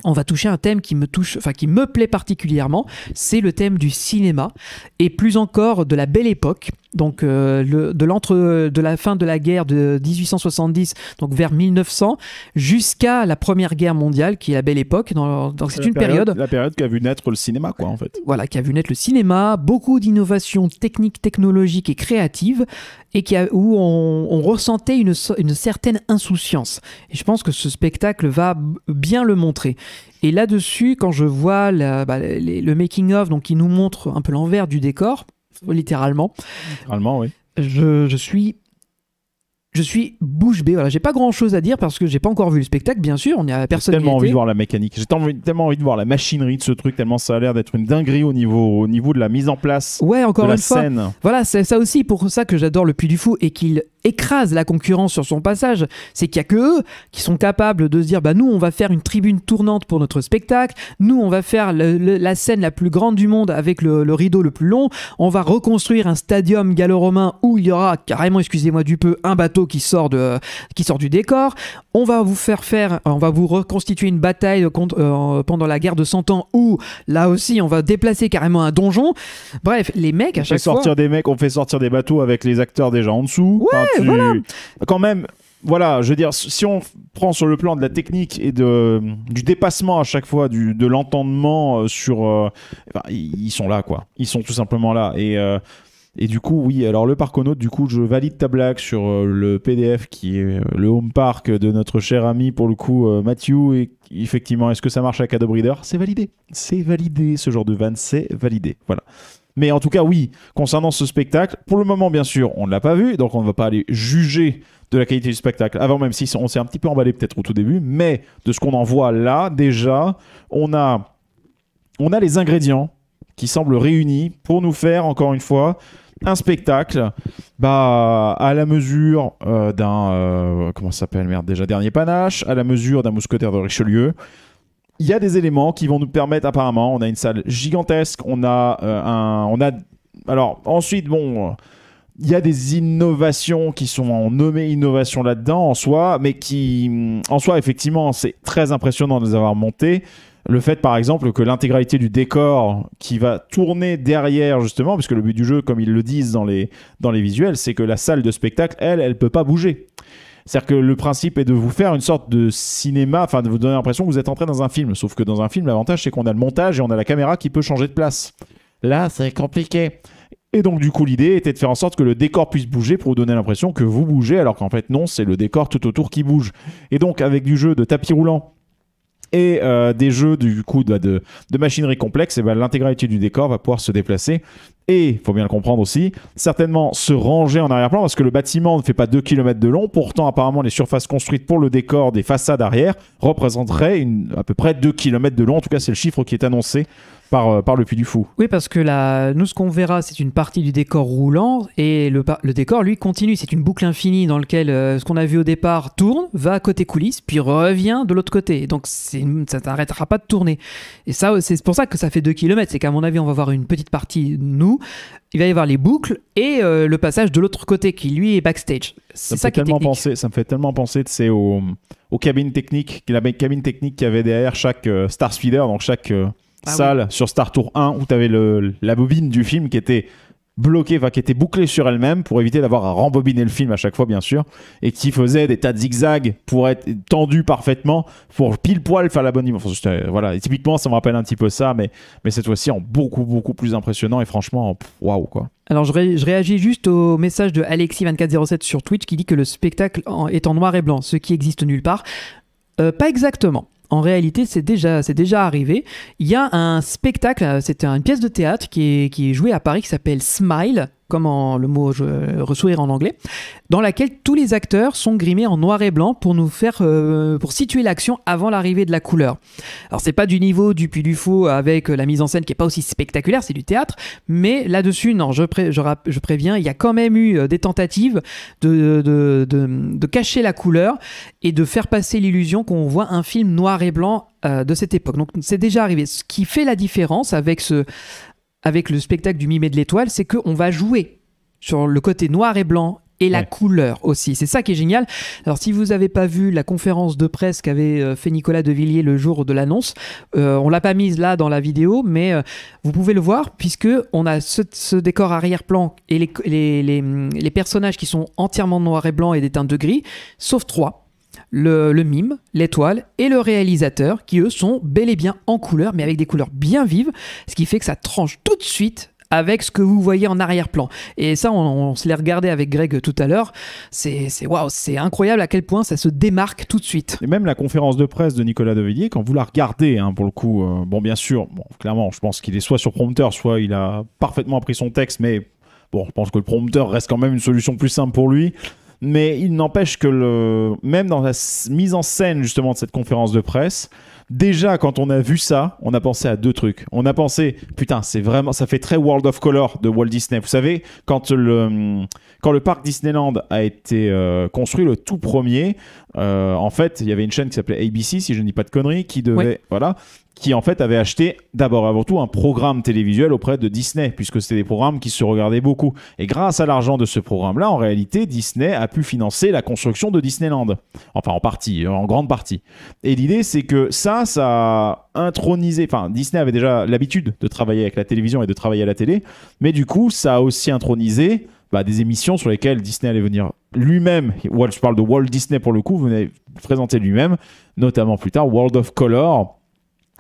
on va toucher un thème qui me plaît particulièrement, c'est le thème du cinéma, et plus encore de la Belle Époque, Donc de la fin de la guerre de 1870, donc vers 1900, jusqu'à la Première Guerre mondiale, qui est la Belle Époque. Donc c'est une période... La période qui a vu naître le cinéma, quoi, en fait. Voilà, qui a vu naître le cinéma, beaucoup d'innovations techniques, technologiques et créatives, et où on ressentait une certaine insouciance. Et je pense que ce spectacle va bien le montrer. Et là-dessus, quand je vois le making-of, donc qui nous montre un peu l'envers du décor, littéralement. Littéralement, oui. Je suis bouche bée. Voilà, j'ai pas grand chose à dire parce que j'ai pas encore vu le spectacle, bien sûr. On y a personne. J'ai tellement envie de voir la mécanique. J'ai tellement envie de voir la machinerie de ce truc, tellement ça a l'air d'être une dinguerie au niveau de la mise en place. Ouais, encore de la une fois. scène. Voilà, c'est ça aussi pour ça que j'adore le Puy du Fou et qu'il écrase la concurrence sur son passage. C'est qu'il y a que eux qui sont capables de se dire nous on va faire une tribune tournante pour notre spectacle, nous on va faire la scène la plus grande du monde avec le rideau le plus long, on va reconstruire un stadium gallo-romain où il y aura carrément, excusez-moi du peu, un bateau qui sort du décor, on va vous reconstituer une bataille pendant la guerre de 100 ans où là aussi on va déplacer carrément un donjon. Bref, les mecs à chaque fois on fait sortir des bateaux avec les acteurs déjà en dessous. Ouais, voilà. Quand même, voilà, je veux dire, si on prend sur le plan de la technique et du dépassement à chaque fois, de l'entendement ils sont là, quoi. Ils sont tout simplement là. Et du coup, oui, alors le Parconaute, du coup, je valide ta blague sur le PDF qui est le home park de notre cher ami, pour le coup, Mathieu. Et effectivement, est-ce que ça marche avec Adobe Reader ? C'est validé. C'est validé, ce genre de vanne, c'est validé. Voilà. Mais en tout cas, oui, concernant ce spectacle, pour le moment, bien sûr, on ne l'a pas vu, donc on ne va pas aller juger de la qualité du spectacle avant, même si on s'est un petit peu emballé peut-être au tout début, mais de ce qu'on en voit là, déjà, on a les ingrédients qui semblent réunis pour nous faire, encore une fois, un spectacle à la mesure d'un... comment ça s'appelle, merde, déjà, Dernier Panache, à la mesure d'un Mousquetaire de Richelieu. Il y a des éléments qui vont nous permettre, apparemment, on a une salle gigantesque, alors ensuite, bon, il y a des innovations qui sont nommées innovations là-dedans en soi, mais qui, en soi, effectivement, c'est très impressionnant de les avoir montées. Le fait, par exemple, que l'intégralité du décor qui va tourner derrière, justement, puisque le but du jeu, comme ils le disent dans les visuels, c'est que la salle de spectacle, elle peut pas bouger. C'est-à-dire que le principe est de vous faire une sorte de cinéma, enfin de vous donner l'impression que vous êtes entré dans un film. Sauf que dans un film, l'avantage, c'est qu'on a le montage et on a la caméra qui peut changer de place. Là, c'est compliqué. Et donc, du coup, l'idée était de faire en sorte que le décor puisse bouger pour vous donner l'impression que vous bougez, alors qu'en fait, non, c'est le décor tout autour qui bouge. Et donc, avec du jeu de tapis roulant et des jeux du coup de machinerie complexe, et l'intégralité du décor va pouvoir se déplacer et, il faut bien le comprendre aussi, certainement se ranger en arrière-plan, parce que le bâtiment ne fait pas 2 km de long. Pourtant, apparemment, les surfaces construites pour le décor des façades arrière représenteraient à peu près 2 km de long. En tout cas, c'est le chiffre qui est annoncé par le Puy du Fou. Oui, parce que nous, ce qu'on verra, c'est une partie du décor roulant, et le décor, lui, continue. C'est une boucle infinie dans laquelle ce qu'on a vu au départ tourne, va côté coulisses, puis revient de l'autre côté. Donc, ça n'arrêtera pas de tourner. Et ça, c'est pour ça que ça fait 2 km. C'est qu'à mon avis, on va voir une petite partie, nous. Il va y avoir les boucles et le passage de l'autre côté, qui, lui, est backstage. C'est ça qui est technique. Ça me fait tellement penser, aux cabines techniques, la cabine technique qu'il y avait derrière chaque Star Speeder, donc chaque... salle sur Star Tour 1 où tu avais la bobine du film qui était bloquée, qui était bouclée sur elle-même pour éviter d'avoir à rembobiner le film à chaque fois, bien sûr, et qui faisait des tas de zigzags pour être tendu parfaitement pour pile poil faire la bonne dimension. Voilà, et typiquement ça me rappelle un petit peu ça, mais cette fois-ci en beaucoup beaucoup plus impressionnant, et franchement waouh, quoi. Alors je réagis juste au message de Alexis2407 sur Twitch qui dit que le spectacle est en noir et blanc, ce qui existe nulle part. Pas exactement. En réalité, c'est déjà arrivé. Il y a un spectacle, c'est une pièce de théâtre qui est jouée à Paris qui s'appelle Smile, comme le mot sourire en anglais, dans laquelle tous les acteurs sont grimés en noir et blanc pour nous faire, pour situer l'action avant l'arrivée de la couleur. Alors c'est pas du niveau du Puy du Fou avec la mise en scène qui est pas aussi spectaculaire, c'est du théâtre, mais là-dessus, non, je préviens, il y a quand même eu des tentatives de cacher la couleur et de faire passer l'illusion qu'on voit un film noir et blanc de cette époque. Donc c'est déjà arrivé. Ce qui fait la différence avec le spectacle du Mime de l'Étoile, c'est qu'on va jouer sur le côté noir et blanc et la Ouais. couleur aussi. C'est ça qui est génial. Alors, si vous n'avez pas vu la conférence de presse qu'avait fait Nicolas Devilliers le jour de l'annonce, on l'a pas mise là dans la vidéo, mais vous pouvez le voir puisque on a ce décor arrière-plan et les personnages qui sont entièrement noir et blanc et des teintes de gris, sauf 3. Le mime, l'étoile et le réalisateur qui eux sont bel et bien en couleur mais avec des couleurs bien vives, ce qui fait que ça tranche tout de suite avec ce que vous voyez en arrière-plan. Et ça, on se l'est regardé avec Greg tout à l'heure. C'est waouh, c'est incroyable à quel point ça se démarque tout de suite. Et même la conférence de presse de Nicolas Devilliers, quand vous la regardez, hein, pour le coup, bon, bien sûr, bon, clairement, je pense qu'il est soit sur prompteur, soit il a parfaitement appris son texte, mais bon, je pense que le prompteur reste quand même une solution plus simple pour lui. Mais il n'empêche que même dans la mise en scène justement de cette conférence de presse, déjà quand on a vu ça, on a pensé à 2 trucs. On a pensé, putain, c'est vraiment, ça fait très World of Color de Walt Disney. Vous savez, quand le parc Disneyland a été construit, le tout premier, en fait, il y avait une chaîne qui s'appelait ABC, si je ne dis pas de conneries, qui devait, voilà, qui en fait avait acheté d'abord et avant tout un programme télévisuel auprès de Disney, puisque c'était des programmes qui se regardaient beaucoup. Et grâce à l'argent de ce programme-là, en réalité, Disney a pu financer la construction de Disneyland. Enfin, en partie, en grande partie. Et l'idée, c'est que ça a intronisé... Enfin, Disney avait déjà l'habitude de travailler avec la télévision et de travailler à la télé, mais du coup, ça a aussi intronisé des émissions sur lesquelles Disney allait venir lui-même, je parle de Walt Disney pour le coup, venait présenter lui-même, notamment plus tard World of Color,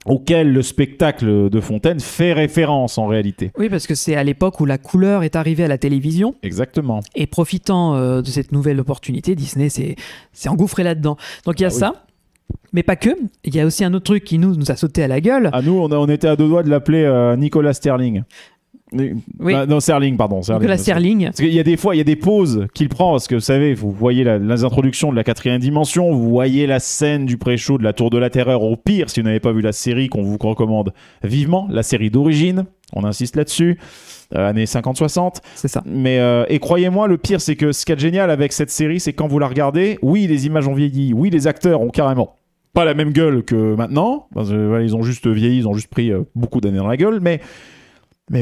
auquel le spectacle de Fontaine fait référence en réalité. Oui, parce que c'est à l'époque où la couleur est arrivée à la télévision. Exactement. Et profitant de cette nouvelle opportunité, Disney s'est engouffré là-dedans. Donc il y a ça, mais pas que. Il y a aussi un autre truc qui nous a sauté à la gueule. À nous, on était à 2 doigts de l'appeler Nicolas Sterling. Oui. Non, Serling, pardon. Nicolas Sterling. Parce qu'il y a des fois, il y a des pauses qu'il prend, parce que vous savez, vous voyez les introductions de la 4e dimension, vous voyez la scène du pré-show de la Tour de la Terreur, au pire, si vous n'avez pas vu la série, qu'on vous recommande vivement, la série d'origine, on insiste là-dessus, années 50-60. C'est ça. Mais, et croyez-moi, le pire, c'est que ce qui est génial avec cette série, c'est quand vous la regardez, oui, les images ont vieilli, oui, les acteurs ont carrément pas la même gueule que maintenant, parce que, voilà, ils ont juste vieilli, ils ont juste pris beaucoup d'années dans la gueule, mais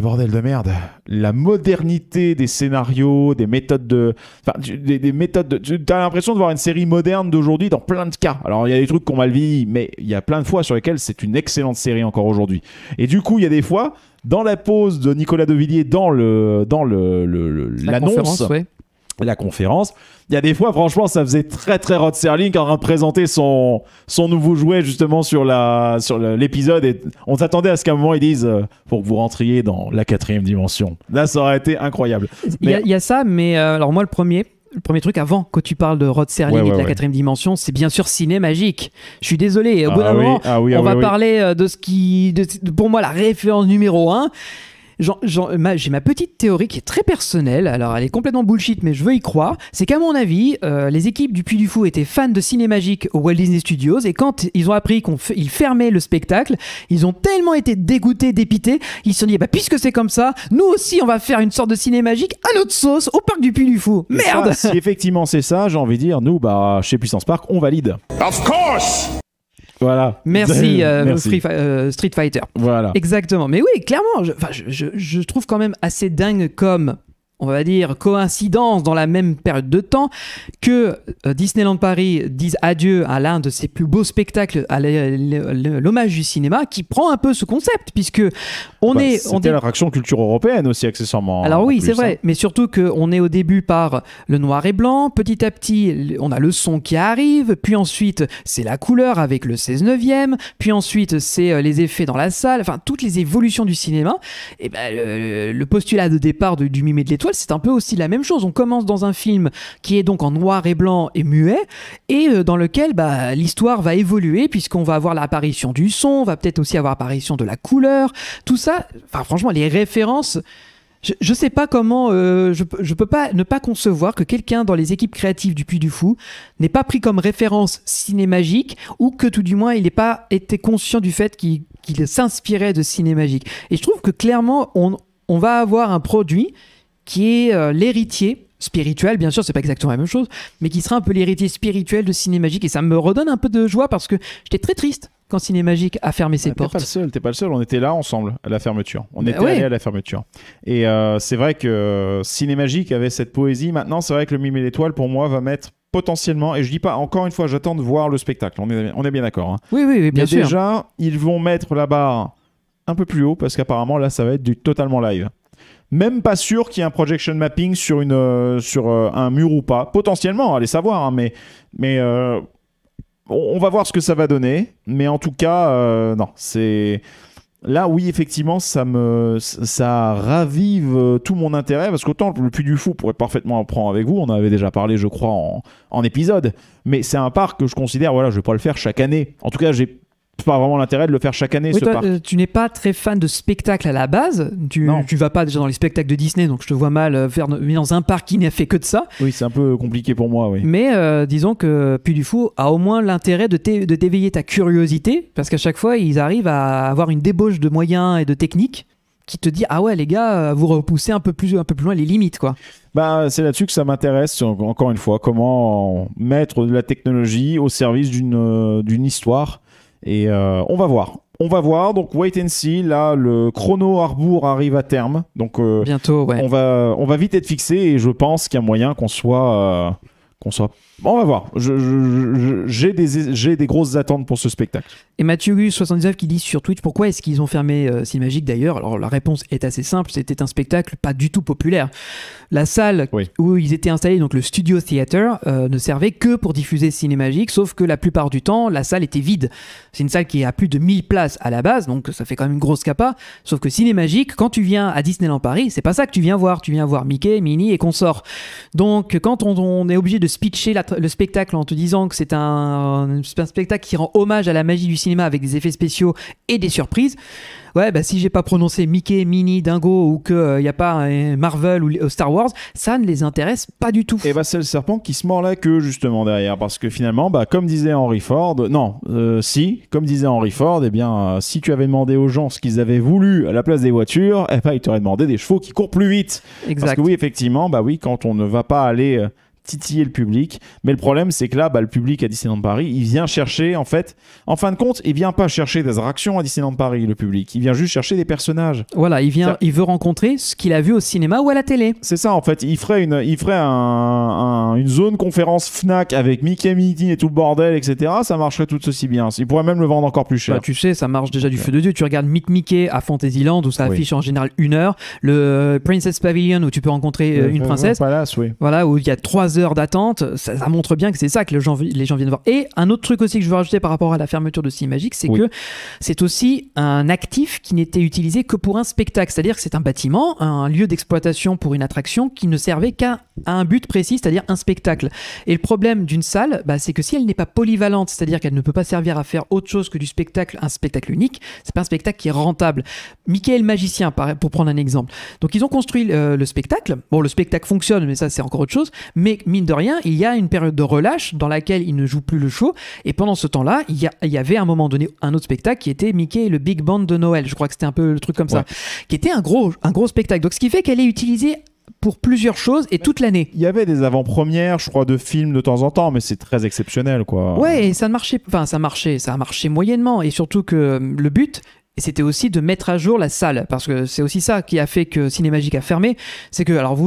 bordel de merde, la modernité des scénarios, des méthodes de... Enfin, des méthodes de... Tu as l'impression de voir une série moderne d'aujourd'hui dans plein de cas. Alors, il y a des trucs qu'on mal vieilli, mais il y a plein de fois sur lesquels c'est une excellente série encore aujourd'hui. Et du coup, il y a des fois, dans la pause de Nicolas Devilliers, dans l'annonce... La conférence, il y a des fois, franchement, ça faisait très très Rod Serling en train de présenter son nouveau jouet justement sur l'épisode, et on s'attendait à ce qu'à un moment ils disent pour que vous rentriez dans la 4e dimension. Là, ça aurait été incroyable. Il y a ça, mais alors moi le premier truc avant que tu parles de Rod Serling et de la 4e dimension, c'est bien sûr Ciné Magique. Je suis désolé, au bout d'un moment, on va parler de ce qui, pour moi, la référence numéro 1. J'ai ma petite théorie qui est très personnelle, alors elle est complètement bullshit mais je veux y croire, c'est qu'à mon avis les équipes du Puy du Fou étaient fans de Ciné Magique au Walt Disney Studios, et quand ils ont appris qu'ils fermaient le spectacle, ils ont tellement été dégoûtés, dépités, ils se sont dit puisque c'est comme ça, nous aussi on va faire une sorte de Ciné Magique à notre sauce au parc du Puy du Fou. Merde. Si effectivement c'est ça, j'ai envie de dire, nous chez Puissance Park on valide. Of course. Voilà. Merci, Street Fighter. Voilà. Exactement. Mais oui, clairement, je trouve quand même assez dingue comme, on va dire, coïncidence dans la même période de temps que Disneyland Paris dise adieu à l'un de ses plus beaux spectacles, à l'hommage du cinéma, qui prend un peu ce concept, puisque c'était l'attraction culture européenne aussi, accessoirement. Alors oui, c'est vrai, mais surtout qu'on est au début par le noir et blanc, petit à petit, on a le son qui arrive, puis ensuite, c'est la couleur avec le 16/9, puis ensuite, c'est les effets dans la salle, enfin, toutes les évolutions du cinéma. Et le postulat de départ du Mime et de l'Étoile, c'est un peu aussi la même chose. On commence dans un film qui est donc en noir et blanc et muet, et dans lequel l'histoire va évoluer, puisqu'on va avoir l'apparition du son, on va peut-être aussi avoir l'apparition de la couleur, tout ça. Enfin, franchement, les références, je sais pas comment, je peux pas ne pas concevoir que quelqu'un dans les équipes créatives du Puy du Fou n'ait pas pris comme référence Ciné Magique, ou que tout du moins il n'ait pas été conscient du fait qu'il s'inspirait de Ciné Magique. Et je trouve que clairement on va avoir un produit qui est l'héritier spirituel, bien sûr, c'est pas exactement la même chose, mais qui sera un peu l'héritier spirituel de Ciné Magique, et ça me redonne un peu de joie parce que j'étais très triste quand Cinémagique a fermé ses portes. T'es pas le seul, on était là ensemble à la fermeture. On était ouais. allés à la fermeture. Et c'est vrai que Cinémagique avait cette poésie. Maintenant, c'est vrai que le Mime et l'Étoile, pour moi, va mettre potentiellement, et je dis pas, encore une fois, j'attends de voir le spectacle. On est bien d'accord. Hein. Oui, bien mais sûr. déjà, ils vont mettre la barre un peu plus haut parce qu'apparemment, là, ça va être du totalement live. Même pas sûr qu'il y ait un projection mapping sur un mur ou pas. Potentiellement, allez savoir, hein, mais on va voir ce que ça va donner. Mais en tout cas, non, c'est... Là, oui, effectivement, ça ravive tout mon intérêt, parce qu'autant le Puy du Fou pourrait parfaitement en prendre avec vous, on en avait déjà parlé, je crois, en épisode, mais c'est un parc que je considère, voilà, je vais pas le faire chaque année. En tout cas, j'ai pas vraiment l'intérêt de le faire chaque année, oui, ce parc. Tu n'es pas très fan de spectacle à la base, tu vas pas déjà dans les spectacles de Disney, donc je te vois mal faire dans un parc qui n'a fait que de ça. Oui, c'est un peu compliqué pour moi, oui. Mais disons que Puy du Fou a au moins l'intérêt de t'éveiller ta curiosité, parce qu'à chaque fois, ils arrivent à avoir une débauche de moyens et de techniques qui te dit, ah ouais les gars, vous repoussez un peu plus loin les limites, quoi. Bah, c'est là-dessus que ça m'intéresse, encore une fois, comment mettre de la technologie au service d'une histoire. Et on va voir, donc wait and see. Là, le chrono Harbour arrive à terme, donc bientôt, ouais. on va vite être fixé, et je pense qu'il y a moyen qu'on soit on va voir. J'ai des grosses attentes pour ce spectacle. Et Mathieu Gus 79 qui dit sur Twitch, pourquoi est-ce qu'ils ont fermé Cinémagique d'ailleurs? Alors la réponse est assez simple, c'était un spectacle pas du tout populaire. La salle où ils étaient installés, donc le Studio Theater, ne servait que pour diffuser Cinémagique, sauf que la plupart du temps, la salle était vide. C'est une salle qui a plus de 1000 places à la base, donc ça fait quand même une grosse capa. Sauf que Cinémagique, quand tu viens à Disneyland Paris, c'est pas ça que tu viens voir Mickey, Minnie et consorts. Donc quand on est obligé de pitcher le spectacle en te disant que c'est un spectacle qui rend hommage à la magie du cinéma avec des effets spéciaux et des surprises, ouais, bah si j'ai pas prononcé Mickey, Minnie, Dingo ou qu'il n'y a pas Marvel ou Star Wars, ça ne les intéresse pas du tout. Et bah c'est le serpent qui se mord la queue justement derrière, parce que finalement, bah, comme disait Henry Ford, eh bien, si tu avais demandé aux gens ce qu'ils avaient voulu à la place des voitures, eh ben, ils t'auraient demandé des chevaux qui courent plus vite. Exact. Parce que oui, effectivement, bah oui, quand on ne va pas aller titiller le public, mais le problème c'est que là le public à Disneyland Paris, il vient chercher, en fin de compte, il vient pas chercher des attractions à Disneyland Paris, le public, il vient juste chercher des personnages. Voilà, il veut rencontrer ce qu'il a vu au cinéma ou à la télé. C'est ça, en fait, il ferait une zone conférence Fnac avec Mickey, Minnie et tout le bordel, etc. Ça marcherait tout aussi bien. Il pourrait même le vendre encore plus cher. Bah, tu sais, ça marche déjà du feu de Dieu. Tu regardes Meet Mickey à Fantasyland où ça affiche en général 1 heure, le Princess Pavilion où tu peux rencontrer une princesse, Palace, voilà, où il y a 3 heures d'attente, ça montre bien que c'est ça que les gens viennent voir. Et un autre truc aussi que je veux rajouter par rapport à la fermeture de Cinémagique, c'est que c'est aussi un actif qui n'était utilisé que pour un spectacle, c'est-à-dire que c'est un bâtiment, un lieu d'exploitation pour une attraction qui ne servait qu'à un but précis, c'est-à-dire un spectacle. Et le problème d'une salle, bah, c'est que si elle n'est pas polyvalente, c'est-à-dire qu'elle ne peut pas servir à faire autre chose que du spectacle, un spectacle unique, c'est pas un spectacle qui est rentable. Mickey le magicien, pour prendre un exemple. Donc ils ont construit le spectacle. Bon, le spectacle fonctionne, mais ça c'est encore autre chose. Mais mine de rien, il y a une période de relâche dans laquelle il ne joue plus le show. Et pendant ce temps-là, il y avait à un moment donné un autre spectacle qui était Mickey et le Big Band de Noël. Je crois que c'était un peu le truc comme ça, qui était un gros spectacle. Donc ce qui fait qu'elle est utilisée pour plusieurs choses et toute l'année. Il y avait des avant-premières, je crois, de films de temps en temps, mais c'est très exceptionnel, quoi. Ouais, et ça a marché moyennement. Et surtout que le but, c'était aussi de mettre à jour la salle, parce que c'est aussi ça qui a fait que Cinémagique a fermé. C'est que, alors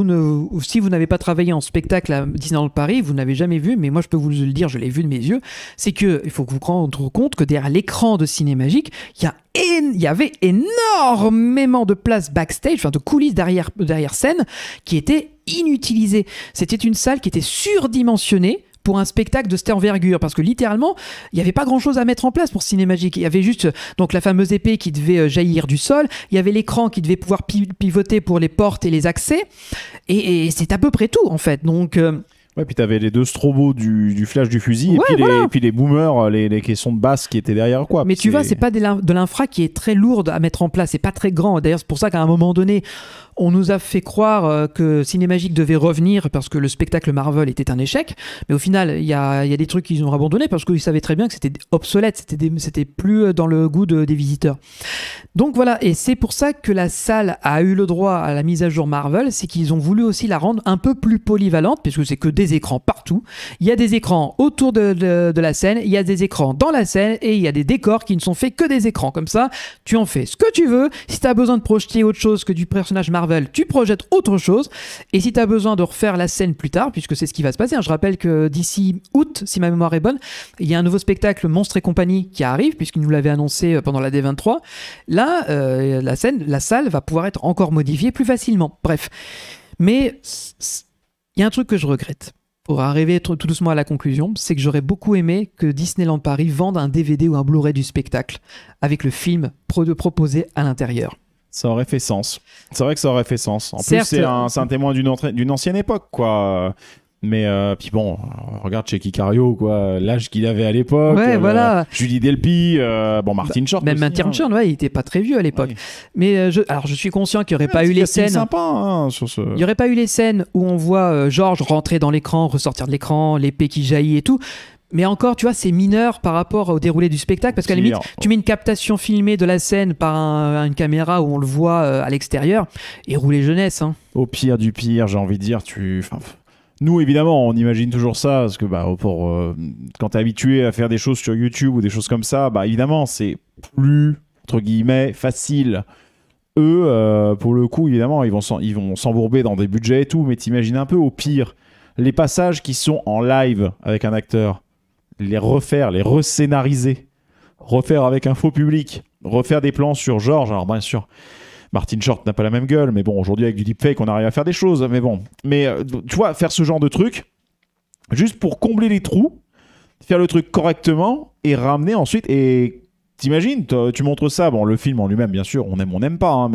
si vous n'avez pas travaillé en spectacle à Disneyland Paris, vous n'avez jamais vu, mais moi je peux vous le dire, je l'ai vu de mes yeux, c'est que il faut que vous vous rendiez compte que derrière l'écran de Cinémagique, il y avait énormément de place backstage, enfin de coulisses derrière scène, qui étaient inutilisées. C'était une salle qui était surdimensionnée pour un spectacle de cette envergure, parce que littéralement il n'y avait pas grand chose à mettre en place pour Cinémagique. Il y avait juste donc la fameuse épée qui devait jaillir du sol, il y avait l'écran qui devait pouvoir pivoter pour les portes et les accès, et c'est à peu près tout en fait. Donc ouais, puis t'avais les deux strobos du flash du fusil, et puis les boomers, les caissons de basse qui étaient derrière, quoi. Mais tu vois, c'est pas de l'infra qui est très lourde à mettre en place, c'est pas très grand. D'ailleurs, c'est pour ça qu'à un moment donné, on nous a fait croire que Cinémagique devait revenir parce que le spectacle Marvel était un échec. Mais au final, il y a des trucs qu'ils ont abandonnés parce qu'ils savaient très bien que c'était obsolète, c'était plus dans le goût des visiteurs. Donc voilà, et c'est pour ça que la salle a eu le droit à la mise à jour Marvel, c'est qu'ils ont voulu aussi la rendre un peu plus polyvalente, puisque c'est que des des écrans partout. Il y a des écrans autour de la scène, il y a des écrans dans la scène et il y a des décors qui ne sont faits que des écrans. Comme ça, tu en fais ce que tu veux. Si tu as besoin de projeter autre chose que du personnage Marvel, tu projettes autre chose. Et si tu as besoin de refaire la scène plus tard, puisque c'est ce qui va se passer, hein, je rappelle que d'ici août, si ma mémoire est bonne, il y a un nouveau spectacle Monstres et compagnie qui arrive, puisqu'il nous l'avait annoncé pendant la D23. Là, la salle va pouvoir être encore modifiée plus facilement. Bref. Mais il y a un truc que je regrette. Pour arriver tout doucement à la conclusion, c'est que j'aurais beaucoup aimé que Disneyland Paris vende un DVD ou un Blu-ray du spectacle avec le film proposé à l'intérieur. Ça aurait fait sens. C'est vrai que ça aurait fait sens. En Certes, plus, c'est un témoin d'une ancienne époque, quoi. Mais puis bon, regarde chez Kikario, quoi, l'âge qu'il avait à l'époque. Ouais, voilà. Julie Delpy, Martin Short. Même aussi, Martin Short, ouais, il était pas très vieux à l'époque. Oui. Mais alors je suis conscient qu'il n'y aurait pas eu les scènes. Sympa, hein, sur ce. Il n'y aurait pas eu les scènes où on voit George rentrer dans l'écran, ressortir de l'écran, l'épée qui jaillit et tout. Mais encore, tu vois, c'est mineur par rapport au déroulé du spectacle, parce qu'à la limite, tu mets une captation filmée de la scène par une caméra où on le voit à l'extérieur, et rouler jeunesse. Hein. Au pire du pire, j'ai envie de dire, nous, évidemment, on imagine toujours ça, parce que quand t'es habitué à faire des choses sur YouTube ou des choses comme ça, évidemment, c'est plus, entre guillemets, facile. Eux, pour le coup, évidemment, ils vont s'embourber dans des budgets et tout, mais t'imagines un peu, au pire, les passages qui sont en live avec un acteur, les refaire, les rescénariser, refaire avec un faux public, refaire des plans sur George. Alors bien sûr, Martin Short n'a pas la même gueule, mais bon, aujourd'hui avec du deepfake, on arrive à faire des choses. Mais bon, tu vois, faire ce genre de truc, juste pour combler les trous, faire le truc correctement et ramener ensuite. Et t'imagines, tu montres ça, bon, le film en lui-même, bien sûr, on aime, on n'aime pas, hein,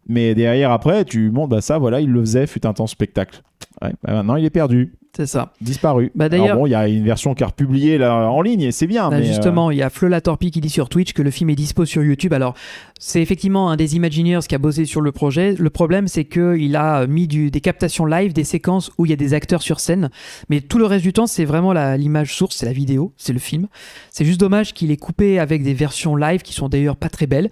mais derrière après, tu montres, ça, voilà, il le faisait, fut un temps spectacle. Ouais, maintenant, il est perdu. C'est ça. Disparu. D'ailleurs, alors bon, il y a une version qui est republiée là, en ligne et c'est bien. Mais justement, il y a Fleu la Torpille qui dit sur Twitch que le film est dispo sur YouTube. Alors, c'est effectivement un des Imagineers qui a bossé sur le projet. Le problème, c'est qu'il a mis des captations live, des séquences où il y a des acteurs sur scène. Mais tout le reste du temps, c'est vraiment l'image source, c'est la vidéo, c'est le film. C'est juste dommage qu'il ait coupé avec des versions live qui sont d'ailleurs pas très belles.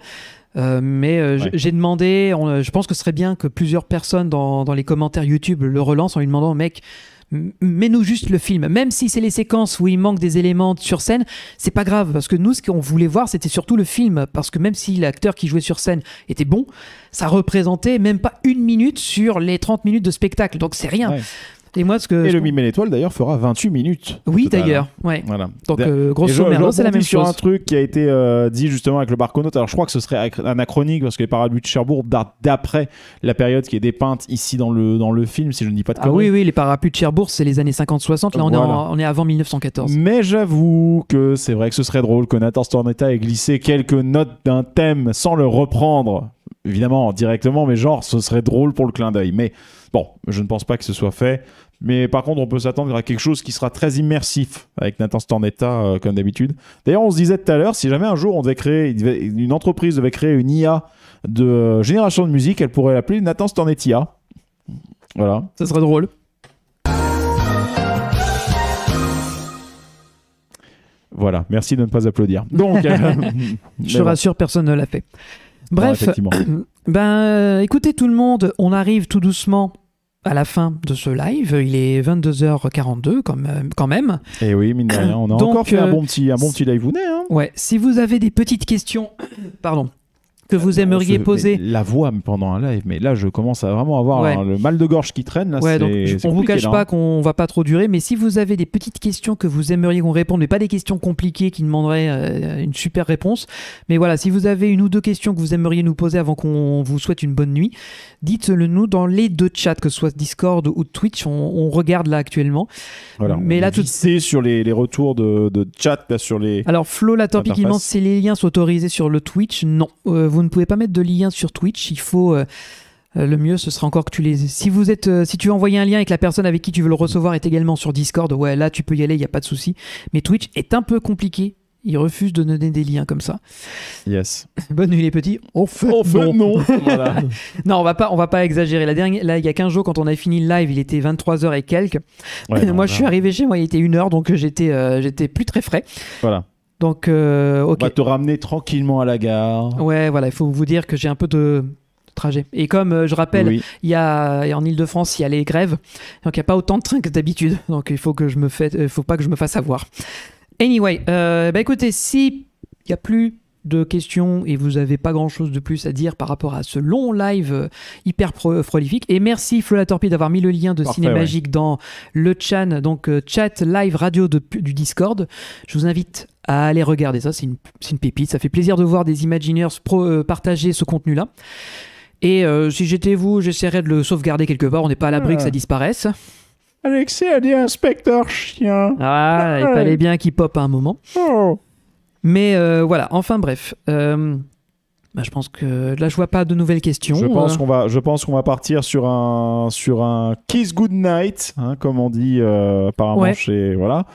J'ai demandé, je pense que ce serait bien que plusieurs personnes dans les commentaires YouTube le relancent en lui demandant, mec, mets-nous juste le film, même si c'est les séquences où il manque des éléments sur scène, c'est pas grave, parce que nous, ce qu'on voulait voir, c'était surtout le film, parce que même si l'acteur qui jouait sur scène était bon, ça représentait même pas 1 minute sur les 30 minutes de spectacle, donc c'est rien. Ouais. Et le Mille l'étoile d'ailleurs fera 28 minutes. Oui, d'ailleurs. Ouais. Voilà. Donc, grosso modo, c'est la même chose. Sur un truc qui a été dit justement avec le Barconaute. Alors, je crois que ce serait anachronique parce que les parapluies de Cherbourg datent d'après la période qui est dépeinte ici dans le film, si je ne dis pas de conneries. Oui, les parapluies de Cherbourg, c'est les années 50-60. Là, on est avant 1914. Mais j'avoue que c'est vrai que ce serait drôle que Nathan Stornetta ait glissé quelques notes d'un thème sans le reprendre. Évidemment, directement, mais genre, ce serait drôle pour le clin d'œil. Mais bon, je ne pense pas que ce soit fait. Mais par contre, on peut s'attendre à quelque chose qui sera très immersif avec Nathan Stornetta, comme d'habitude. D'ailleurs, on se disait tout à l'heure, si jamais un jour une entreprise devait créer une IA de génération de musique, elle pourrait l'appeler Nathan Stornettia. Voilà. Ça serait drôle. Voilà, merci de ne pas applaudir. Donc, je te rassure, personne ne l'a fait. Bref, écoutez tout le monde, on arrive tout doucement à la fin de ce live. Il est 22h42 quand même. Et oui, mine de rien, on a encore fait un bon petit live. Hein. Ouais, si vous avez des petites questions, que vous aimeriez poser. La voix pendant un live, mais là je commence à vraiment avoir le mal de gorge qui traîne. Là, donc on vous cache pas qu'on va pas trop durer, mais si vous avez des petites questions que vous aimeriez qu'on réponde, mais pas des questions compliquées qui demanderaient une super réponse, mais voilà, si vous avez 1 ou 2 questions que vous aimeriez nous poser avant qu'on vous souhaite une bonne nuit, dites-le nous dans les 2 chats, que ce soit Discord ou Twitch, on regarde là actuellement. Voilà, mais là c'est sur les retours de chat là, sur les. Alors Flo la Torpille qui demande si les liens sont autorisés sur le Twitch. Non, vous ne pouvez pas mettre de lien sur Twitch. Il faut le mieux, ce sera encore que tu les. Si tu veux envoyer un lien et que la personne avec qui tu veux le recevoir est également sur Discord, là tu peux y aller, il y a pas de souci. Mais Twitch est un peu compliqué. Il refuse de donner des liens comme ça. Yes. Bonne nuit les petits. En fait non. Voilà. Non, on va pas exagérer. Là, il y a 15 jours, quand on a fini le live, il était 23h et quelques. Moi, je suis arrivé chez moi, il était 1h, donc j'étais plus très frais. Voilà. Donc, on va te ramener tranquillement à la gare. Ouais, voilà, il faut vous dire que j'ai un peu de trajet. Et comme je rappelle, Oui. il y a en Ile-de-France, il y a les grèves, donc il n'y a pas autant de trains que d'habitude. Donc il faut pas que je me fasse avoir. Anyway, écoutez, si il n'y a plus de questions et vous n'avez pas grand chose de plus à dire par rapport à ce long live hyper prolifique, et merci Flo la Torpille d'avoir mis le lien de Parfait, Cinémagique dans le chat, donc chat live radio du Discord. Je vous invite à aller regarder ça, c'est une pépite, ça fait plaisir de voir des Imagineers partager ce contenu là. Et si j'étais vous, j'essaierais de le sauvegarder quelque part, on n'est pas à l'abri que ça disparaisse. Alexis a dit inspecteur chien. Ah, il fallait bien qu'il pop à un moment. Oh. Mais voilà, enfin bref. Je pense que là, je vois pas de nouvelles questions. Je pense qu'on va partir sur un kiss good night, hein, comme on dit apparemment Ouais. chez voilà.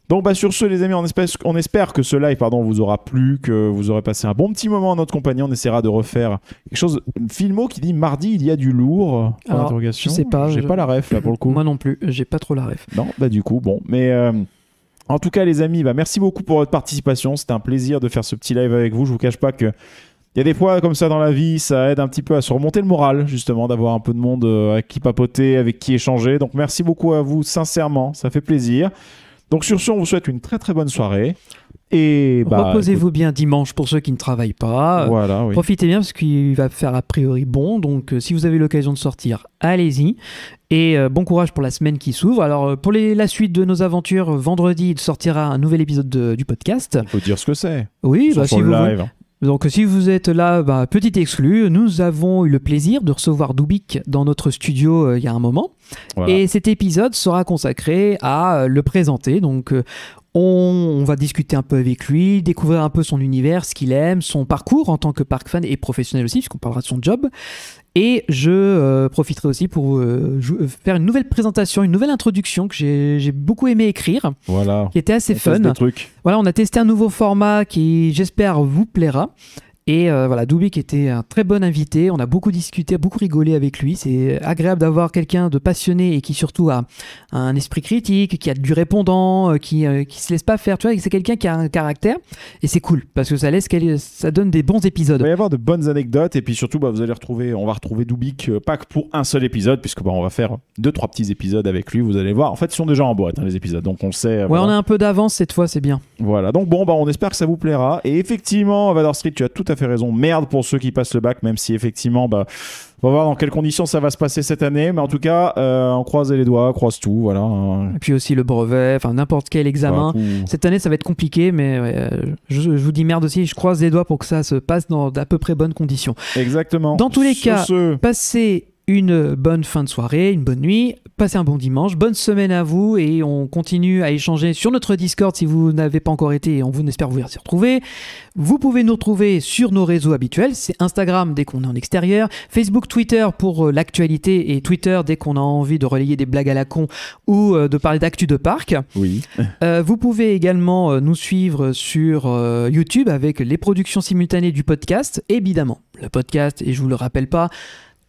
Donc sur ce les amis, on espère que ce live vous aura plu, que vous aurez passé un bon petit moment en notre compagnie. On essaiera de refaire quelque chose. Filmo qui dit mardi il y a du lourd. Alors, je sais pas. J'ai pas la ref là pour le coup. Moi non plus, j'ai pas trop la ref. Non, du coup bon, mais en tout cas les amis, merci beaucoup pour votre participation. C'était un plaisir de faire ce petit live avec vous. Je vous cache pas que il y a des fois comme ça dans la vie, ça aide un petit peu à se remonter le moral, justement, d'avoir un peu de monde avec qui papoter, avec qui échanger. Donc merci beaucoup à vous, sincèrement, ça fait plaisir. Donc sur ce, on vous souhaite une très très bonne soirée. Et reposez-vous bien dimanche pour ceux qui ne travaillent pas. Voilà, oui. Profitez bien parce qu'il va faire a priori bon. Donc si vous avez l'occasion de sortir, allez-y. Et bon courage pour la semaine qui s'ouvre. Alors pour la suite de nos aventures, vendredi il sortira un nouvel épisode du podcast. Il faut dire ce que c'est. Oui, sur si vous live. Donc si vous êtes là, petit exclu, nous avons eu le plaisir de recevoir Dubik dans notre studio il y a un moment. Voilà. Et cet épisode sera consacré à le présenter. Donc on va discuter un peu avec lui, découvrir un peu son univers, ce qu'il aime, son parcours en tant que park fan et professionnel aussi, puisqu'on parlera de son job. Et je profiterai aussi pour faire une nouvelle présentation, une nouvelle introduction que j'ai beaucoup aimé écrire, Voilà. qui était assez fun. Des trucs. Voilà, on a testé un nouveau format qui, j'espère, vous plaira. Et voilà, Dubik était un très bon invité. On a beaucoup discuté, beaucoup rigolé avec lui. C'est agréable d'avoir quelqu'un de passionné et qui surtout a un esprit critique, qui a du répondant, qui se laisse pas faire. Tu vois, c'est quelqu'un qui a un caractère et c'est cool parce que ça donne des bons épisodes. Il va y avoir de bonnes anecdotes et puis surtout, on va retrouver Dubik pas que pour un seul épisode puisque on va faire 2-3 petits épisodes avec lui. Vous allez voir. En fait, ils sont déjà en boîte les épisodes, donc on le sait. Ouais, voilà. on a un peu d'avance cette fois, c'est bien. Voilà. Donc on espère que ça vous plaira. Et effectivement, Vador Street, tu as tout à fait raison. Merde pour ceux qui passent le bac, même si effectivement, on va voir dans quelles conditions ça va se passer cette année. Mais en tout cas, on croise les doigts, croise tout, voilà. Et puis aussi le brevet, enfin n'importe quel examen. Voilà, Cette année, ça va être compliqué, mais je vous dis merde aussi. Je croise les doigts pour que ça se passe dans d'à peu près bonnes conditions. Exactement. Dans tous les cas, passez une bonne fin de soirée, une bonne nuit, passez un bon dimanche, bonne semaine à vous et on continue à échanger sur notre Discord si vous n'avez pas encore été et on espère vous y retrouver. Vous pouvez nous retrouver sur nos réseaux habituels, c'est Instagram dès qu'on est en extérieur, Facebook, Twitter pour l'actualité et Twitter dès qu'on a envie de relayer des blagues à la con ou de parler d'actu de parc. Oui. Vous pouvez également nous suivre sur YouTube avec les productions simultanées du podcast, évidemment. Le podcast, et je vous le rappelle pas,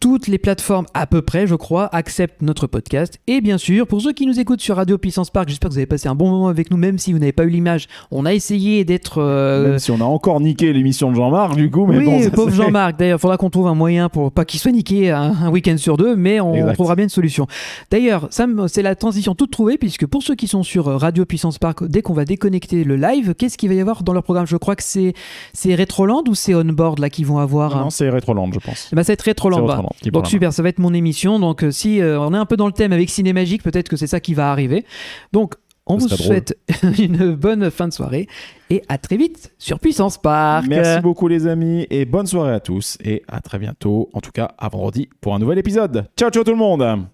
toutes les plateformes à peu près, je crois, acceptent notre podcast. Et bien sûr, pour ceux qui nous écoutent sur Radio Puissance Park, j'espère que vous avez passé un bon moment avec nous, même si vous n'avez pas eu l'image. On a essayé d'être... Même si on a encore niqué l'émission de Jean-Marc, du coup. Mais oui, bon, pauvre Jean-Marc. D'ailleurs, il faudra qu'on trouve un moyen pour pas qu'il soit niqué un week-end sur deux, mais on trouvera bien une solution. D'ailleurs, Sam, c'est la transition toute trouvée, puisque pour ceux qui sont sur Radio Puissance Park, dès qu'on va déconnecter le live, qu'est-ce qu'il va y avoir dans leur programme? Je crois que c'est Retroland ou c'est Onboard là qu'ils vont avoir? Non, c'est Retroland, je pense. Ça va être Retroland. Donc super, ça va être mon émission. Donc si on est un peu dans le thème avec Cinémagique, peut-être que c'est ça qui va arriver. Donc on vous souhaite une bonne fin de soirée et à très vite sur Puissance Park. Merci beaucoup les amis et bonne soirée à tous et à très bientôt. En tout cas à vendredi pour un nouvel épisode. Ciao ciao tout le monde.